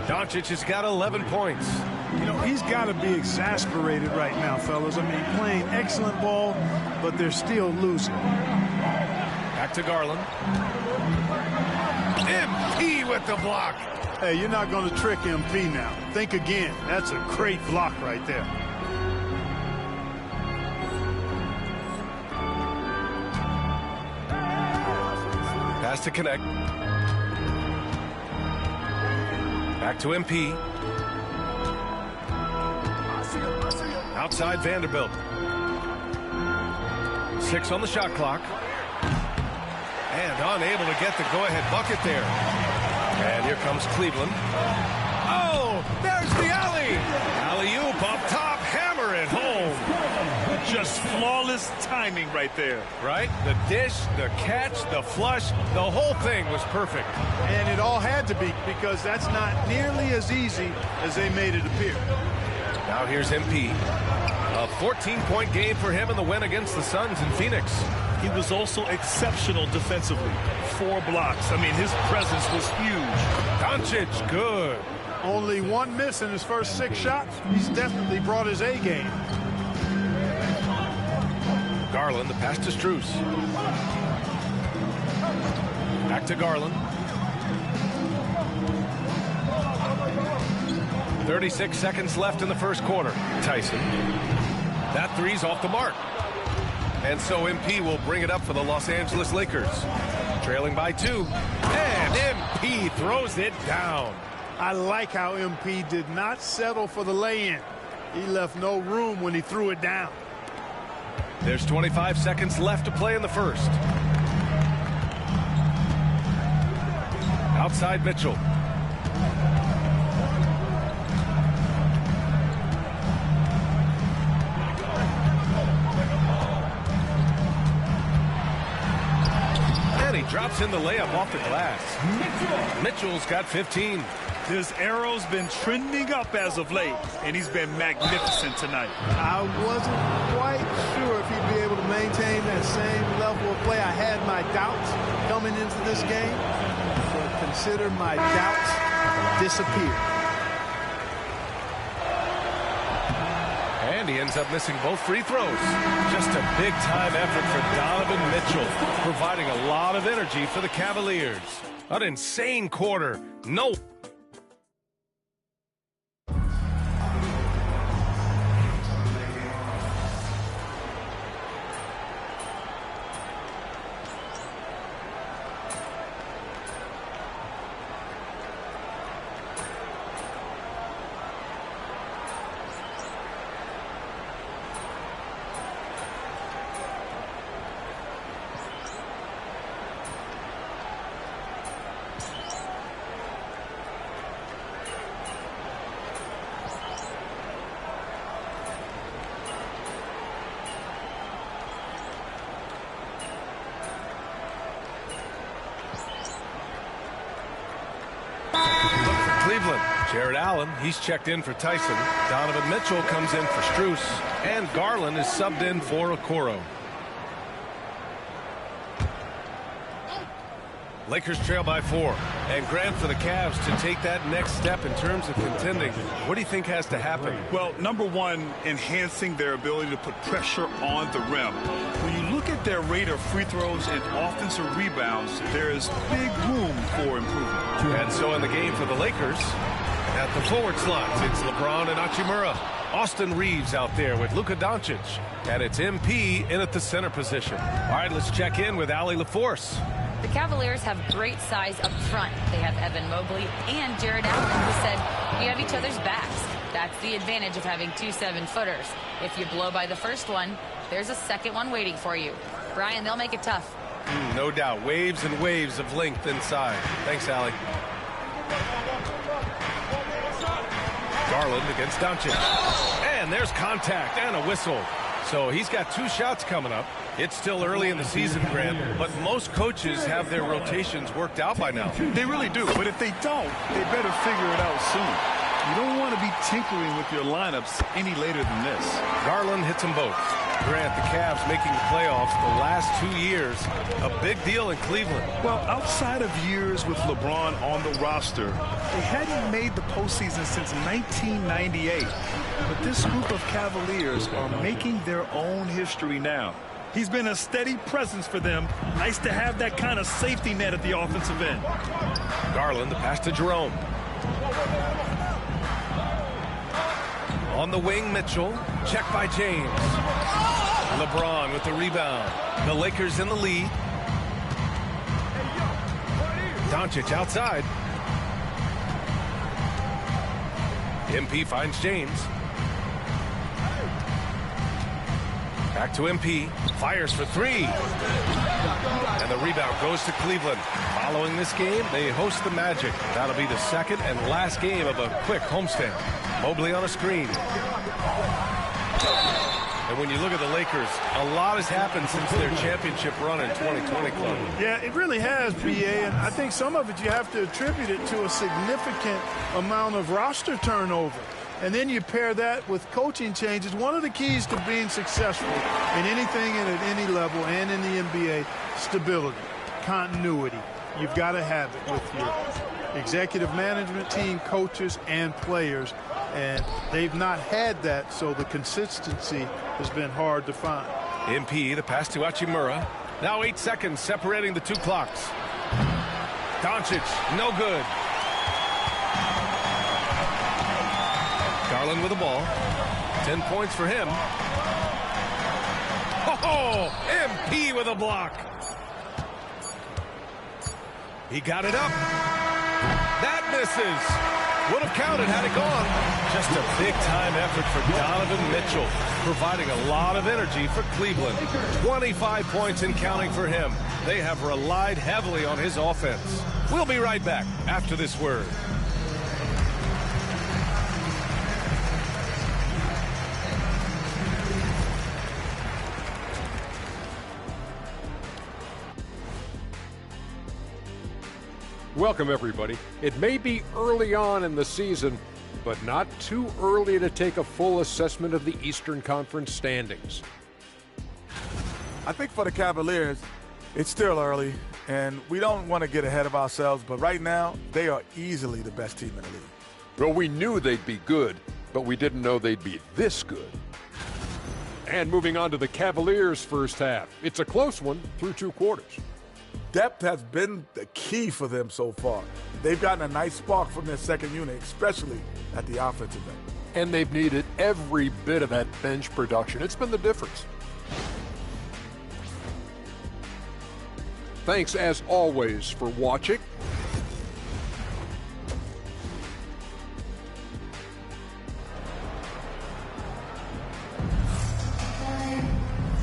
A: Doncic has got 11 points.
I: You know, he's got to be exasperated right now, fellas. I mean, playing excellent ball, but they're still losing.
A: Back to Garland. MP with the block.
I: Hey, you're not going to trick MP now. Think again. That's a great block right there.
A: Pass to connect. Back to MP. Outside Vanderbilt. 6 on the shot clock. And unable to get the go-ahead bucket there. And here comes Cleveland. Oh, there's the alley. Alley-oop up top, hammer it home.
C: Just flawless timing right there.
A: Right? The dish, the catch, the flush, the whole thing was perfect.
I: And it all had to be, because that's not nearly as easy as they made it appear.
A: Now here's MP. A 14-point game for him in the win against the Suns in Phoenix.
C: He was also exceptional defensively. 4 blocks. I mean, his presence was huge.
A: Doncic, good.
I: Only 1 miss in his first 6 shots. He's definitely brought his A game.
A: Garland, the pass to Strus. Back to Garland. 36 seconds left in the first quarter. Tyson. That three's off the mark. And so MP will bring it up for the Los Angeles Lakers. Trailing by 2. And MP throws it down.
I: I like how MP did not settle for the lay-in. He left no room when he threw it down.
A: There's 25 seconds left to play in the first. Outside Mitchell. And he drops in the layup off the glass. Mitchell's got 15.
C: His arrow's been trending up as of late, and he's been magnificent tonight.
I: I wasn't quite sure if he'd be able to maintain that same level of play. I had my doubts coming into this game, so consider my doubts disappear.
A: And he ends up missing both free throws. Just a big-time effort for Donovan Mitchell, providing a lot of energy for the Cavaliers. An insane quarter. No. Cleveland. Jared Allen, he's checked in for Tyson. Donovan Mitchell comes in for Strus. And Garland is subbed in for Okoro. Lakers trail by 4. And Grant, for the Cavs to take that next step in terms of contending, what do you think has to happen?
C: Well, number one, enhancing their ability to put pressure on the rim. When you look at their rate of free throws and offensive rebounds, there is big room for improvement.
A: And so in the game for the Lakers, at the forward slots, it's LeBron and Hachimura. Austin Reeves out there with Luka Doncic. And it's MP in at the center position. All right, let's check in with Allie LaForce.
K: The Cavaliers have great size up front. They have Evan Mobley and Jared Allen, who said you have each other's backs. That's the advantage of having 2 7-footers. If you blow by the first one, there's a second one waiting for you. Brian, they'll make it tough.
A: No doubt. Waves and waves of length inside. Thanks, Allie. Garland against Doncic. And there's contact and a whistle. So he's got 2 shots coming up. It's still early in the season, Grant, but most coaches have their rotations worked out by now.
C: They really do, but if they don't, they better figure it out soon. You don't want to be tinkering with your lineups any later than this.
A: Garland hits them both. Grant, the Cavs making the playoffs the last 2 years, a big deal in Cleveland.
C: Well, outside of years with LeBron on the roster, they hadn't made the postseason since 1998. But this group of Cavaliers are making their own history now. He's been a steady presence for them. Nice to have that kind of safety net at the offensive end.
A: Garland, the pass to Jerome. On the wing, Mitchell. Check by James. LeBron with the rebound. The Lakers in the lead. Doncic outside. MP finds James. Back to MP. Fires for 3. And the rebound goes to Cleveland. Following this game, they host the Magic. That'll be the second and last game of a quick homestand. Mobley on a screen. And when you look at the Lakers, a lot has happened since their championship run in 2020, Club.
I: Yeah, it really has, BA, and I think some of it you have to attribute it to a significant amount of roster turnover. And then you pair that with coaching changes. One of the keys to being successful in anything and at any level and in the NBA, stability, continuity. You've got to have it with your executive management team, coaches, and players. And they've not had that, so the consistency has been hard to find.
A: MP, the pass to Hachimura. Now 8 seconds separating the two clocks. Doncic, no good. Garland with the ball. 10 points for him. Oh, MP with a block. He got it up. That misses. Would have counted had it gone. Just a big-time effort for Donovan Mitchell, providing a lot of energy for Cleveland. 25 points and counting for him. They have relied heavily on his offense. We'll be right back after this word.
L: Welcome, everybody. It may be early on in the season, but not too early to take a full assessment of the Eastern Conference standings.
M: I think for the Cavaliers, it's still early, and we don't want to get ahead of ourselves, but right now, they are easily the best team in the league.
L: Well, we knew they'd be good, but we didn't know they'd be this good. And moving on to the Cavaliers' first half. It's a close one through 2 quarters.
M: Depth has been the key for them so far. They've gotten a nice spark from their second unit, especially at the offensive end.
L: And they've needed every bit of that bench production. It's been the difference. Thanks, as always, for watching.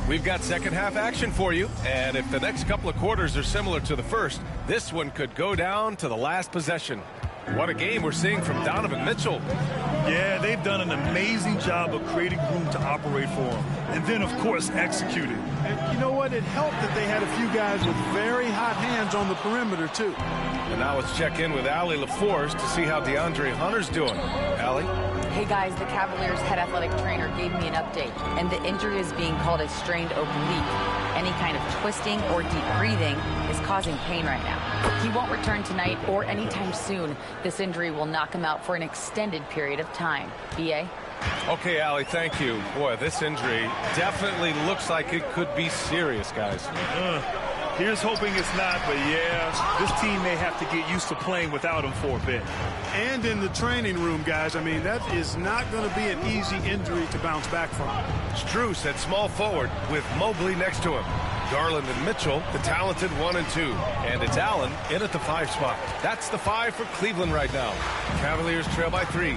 A: We've got second half action for you, and if the next couple of quarters are similar to the first, this one could go down to the last possession. What a game we're seeing from Donovan Mitchell.
C: Yeah, they've done an amazing job of creating room to operate for him, and then, of course, executed.
I: And you know what? It helped that they had a few guys with very hot hands on the perimeter, too.
A: And now let's check in with Allie LaForce to see how DeAndre Hunter's doing. Allie?
K: Hey guys, the Cavaliers head athletic trainer gave me an update, and the injury is being called a strained oblique. Any kind of twisting or deep breathing is causing pain right now. He won't return tonight or anytime soon. This injury will knock him out for an extended period of time. B.A.?
A: Okay, Allie, thank you. Boy, this injury definitely looks like it could be serious, guys.
C: Here's hoping it's not, but yeah, this team may have to get used to playing without him for a bit.
I: And in the training room, guys, I mean, that is not going to be an easy injury to bounce back from.
A: Strus at small forward with Mobley next to him. Garland and Mitchell, the talented 1 and 2. And it's Allen in at the 5 spot. That's the 5 for Cleveland right now. Cavaliers trail by 3.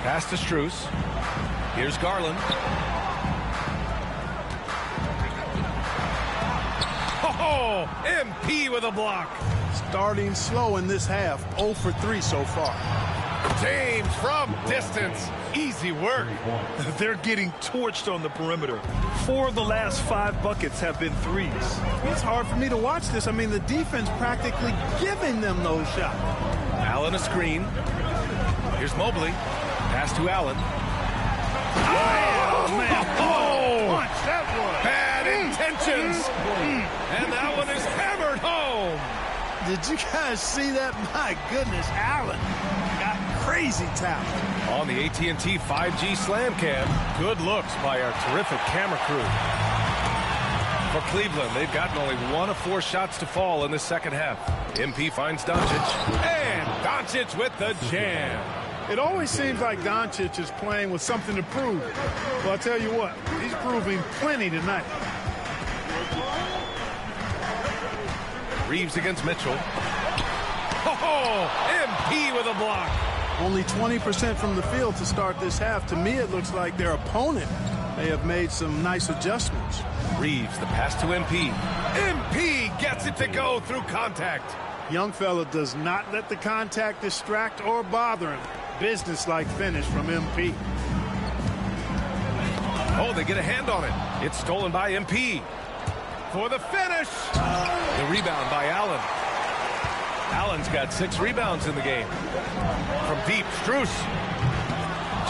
A: Pass to Strus. Here's Garland. Oh, MP with a block.
I: Starting slow in this half, 0 for 3 so far.
A: James from distance. Easy work.
C: They're getting torched on the perimeter. 4 of the last 5 buckets have been threes.
I: It's hard for me to watch this. I mean, the defense practically giving them those shots.
A: Allen a screen. Here's Mobley. Pass to Allen.
I: Oh, man.
A: Oh,
I: punch that one.
A: Bad intentions. And that one is hammered home.
I: Did you guys see that? My goodness, Allen got crazy talent.
A: On the AT&T 5G Slam Cam, good looks by our terrific camera crew. For Cleveland, they've gotten only 1 of 4 shots to fall in the second half. MP finds Doncic, and Doncic with the jam.
I: It always seems like Doncic is playing with something to prove. Well, I'll tell you what, he's proving plenty tonight.
A: Reeves against Mitchell. Oh, MP with a block.
I: Only 20% from the field to start this half. To me, it looks like their opponent may have made some nice adjustments.
A: Reeves, the pass to MP. MP gets it to go through contact.
I: Young fella does not let the contact distract or bother him. Business-like finish from MP.
A: Oh, they get a hand on it. It's stolen by MP. For the finish. The rebound by Allen. Allen's got 6 rebounds in the game. From deep, Strus.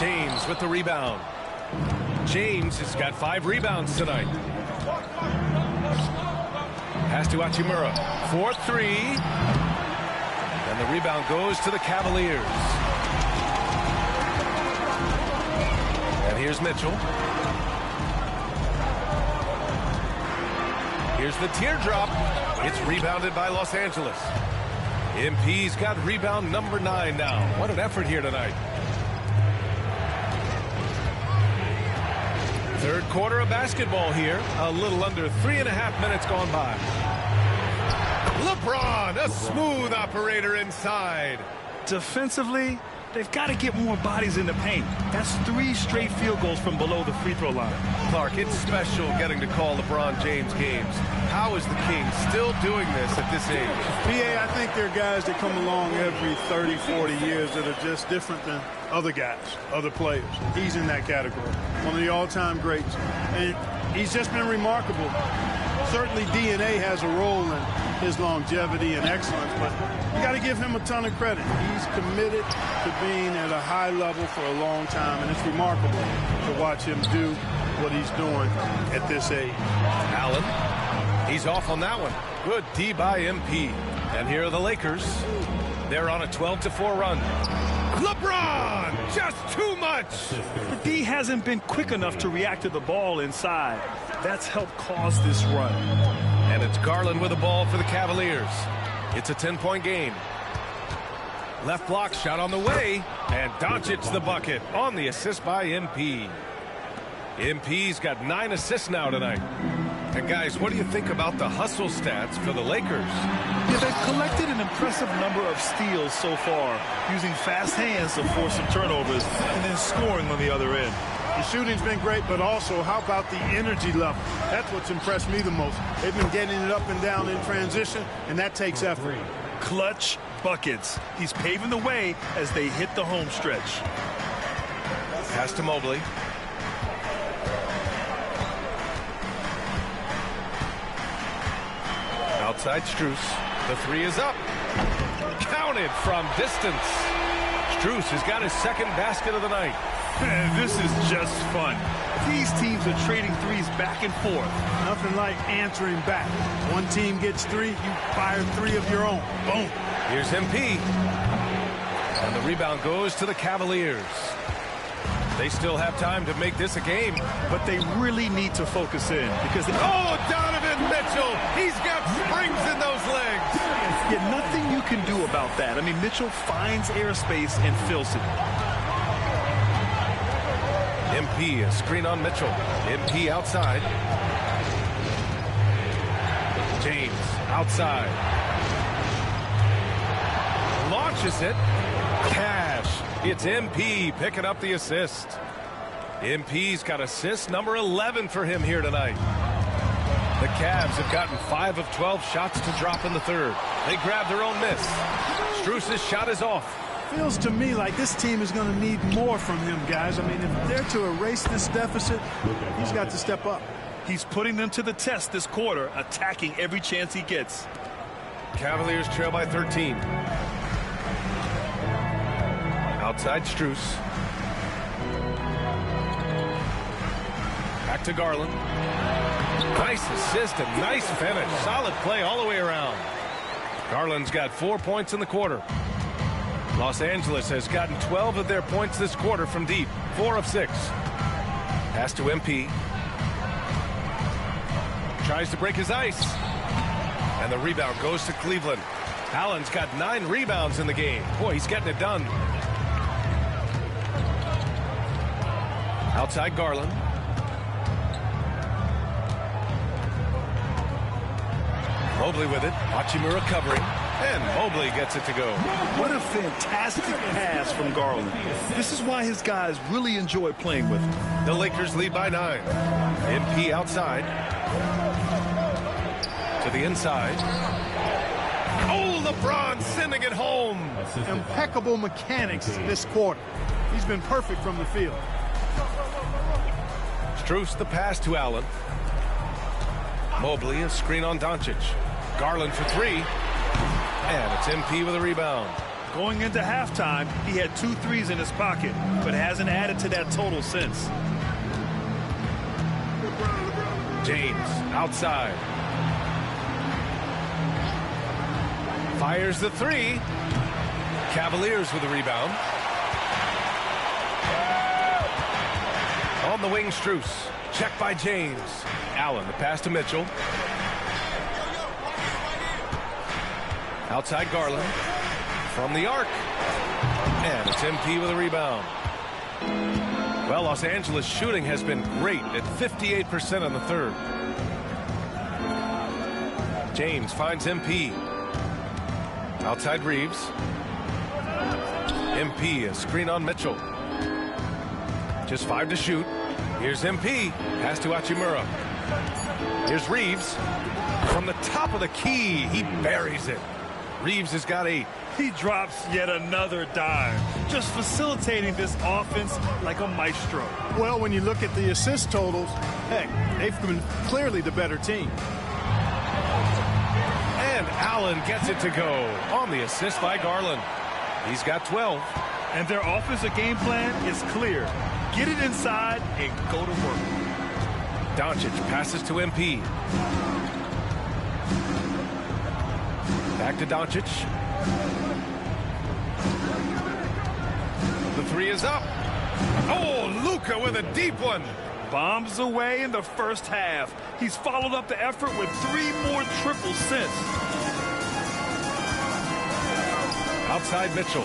A: James with the rebound. James has got 5 rebounds tonight. Pass to Hachimura. 4-3. And the rebound goes to the Cavaliers. And here's Mitchell. Here's the teardrop. It's rebounded by Los Angeles. MP's got rebound number 9 now. What an effort here tonight. Third quarter of basketball here. A little under 3.5 minutes gone by. LeBron, a smooth operator inside.
C: Defensively, they've got to get more bodies in the paint. That's 3 straight field goals from below the free throw line.
A: Clark, it's special getting to call LeBron James games. How is the King still doing this at this age?
I: PA, I think there are guys that come along every 30, 40 years that are just different than other guys, other players. He's in that category. One of the all-time greats. And he's just been remarkable. Certainly DNA has a role in his longevity and excellence, but you got to give him a ton of credit. He's committed to being at a high level for a long time, and it's remarkable to watch him do what he's doing at this age.
A: Allen, he's off on that one. Good D by MP. And here are the Lakers. They're on a 12-4 run. LeBron, just too much.
C: The D hasn't been quick enough to react to the ball inside. That's helped cause this run.
A: And it's Garland with the ball for the Cavaliers. It's a 10-point game. Left block shot on the way. And Doncic the bucket on the assist by MP. MP's got 9 assists now tonight. And guys, what do you think about the hustle stats for the Lakers?
C: Yeah, they've collected an impressive number of steals so far, using fast hands to force some turnovers and then scoring on the other end.
I: The shooting's been great, but also how about the energy level? That's what's impressed me the most. They've been getting it up and down in transition, and that takes effort.
C: Clutch buckets. He's paving the way as they hit the home stretch.
A: Pass to Mobley. Outside Strus. The 3 is up. Counted from distance. Strus has got his second basket of the night.
C: This is just fun. These teams are trading threes back and forth.
I: Nothing like answering back. One team gets 3, you fire 3 of your own. Boom.
A: Here's MP. And the rebound goes to the Cavaliers. They still have time to make this a game.
C: But they really need to focus in because
A: oh, Donovan Mitchell! He's got springs in those legs!
C: Yeah, nothing you can do about that. I mean, Mitchell finds airspace and fills it.
A: MP, a screen on Mitchell. MP outside. James outside. Launches it. Cash. It's MP picking up the assist. MP's got assist number 11 for him here tonight. The Cavs have gotten 5 of 12 shots to drop in the third. They grab their own miss. Strus's shot is off.
I: Feels to me like this team is going to need more from him, guys. I mean, if they're to erase this deficit, he's got to step up.
C: He's putting them to the test this quarter, attacking every chance he gets.
A: Cavaliers trail by 13. Outside Strus. Back to Garland. Nice assist and nice finish. Solid play all the way around. Garland's got 4 points in the quarter. Los Angeles has gotten 12 of their points this quarter from deep. 4 of 6. Pass to MP. Tries to break his ice. And the rebound goes to Cleveland. Allen's got 9 rebounds in the game. Boy, he's getting it done. Outside Garland. Mobley with it. Hachimura covering. And Mobley gets it to go.
C: What a fantastic pass from Garland. This is why his guys really enjoy playing with him.
A: The Lakers lead by 9. MP outside. To the inside. Oh, LeBron sending it home.
I: Impeccable mechanics this quarter. He's been perfect from the field.
A: Strus the pass to Allen. Mobley, a screen on Doncic. Garland for 3. And it's MP with a rebound.
C: Going into halftime, he had 2 threes in his pocket, but hasn't added to that total since.
A: James outside. Fires the 3. Cavaliers with a rebound. On the wing, Strus. Check by James. Allen, the pass to Mitchell. Outside Garland. From the arc. And it's MP with a rebound. Well, Los Angeles shooting has been great at 58% in the third. James finds MP. Outside Reeves. MP, a screen on Mitchell. Just 5 to shoot. Here's MP. Pass to Hachimura. Here's Reeves. From the top of the key, he buries it. Reeves has got 8.
C: He drops yet another dime, just facilitating this offense like a maestro.
I: Well, when you look at the assist totals, heck, they've been clearly the better team.
A: And Allen gets it to go on the assist by Garland. He's got 12.
C: And their offensive game plan is clear. Get it inside and go to work.
A: Doncic passes to MP. Back to Doncic. The 3 is up. Oh, Luka with a deep one.
C: Bombs away in the first half. He's followed up the effort with 3 more triples since.
A: Outside Mitchell.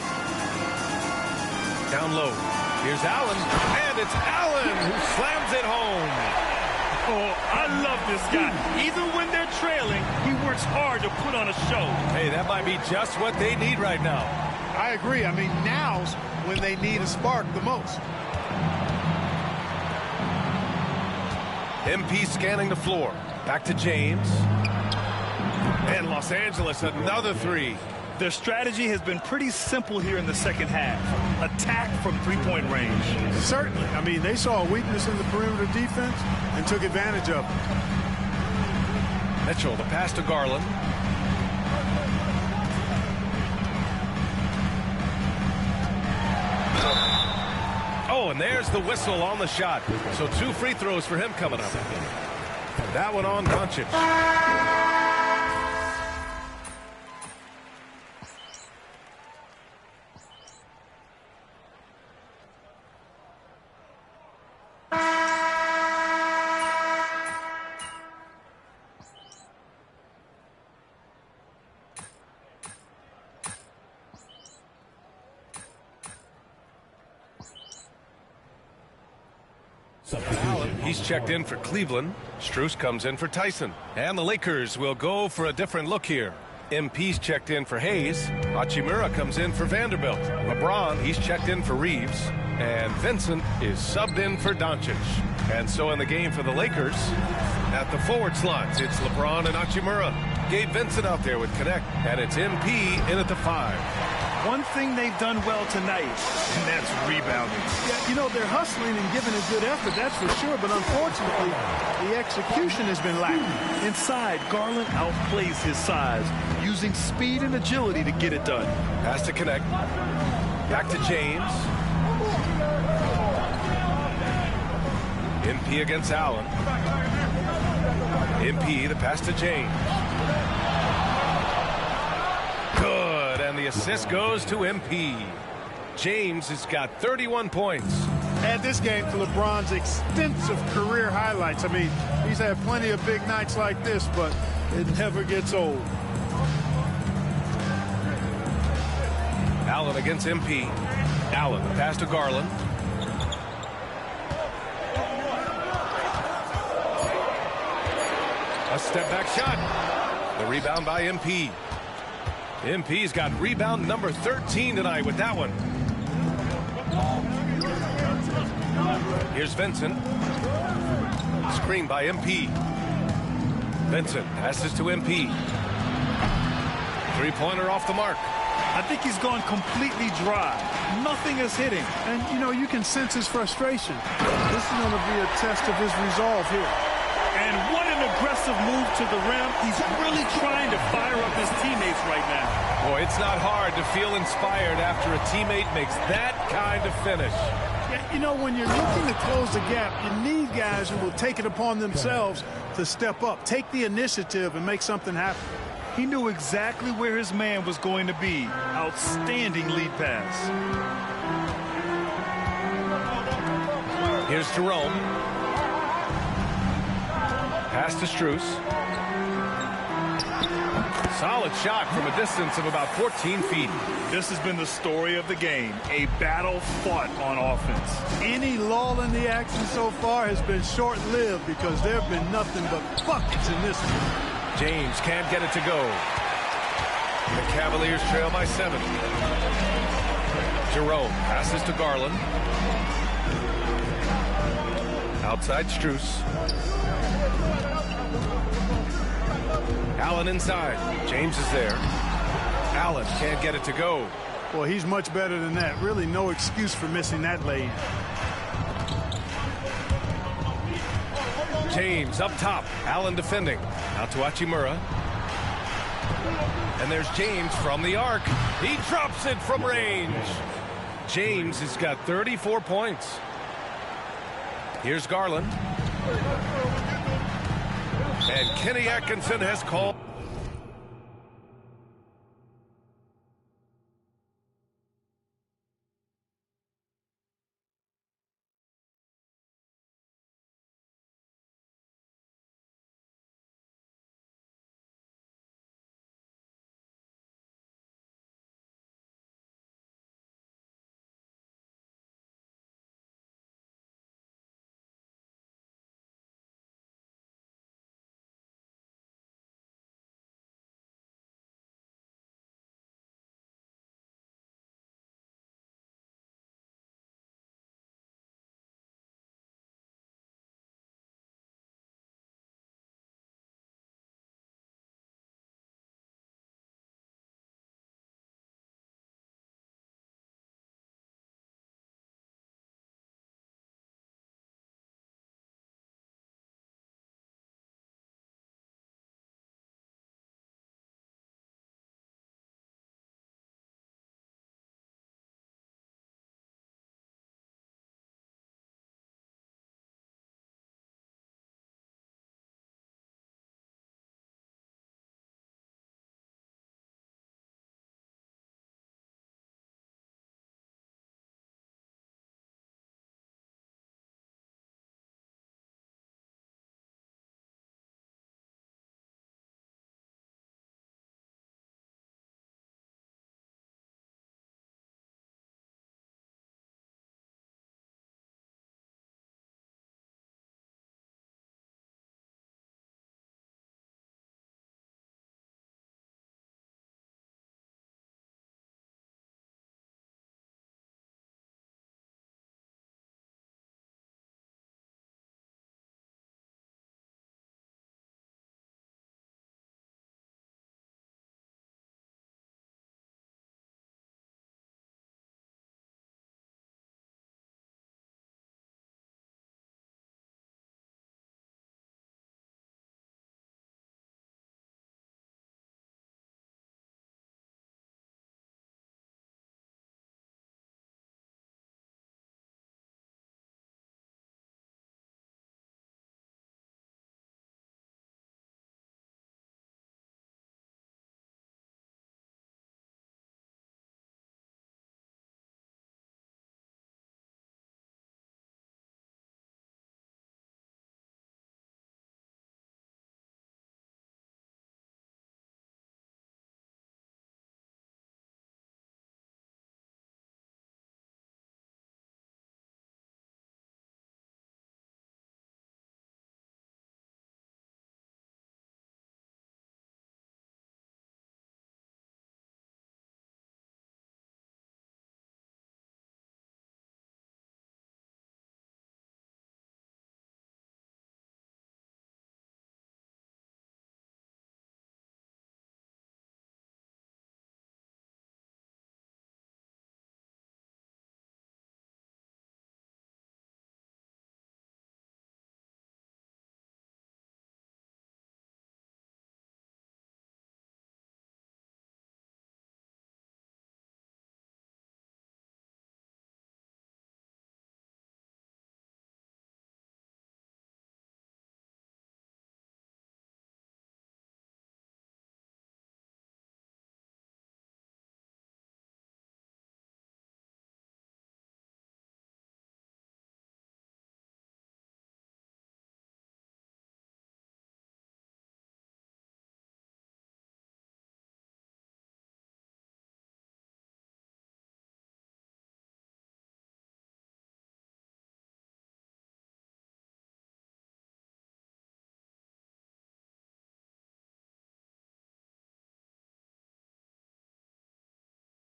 A: Down low. Here's Allen. And it's Allen who slams it home.
C: Oh, I love this guy. Even when they're trailing, he works hard to put on a show.
A: Hey, that might be just what they need right now.
I: I agree. I mean, now's when they need a spark the most.
A: MP scanning the floor. Back to James. And Los Angeles, another 3.
C: Their strategy has been pretty simple here in the second half. Attack from 3-point range.
I: Certainly. I mean, they saw a weakness in the perimeter defense and took advantage of it.
A: Mitchell, the pass to Garland. Oh, and there's the whistle on the shot. So 2 free throws for him coming up. That one on Doncic. He's checked in for Cleveland. Strus comes in for Tyson. And the Lakers will go for a different look here. MP's checked in for Hayes. Hachimura comes in for Vanderbilt. LeBron, he's checked in for Reeves. And Vincent is subbed in for Doncic. And so in the game for the Lakers, at the forward slots, it's LeBron and Hachimura. Gabe Vincent out there with Connect. And it's MP in at the 5.
C: One thing they've done well tonight, and that's rebounding.
I: Yeah, you know, they're hustling and giving a good effort, that's for sure. But unfortunately, the execution has been lacking.
C: Inside, Garland outplays his size, using speed and agility to get it done.
A: Pass to Connect. Back to James. MP against Allen. MP, the pass to James. Good, and the assist goes to MP. James has got 31 points.
I: Add this game to LeBron's extensive career highlights. I mean, he's had plenty of big nights like this, but it never gets old.
A: Allen against MP. Allen, the pass to Garland. A step back shot. The rebound by MP. MP's got rebound number 13 tonight with that one. Here's Vincent. Screen by MP. Vincent passes to MP. Three-pointer off the mark.
C: I think he's gone completely dry. Nothing is hitting.
I: And, you know, you can sense his frustration. This is going to be a test of his resolve here.
C: And what an aggressive move to the rim. He's really trying to fire up his teammates right now.
A: Boy, it's not hard to feel inspired after a teammate makes that kind of finish.
I: Yeah, you know, when you're looking to close the gap, you need guys who will take it upon themselves to step up, take the initiative, and make something happen.
C: He knew exactly where his man was going to be. Outstanding lead pass.
A: Here's Jerome. Pass to Strus. Solid shot from a distance of about 14 feet.
C: This has been the story of the game, a battle fought on offense.
I: Any lull in the action so far has been short-lived because there have been nothing but buckets in this one.
A: James can't get it to go. The Cavaliers trail by 7. Jerome passes to Garland. Outside Strus. Allen inside. James is there. Allen can't get it to go.
I: Well, he's much better than that. Really no excuse for missing that lane.
A: James up top. Allen defending. Out to Hachimura. And there's James from the arc. He drops it from range. James has got 34 points. Here's Garland. And Kenny Atkinson has called.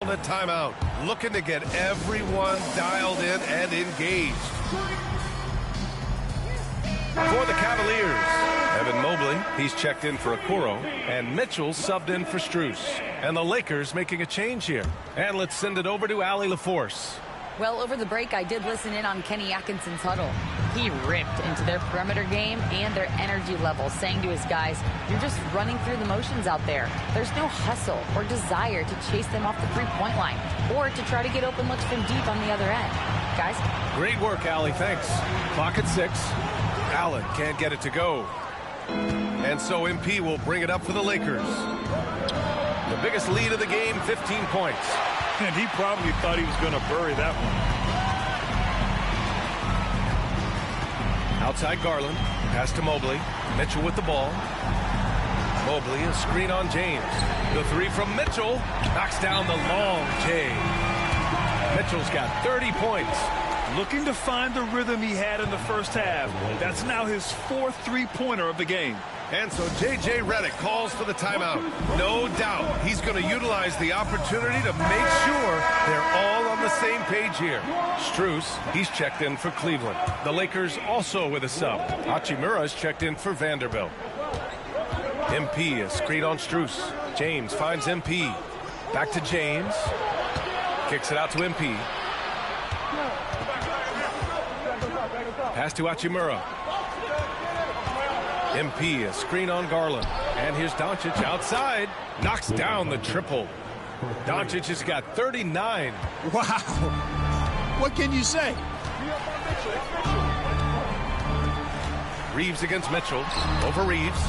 A: calling a timeout, looking to get everyone dialed in and engaged. For the Cavaliers, Evan Mobley, he's checked in for Okoro, and Mitchell subbed in for Strus. And the Lakers making a change here. And let's send it over to Allie LaForce.
K: Well, over the break, I did listen in on Kenny Atkinson's huddle. He ripped into their perimeter game and their energy level, saying to his guys, you're just running through the motions out there. There's no hustle or desire to chase them off the three-point line or to try to get open looks from deep on the other end. Guys?
A: Great work, Allie. Thanks. Clock at 6. Allen can't get it to go. And so MP will bring it up for the Lakers. The biggest lead of the game, 15 points.
C: And he probably thought he was going to bury that one.
A: Outside Garland. Pass to Mobley. Mitchell with the ball. Mobley, a screen on James. The three from Mitchell. Knocks down the long J. Mitchell's got 30 points.
C: Looking to find the rhythm he had in the first half. That's now his fourth three-pointer of the game.
A: And so J.J. Redick calls for the timeout. No doubt he's going to utilize the opportunity to make sure they're all on the same page here. Strus, he's checked in for Cleveland. The Lakers also with a sub. Hachimura's checked in for Vanderbilt. MP, a screen on Strus. James finds MP. Back to James. Kicks it out to MP. Pass to Hachimura. MP, a screen on Garland. And here's Doncic outside. Knocks down the triple. Doncic has got 39.
I: Wow. What can you say?
A: Reeves against Mitchell. Over Reeves.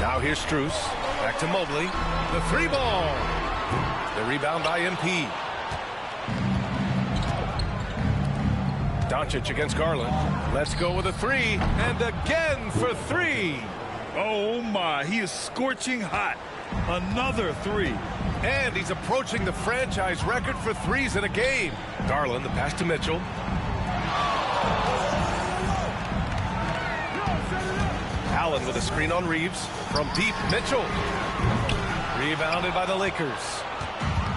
A: Now here's Strus. Back to Mobley. The three ball. The rebound by MP. Doncic against Garland. Let's go with a three. And again for three.
C: Oh, my. He is scorching hot. Another three.
A: And he's approaching the franchise record for threes in a game. Garland, the pass to Mitchell. Allen with a screen on Reeves. From deep, Mitchell. Rebounded by the Lakers.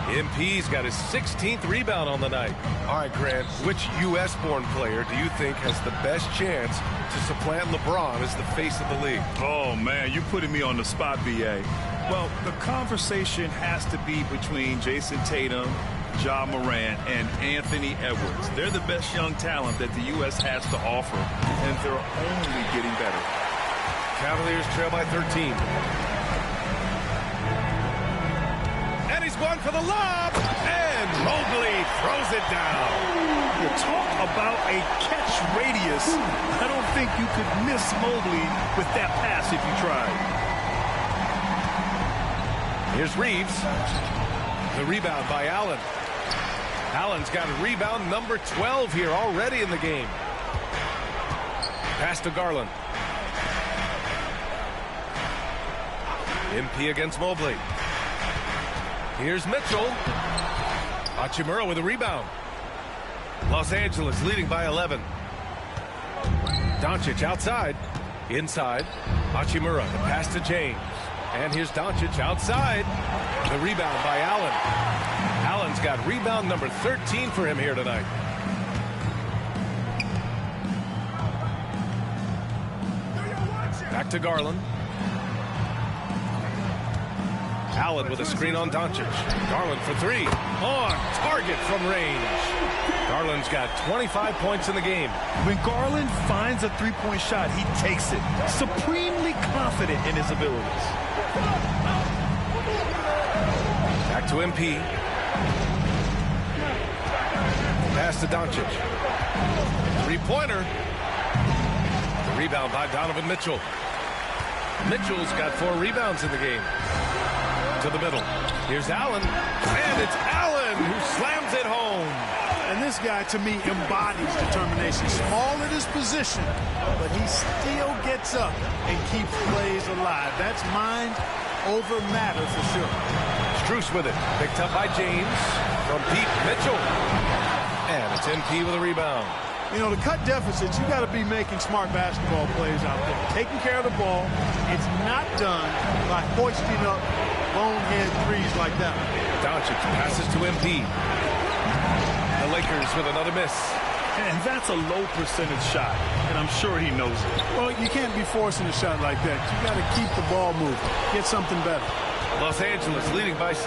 A: MP's got his 16th rebound on the night. All right, Grant, which U.S.-born player do you think has the best chance to supplant LeBron as the face of the league?
C: Oh, man, you're putting me on the spot, B.A. Well, the conversation has to be between Jason Tatum, Ja Morant, and Anthony Edwards. They're the best young talent that the U.S. has to offer, and they're only getting better.
A: Cavaliers trail by 13. And he's going for the lob, and Mobley throws it down.
C: You talk about a catch radius. I don't think you could miss Mobley with that pass if you tried.
A: Here's Reeves. The rebound by Allen. Allen's got a rebound number 12 here already in the game. Pass to Garland. MP against Mobley. Here's Mitchell. Hachimura with a rebound. Los Angeles leading by 11. Doncic outside. Inside. Hachimura, the pass to James. And here's Doncic outside. The rebound by Allen. Allen's got rebound number 13 for him here tonight. Back to Garland. Allen with a screen on Doncic. Garland for three. On target from range. Garland's got 25 points in the game.
C: When Garland finds a three-point shot, he takes it. Supremely confident in his abilities.
A: Back to MP. Pass to Doncic. Three-pointer. The rebound by Donovan Mitchell. Mitchell's got 4 rebounds in the game. To the middle. Here's Allen. And it's Allen who slams it home.
I: And this guy, to me, embodies determination. Small at his position, but he still gets up and keeps plays alive. That's mind over matter for sure.
A: Strus with it. Picked up by James. From deep, Mitchell. And it's MP with a rebound.
I: You know, to cut deficits, you got to be making smart basketball plays out there. Taking care of the ball. It's not done by hoisting up bonehead threes like that.
A: Doncic passes to MP. The Lakers with another miss.
C: And that's a low percentage shot, and I'm sure he knows it.
I: Well, you can't be forcing a shot like that. You got to keep the ball moving. Get something better.
A: Los Angeles leading by 6.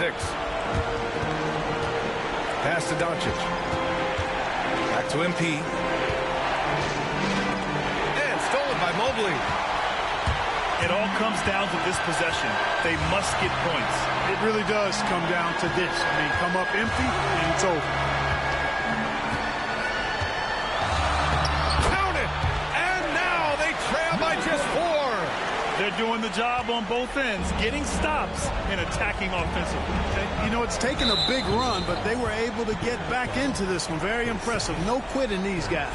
A: Pass to Doncic. Back to MP. And stolen by Mobley.
C: It all comes down to this possession. They must get points.
I: It really does come down to this. I mean, come up empty, and it's over.
A: Count it! And now they trail by just 4.
C: They're doing the job on both ends, getting stops and attacking offensively.
I: You know, it's taken a big run, but they were able to get back into this one. Very impressive. No quitting these guys.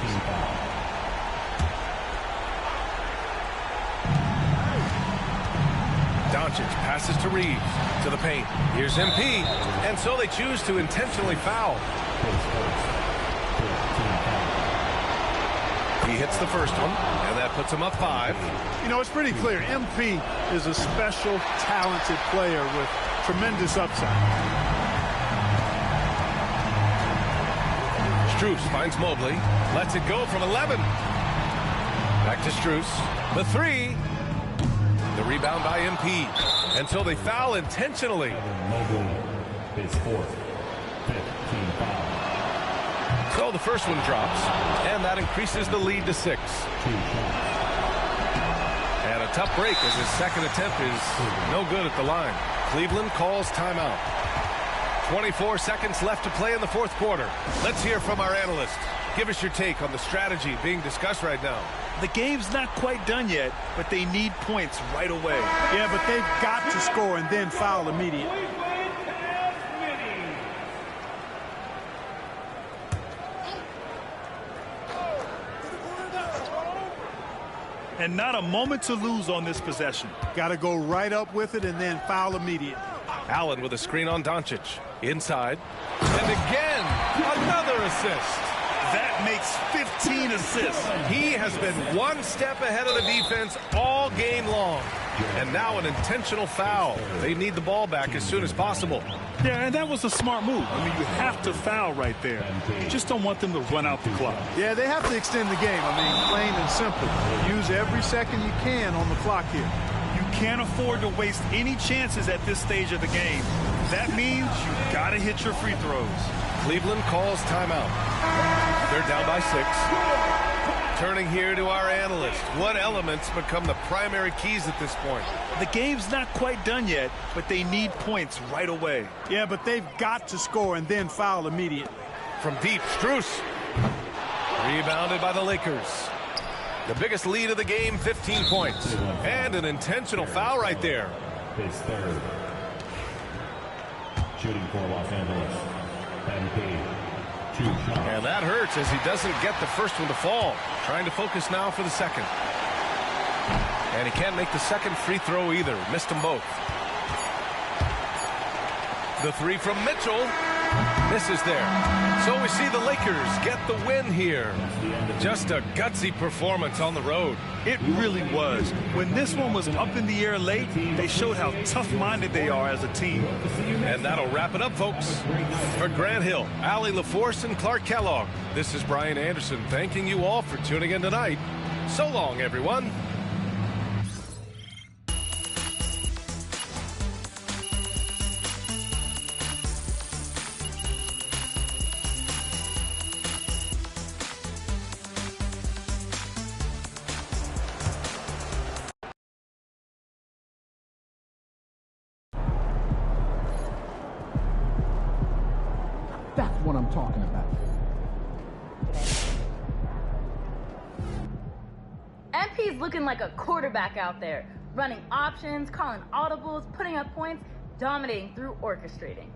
A: Doncic passes to Reeves, to the paint. Here's MP, and so they choose to intentionally foul. He hits the first one, and that puts him up 5.
I: You know, it's pretty clear. MP is a special, talented player with tremendous upside.
A: Strus finds Mobley, lets it go from 11. Back to Strus. The 3. The rebound by MP. Until they foul intentionally.
D: Mobley, his 4th, 15 foul.
A: So the first one drops, and that increases the lead to 6. And a tough break as his second attempt is no good at the line. Cleveland calls timeout. 24 seconds left to play in the 4th quarter. Let's hear from our analyst. Give us your take on the strategy being discussed right now.
C: The game's not quite done yet, but they need points right away.
I: Yeah, but they've got to score and then foul immediately.
C: And not a moment to lose on this possession.
I: Got to go right up with it and then foul immediately.
A: Allen with a screen on Doncic. Inside. And again, another assist.
C: That makes 15 assists.
A: He has been one step ahead of the defense all game long. And now an intentional foul. They need the ball back as soon as possible.
C: Yeah, and that was a smart move. I mean, you have to foul right there. You just don't want them to run out the clock.
I: Yeah, they have to extend the game. I mean, plain and simple. Use every second you can on the clock here.
C: You can't afford to waste any chances at this stage of the game. That means you got to hit your free throws.
A: Cleveland calls timeout. They're down by 6. Turning here to our analyst. What elements become the primary keys at this point?
C: The game's not quite done yet, but they need points right away.
I: Yeah, but they've got to score and then foul immediately.
A: From deep, Strus. Rebounded by the Lakers. The biggest lead of the game, 15 points. And an intentional foul right there.
D: His 3rd. Shooting for Los Angeles. MP. 2 shots.
A: And that hurts as he doesn't get the first one to fall. Trying to focus now for the second. And he can't make the second free throw either. Missed them both. The 3 from Mitchell. Misses there. So we see the Lakers get the win here. Just a gutsy performance on the road.
C: It really was. When this one was up in the air late, they showed how tough-minded they are as a team.
A: And that'll wrap it up, folks. For Grant Hill, Allie LaForce, and Clark Kellogg, this is Brian Anderson thanking you all for tuning in tonight. So long, everyone.
N: That's what I'm talking about.
O: MP's looking like a quarterback out there, running options, calling audibles, putting up points, dominating through orchestrating.